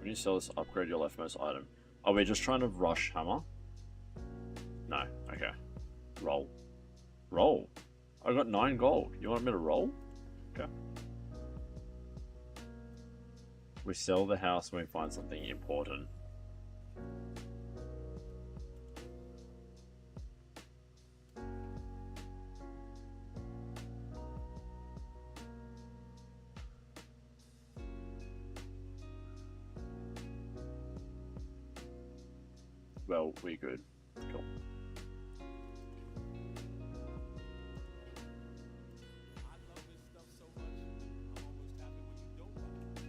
Speaker 2: When you sell this, upgrade your leftmost item. Are we just trying to rush hammer? No. Okay. Roll. Roll. I got 9 gold. You want me to roll? Okay. We sell the house when we find something important. Well, we good. Cool.
Speaker 4: I love this stuff so much. I'm almost happy when you don't buy it.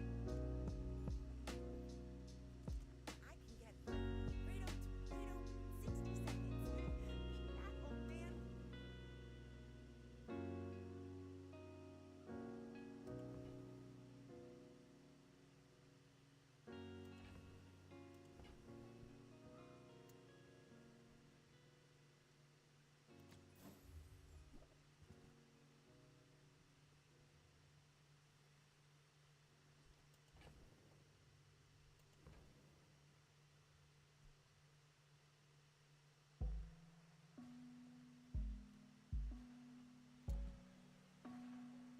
Speaker 3: I can get Freedom to 60 seconds. Beat that, old man.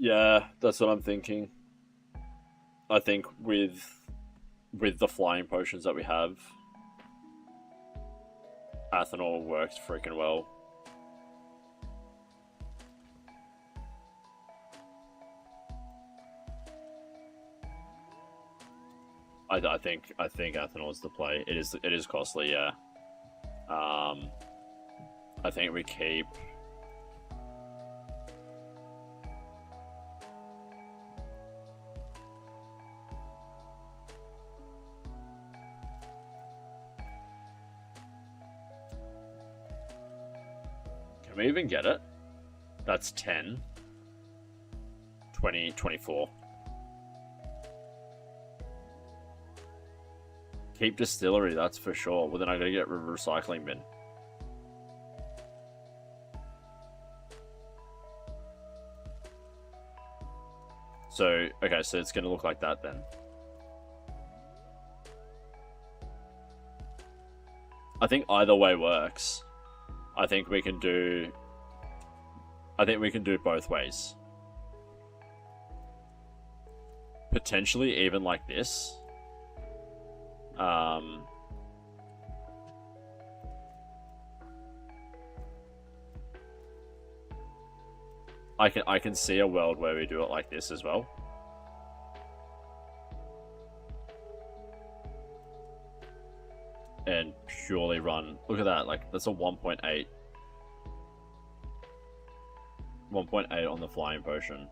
Speaker 2: Yeah, that's what I'm thinking. I think with the flying potions that we have, Athanor works freaking well. I think Athanor's the play. It is costly, yeah. I think we keep. Can we even get it? That's 10. 20, 24. Keep distillery, that's for sure. Well, then I gotta get a recycling bin. So, okay, so it's gonna look like that then. I think either way works. I think we can do both ways. Potentially even like this. I can see a world where we do it like this as well. And purely run. Look at that, like that's a 1.8. 1.8 on the flying potion.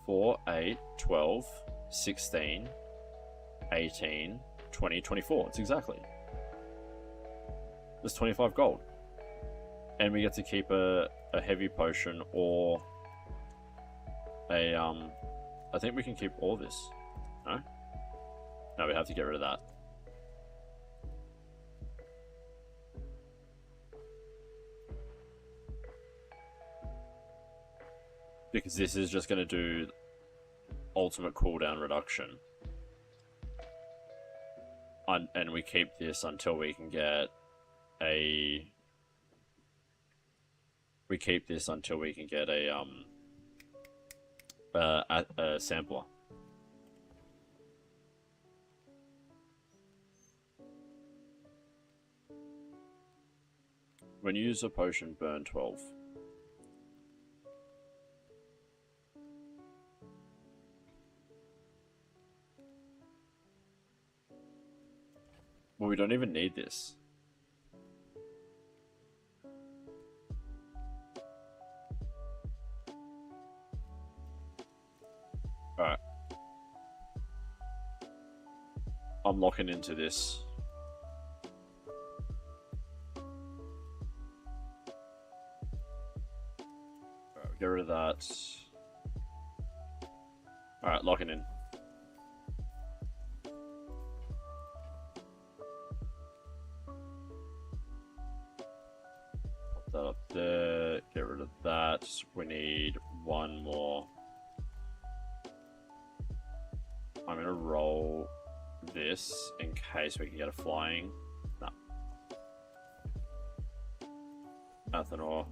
Speaker 2: 4, 8, 12, 16, 18, 20, 24. It's exactly. There's 25 gold. And we get to keep a heavy potion or a, I think we can keep all this. No? No, we have to get rid of that. Because this is just going to do ultimate cooldown reduction. And we keep this until we can get a... We keep this until we can get a sampler. When you use a potion, burn 12. Well, we don't even need this. Alright. I'm locking into this. Alright, get rid of that. Alright, locking in. Pop that up there. Get rid of that. We need one more. I'm gonna roll this in case we can get a flying. No. Athanor.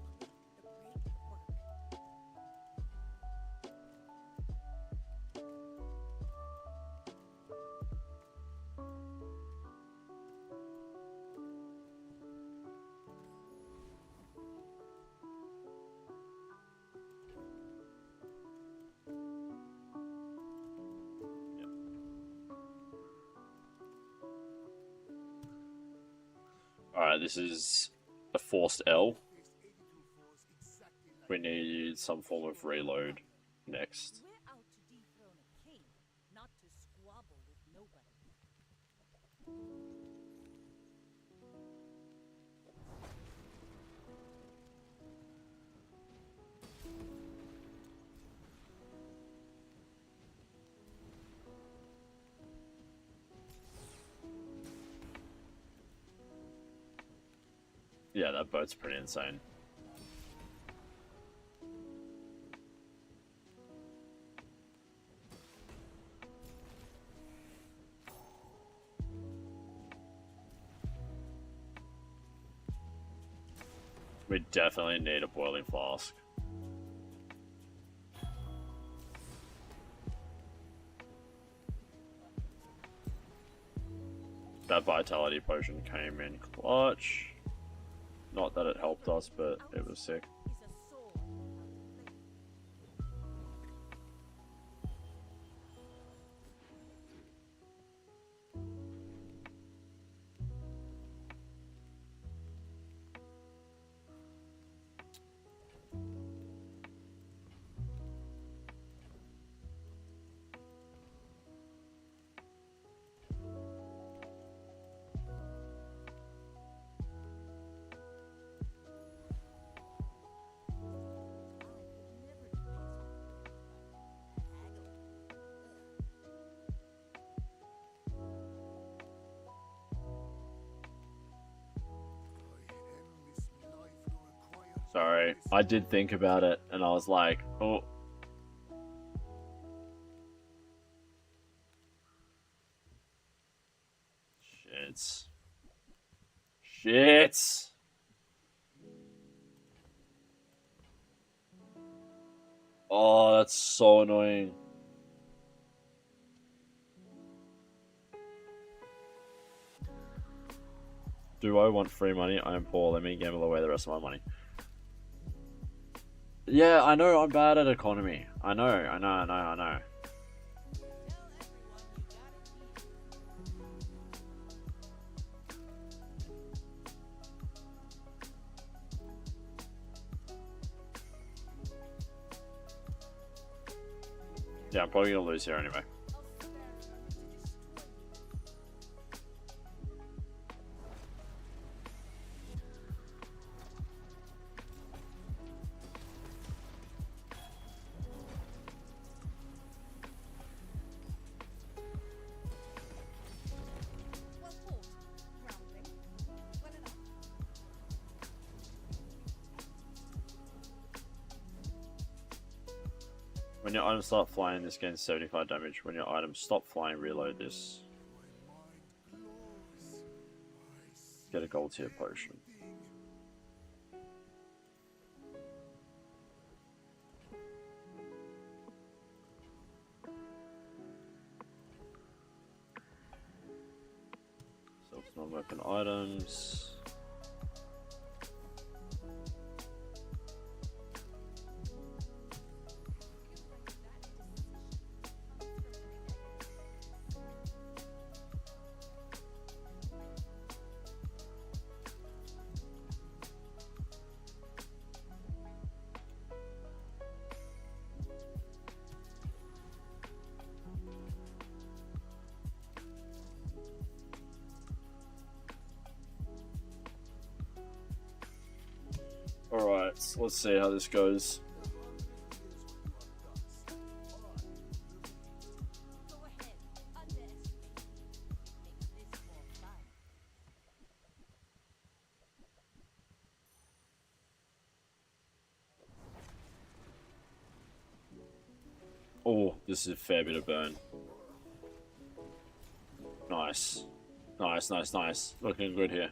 Speaker 2: Alright, this is a forced L. We need some form of reload next.
Speaker 5: We're out to dethrone a king, not to squabble with nobody.
Speaker 2: Yeah, that boat's pretty insane. We definitely need a boiling flask. That vitality potion came in clutch. Not that it helped us, but it was sick.
Speaker 5: Is a sword without a blade.
Speaker 2: Sorry, I did think about it, and I was like, oh. Shit. Shit. Oh, that's so annoying. Do I want free money? I am poor. Let me gamble away the rest of my money. Yeah, I know I'm bad at economy. I know.
Speaker 5: Tell everyone you gotta keep.
Speaker 2: Yeah, I'm probably gonna lose here anyway.
Speaker 5: I'll spare none to destroy you.
Speaker 3: Well fought, Groundling. Well enough.
Speaker 2: When your items start flying, this gains 75 damage. When your items stop flying, reload this. Get a gold tier potion. Self non-weapon items. Alright, let's see how this goes.
Speaker 5: Go ahead. Underestimate me. Makes this more fun.
Speaker 2: Oh, this is a fair bit of burn. Nice. Nice, nice, nice. Looking good here.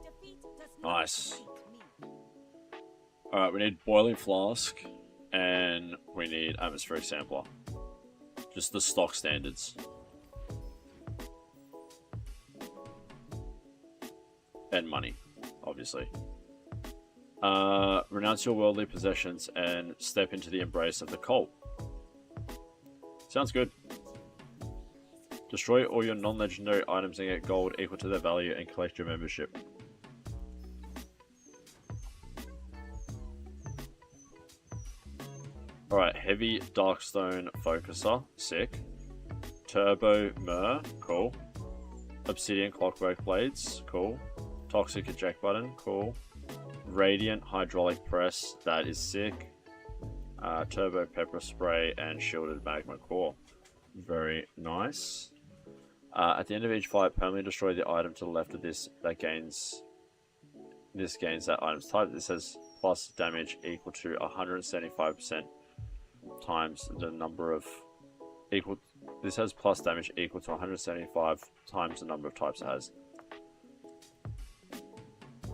Speaker 3: Defeat does
Speaker 2: Nice.
Speaker 3: not defeat me.
Speaker 2: Alright, we need boiling flask and we need atmospheric sampler. Just the stock standards. And money, obviously. Renounce your worldly possessions and step into the embrace of the cult. Sounds good. Destroy all your non-legendary items and get gold equal to their value and collect your membership. Alright, heavy darkstone focuser, sick. Turbo Myrrh, cool. Obsidian clockwork blades, cool. Toxic eject button, cool. Radiant hydraulic press, that is sick. Turbo pepper spray and shielded magma core, very nice. At the end of each fight, permanently destroy the item to the left of this that gains. This gains that item's type. This has plus damage equal to 175% times the number of equal. This has plus damage equal to 175 times the number of types it has.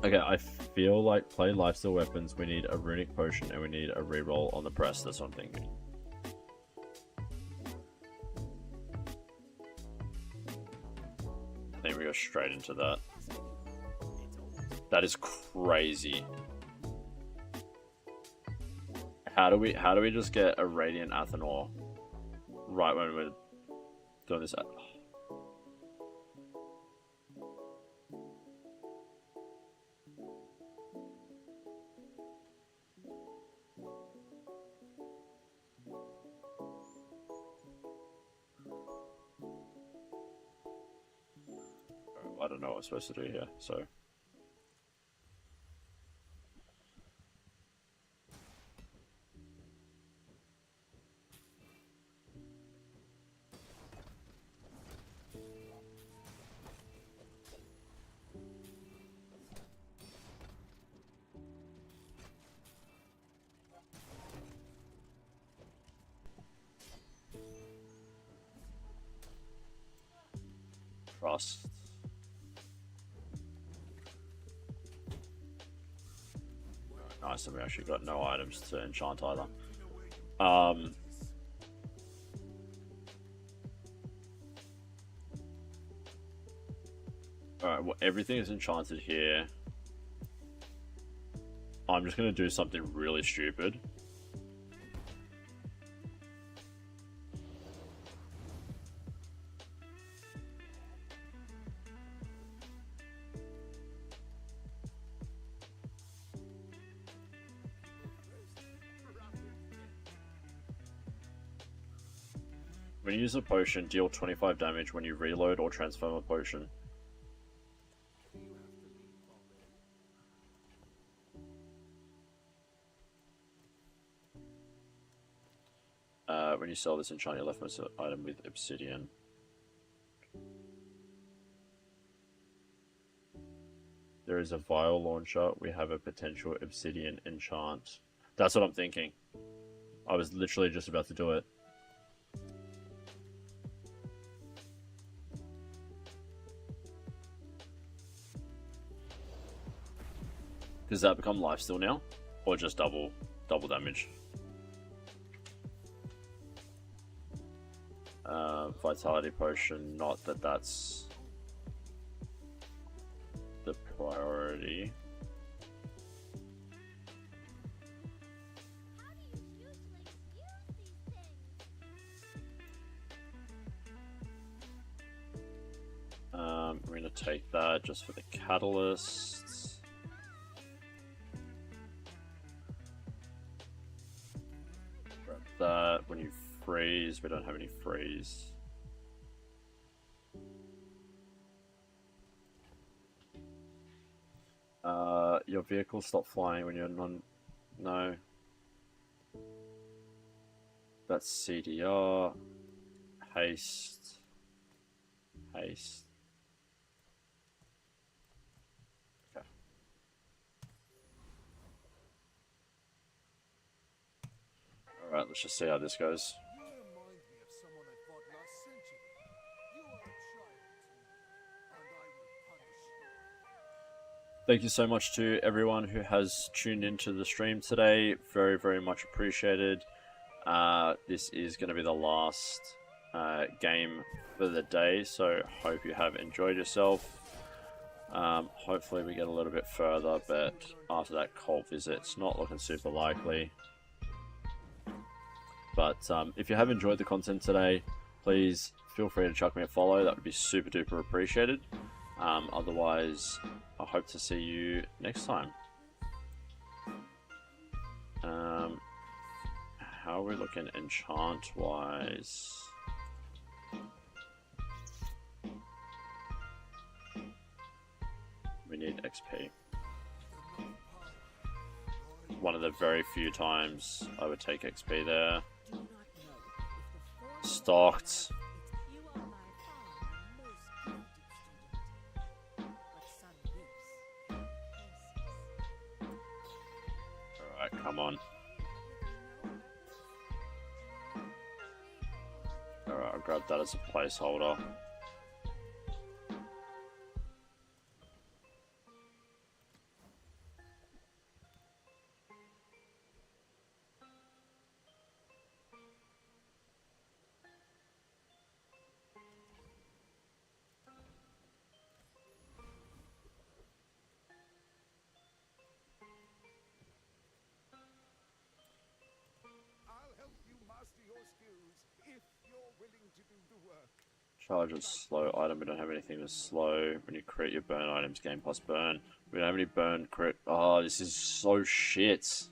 Speaker 2: Okay, I feel like play lifesteal weapons. We need a runic potion and we need a reroll on the press. That's what I'm thinking. I think we go straight into that. That is crazy. How do we just get a radiant Athanor right when we're doing this? I don't know what I'm supposed to do here, so. Trust. Nice, and we actually got no items to enchant either. Alright, well, everything is enchanted here. I'm just gonna do something really stupid. When you use a potion, deal 25 damage when you reload or transform a potion. When you sell this, enchant your leftmost item with obsidian. There is a vial launcher. We have a potential obsidian enchant. That's what I'm thinking. I was literally just about to do it. Does that become lifesteal now? Or just double damage? Vitality potion, not that that's the priority.
Speaker 5: How do you usually use these things?
Speaker 2: We're gonna take that just for the catalysts. Grab that. When you freeze, we don't have any freeze. your vehicle stop flying when you're non. No. That's CDR. Haste. Haste. Okay. Alright, let's just see how this goes.
Speaker 4: You remind me of someone I fought last century. You are a child to me, and I will punish you.
Speaker 2: Thank you so much to everyone who has tuned into the stream today. Very, very much appreciated. This is going to be the last game for the day, so hope you have enjoyed yourself. Hopefully we get a little bit further, but after that cult visit, it's not looking super likely. But if you have enjoyed the content today, please feel free to chuck me a follow. That would be super duper appreciated. Otherwise, I hope to see you next time. How are we looking enchant wise? We need XP. One of the very few times I would take XP there.
Speaker 5: Do not know if the former
Speaker 2: Stocked.
Speaker 5: you are by far my most gifted student. But some gifts are precious.
Speaker 2: Alright, come on. Alright, I'll grab that as a placeholder.
Speaker 4: I'll help you master your skills if you're willing to do the work.
Speaker 2: Charge of slow item. We don't have anything to slow. When you crit your burn items, gain plus burn. We don't have any burn crit. Oh, this is so shit.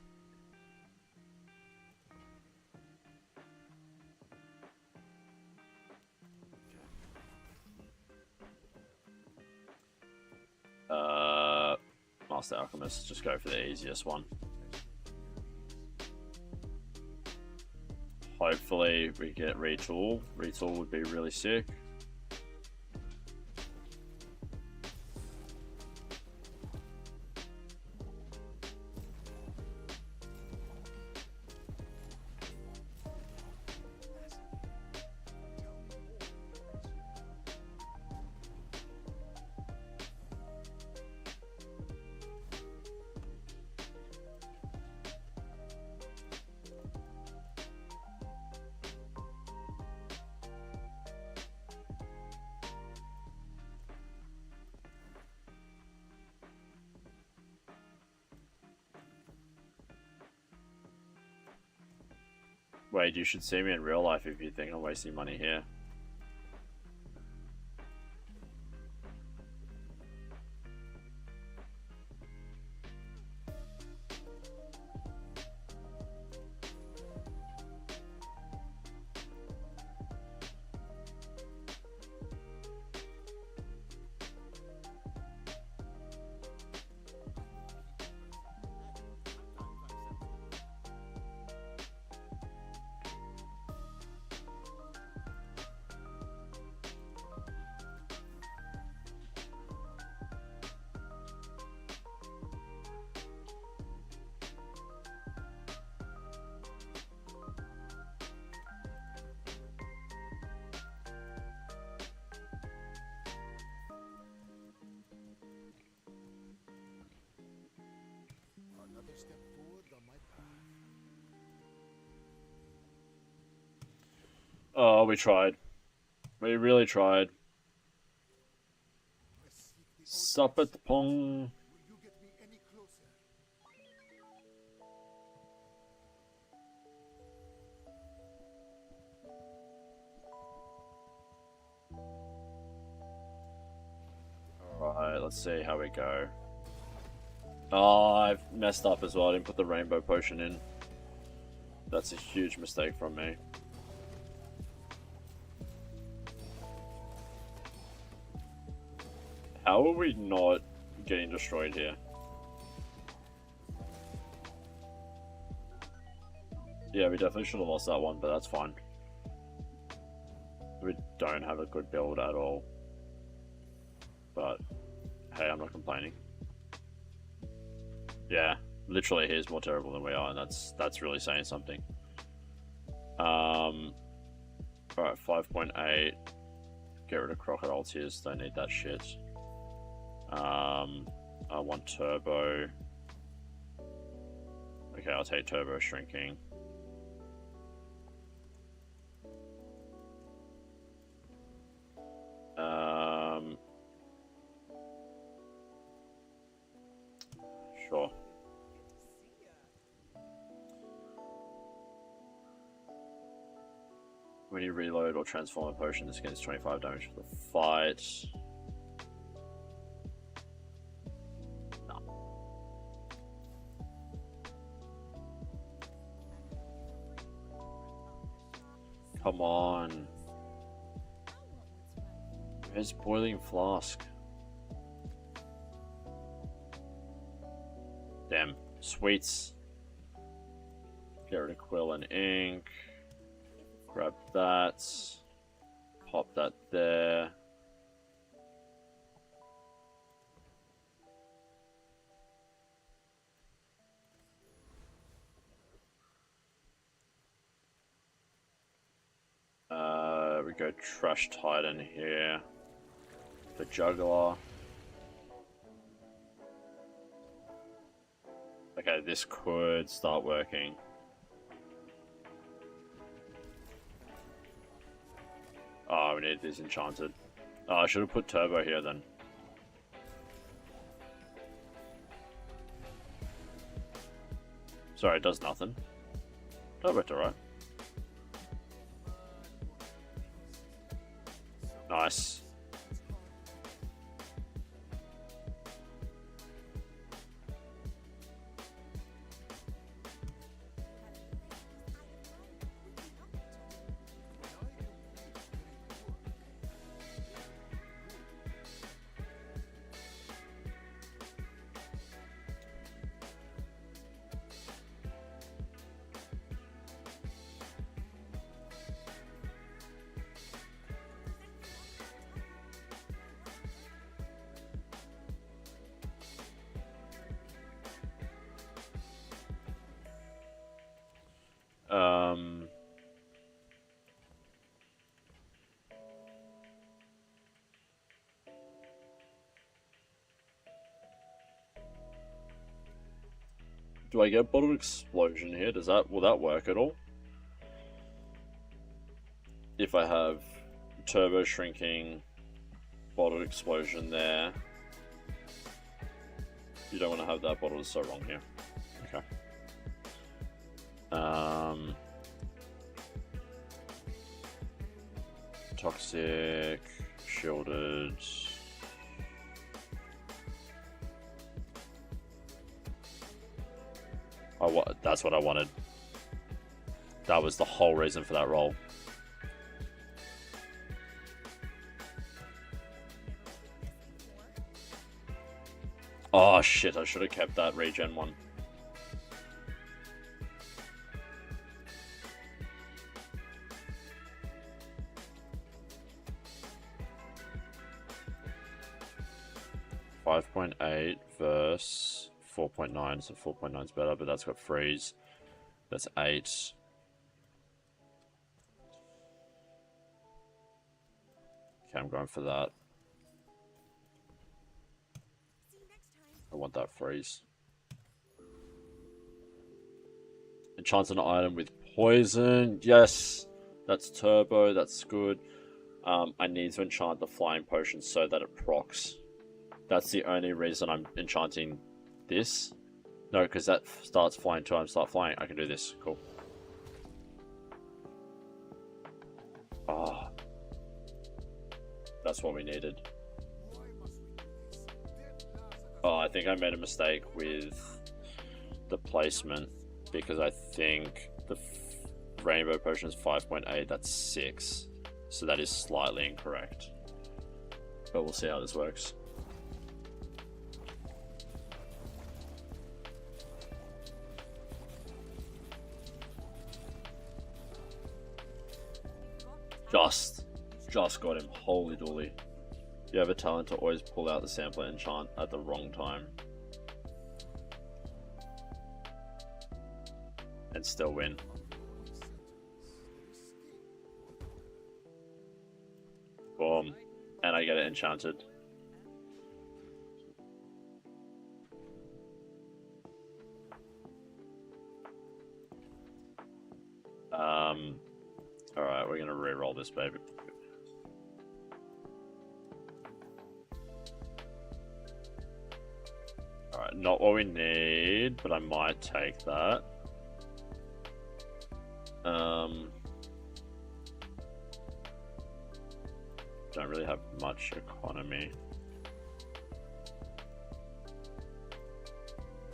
Speaker 2: Master Alchemist. Just go for the easiest one. Hopefully we get retool. Retool would be really sick. Wade, you should see me in real life if you think I'm wasting money here.
Speaker 4: Another step forward on my path.
Speaker 2: Oh, we tried. We really tried.
Speaker 4: I seek the
Speaker 2: Sup at the pong.
Speaker 4: Will you get me any closer?
Speaker 2: Alright, let's see how we go. Oh, I've messed up as well. I didn't put the rainbow potion in. That's a huge mistake from me. How are we not getting destroyed here? Yeah, we definitely should have lost that one, but that's fine. We don't have a good build at all. But, hey, I'm not complaining. Yeah, literally he's more terrible than we are, and that's really saying something. Alright, 5.8. Get rid of crocodile tears, don't need that shit. I want turbo. Okay, I'll take turbo shrinking. Sure. When you reload or transform a potion, this gains 25 damage for the fight. No. Come on. Where's boiling flask? Damn. Sweets. Get rid of quill and ink. Grab that. Pop that there. We go Trash Titan here. The Juggler. Okay, this could start working. Oh, we need this enchanted. Oh, I should have put turbo here then. Sorry, it does nothing. That worked alright. Nice. Do I get bottle explosion here? Will that work at all? If I have turbo shrinking, bottle explosion there. You don't want to have that bottle, is so wrong here. Okay. Toxic, shielded. That's what I wanted. That was the whole reason for that roll. Oh shit, I should have kept that regen one. .8 versus 4.9, so 4.9 is better, but that's got freeze. That's 8. Okay, I'm going for that. I want that freeze. Enchant an item with poison. Yes, that's turbo. That's good. I need to enchant the flying potion so that it procs. That's the only reason I'm enchanting this. No, because that starts flying too. I start flying. I can do this. Cool. Ah, that's what we needed. Oh, I think I made a mistake with the placement because I think the rainbow potion is 5.8. That's 6, so that is slightly incorrect. But we'll see how this works. Just got him. Holy dooly. You have a talent to always pull out the sampler enchant at the wrong time. And still win. Boom. And I get it enchanted. Alright, we're gonna re-roll this baby. Alright, not what we need, but I might take that. Don't really have much economy.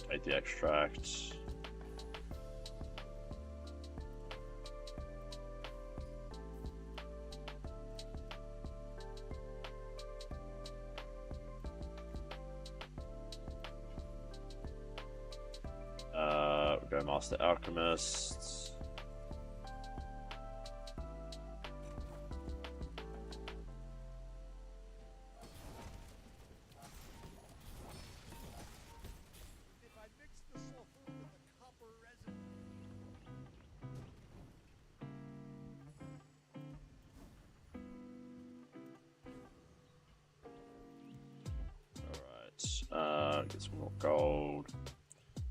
Speaker 2: Take the extract. Go Master Alchemist.
Speaker 4: If I mix the sulfur with the copper resin,
Speaker 2: Alright, get some more gold.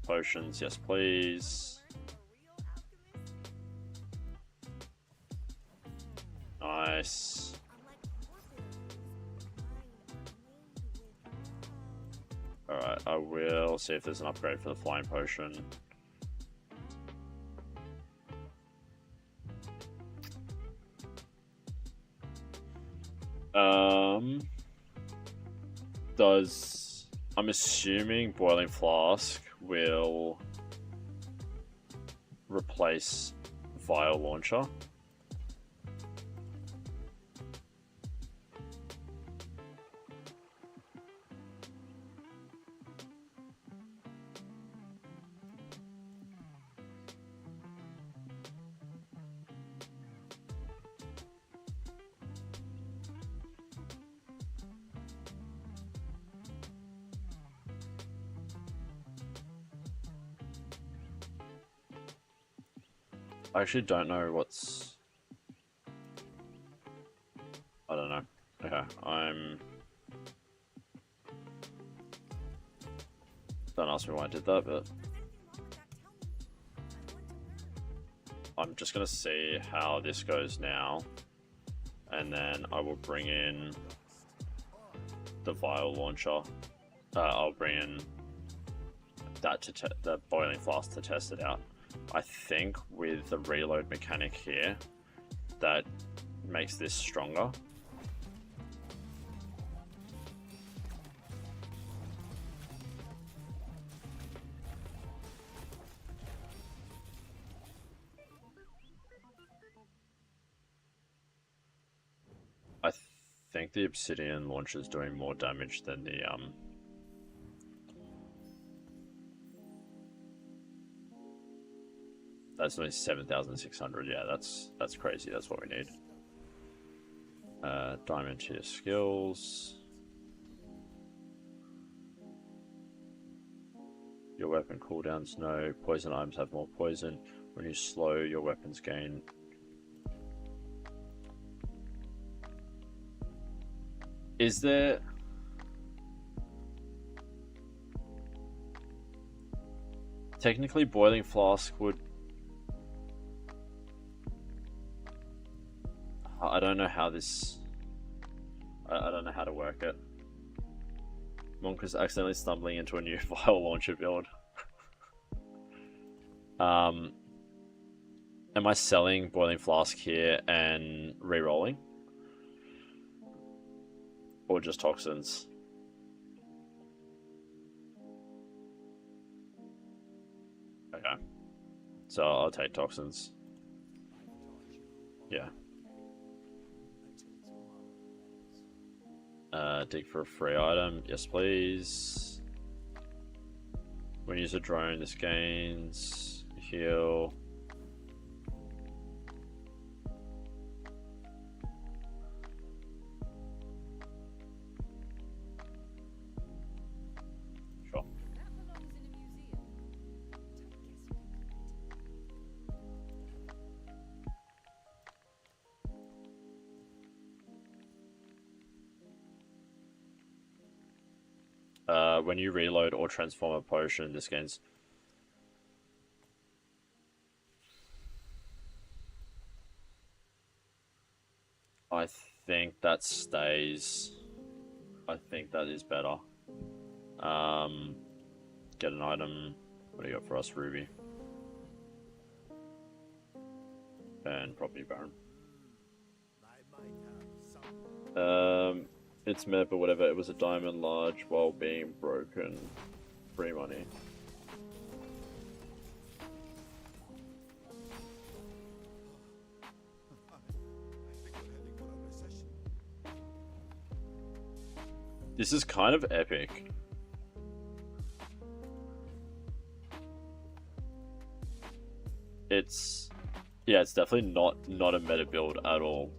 Speaker 2: Potions, yes please. Nice. Alright, I will see if there's an upgrade for the flying potion. I'm assuming Boiling Flask will replace Vial Launcher. I actually don't know what's... I don't know. Okay, Don't ask me why I did that, but... I'm just gonna see how this goes now. And then I will bring in the Vial Launcher. I'll bring in that to the Boiling Flask to test it out. I think with the reload mechanic here, that makes this stronger. I think the Obsidian launcher is doing more damage than the That's only 7,600. Yeah, that's crazy. That's what we need. Diamond tier skills. Your weapon cooldowns, no. Poison items have more poison. When you slow, your weapons gain. Is there... Technically, Boiling Flask would... I don't know how this... I don't know how to work it. Monk is accidentally stumbling into a new Vial Launcher build. Am I selling Boiling Flask here and re-rolling? Or just toxins? Okay. So I'll take toxins. Yeah. Dig for a free item. Yes, please. When you use a drone, this gains heal. when you reload or transform a potion, this gains. I think that stays. I think that is better. Get an item. What do you got for us, Ruby? And Property Baron. It's meta, but whatever. It was a diamond large while being broken. Free money. This is kind of epic. It's definitely not a meta build at all.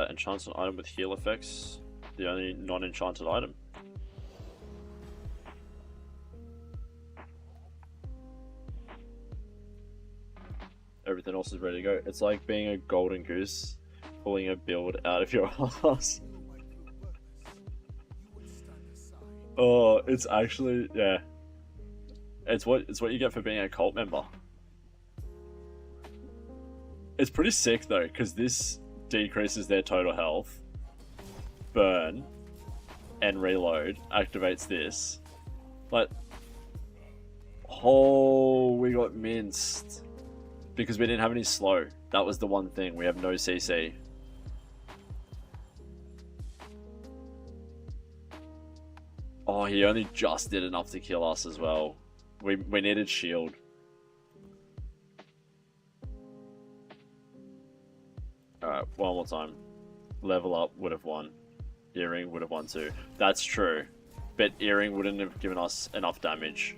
Speaker 2: Enchants an item with heal effects. The only non-enchanted item. Everything else is ready to go. It's like being a golden goose, pulling a build out of your ass. Oh, it's actually, yeah. It's what you get for being a cult member. It's pretty sick though, because this decreases their total health, burn, and reload. Activates this. Like, oh, we got minced. Because we didn't have any slow. That was the one thing. We have no CC. Oh, he only just did enough to kill us as well. We needed shield. Alright, one more time. Level up would have won. Earring would have won too. That's true. But Earring wouldn't have given us enough damage.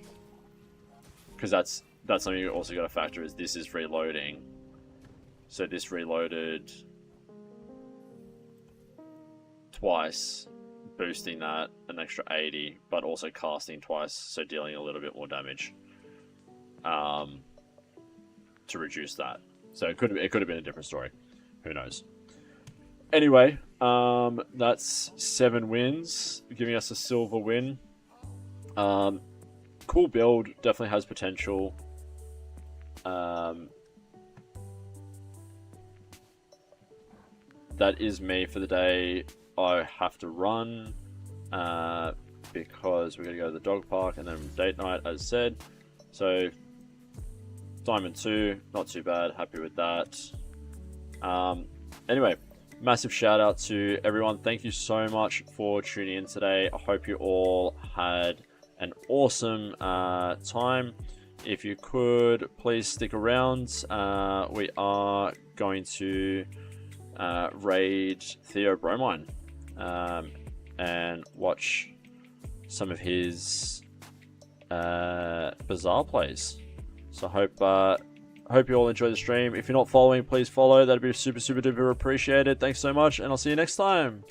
Speaker 2: Because that's something you also got to factor, is this is reloading. So this reloaded twice, boosting that an extra 80, but also casting twice, so dealing a little bit more damage to reduce that. So it could have been a different story. Who knows? Anyway, that's 7 wins, giving us a silver win. Cool build, definitely has potential. That is me for the day. I have to run because we're going to go to the dog park and then date night, as said. So, Diamond 2, not too bad, happy with that. Anyway, massive shout out to everyone. Thank you so much for tuning in today. I hope you all had an awesome time. If you could, please stick around. We are going to raid Theo Bromine and watch some of his Bazaar plays. So hope you all enjoy the stream. If you're not following, please follow. That'd be super duper appreciated. Thanks so much, and I'll see you next time.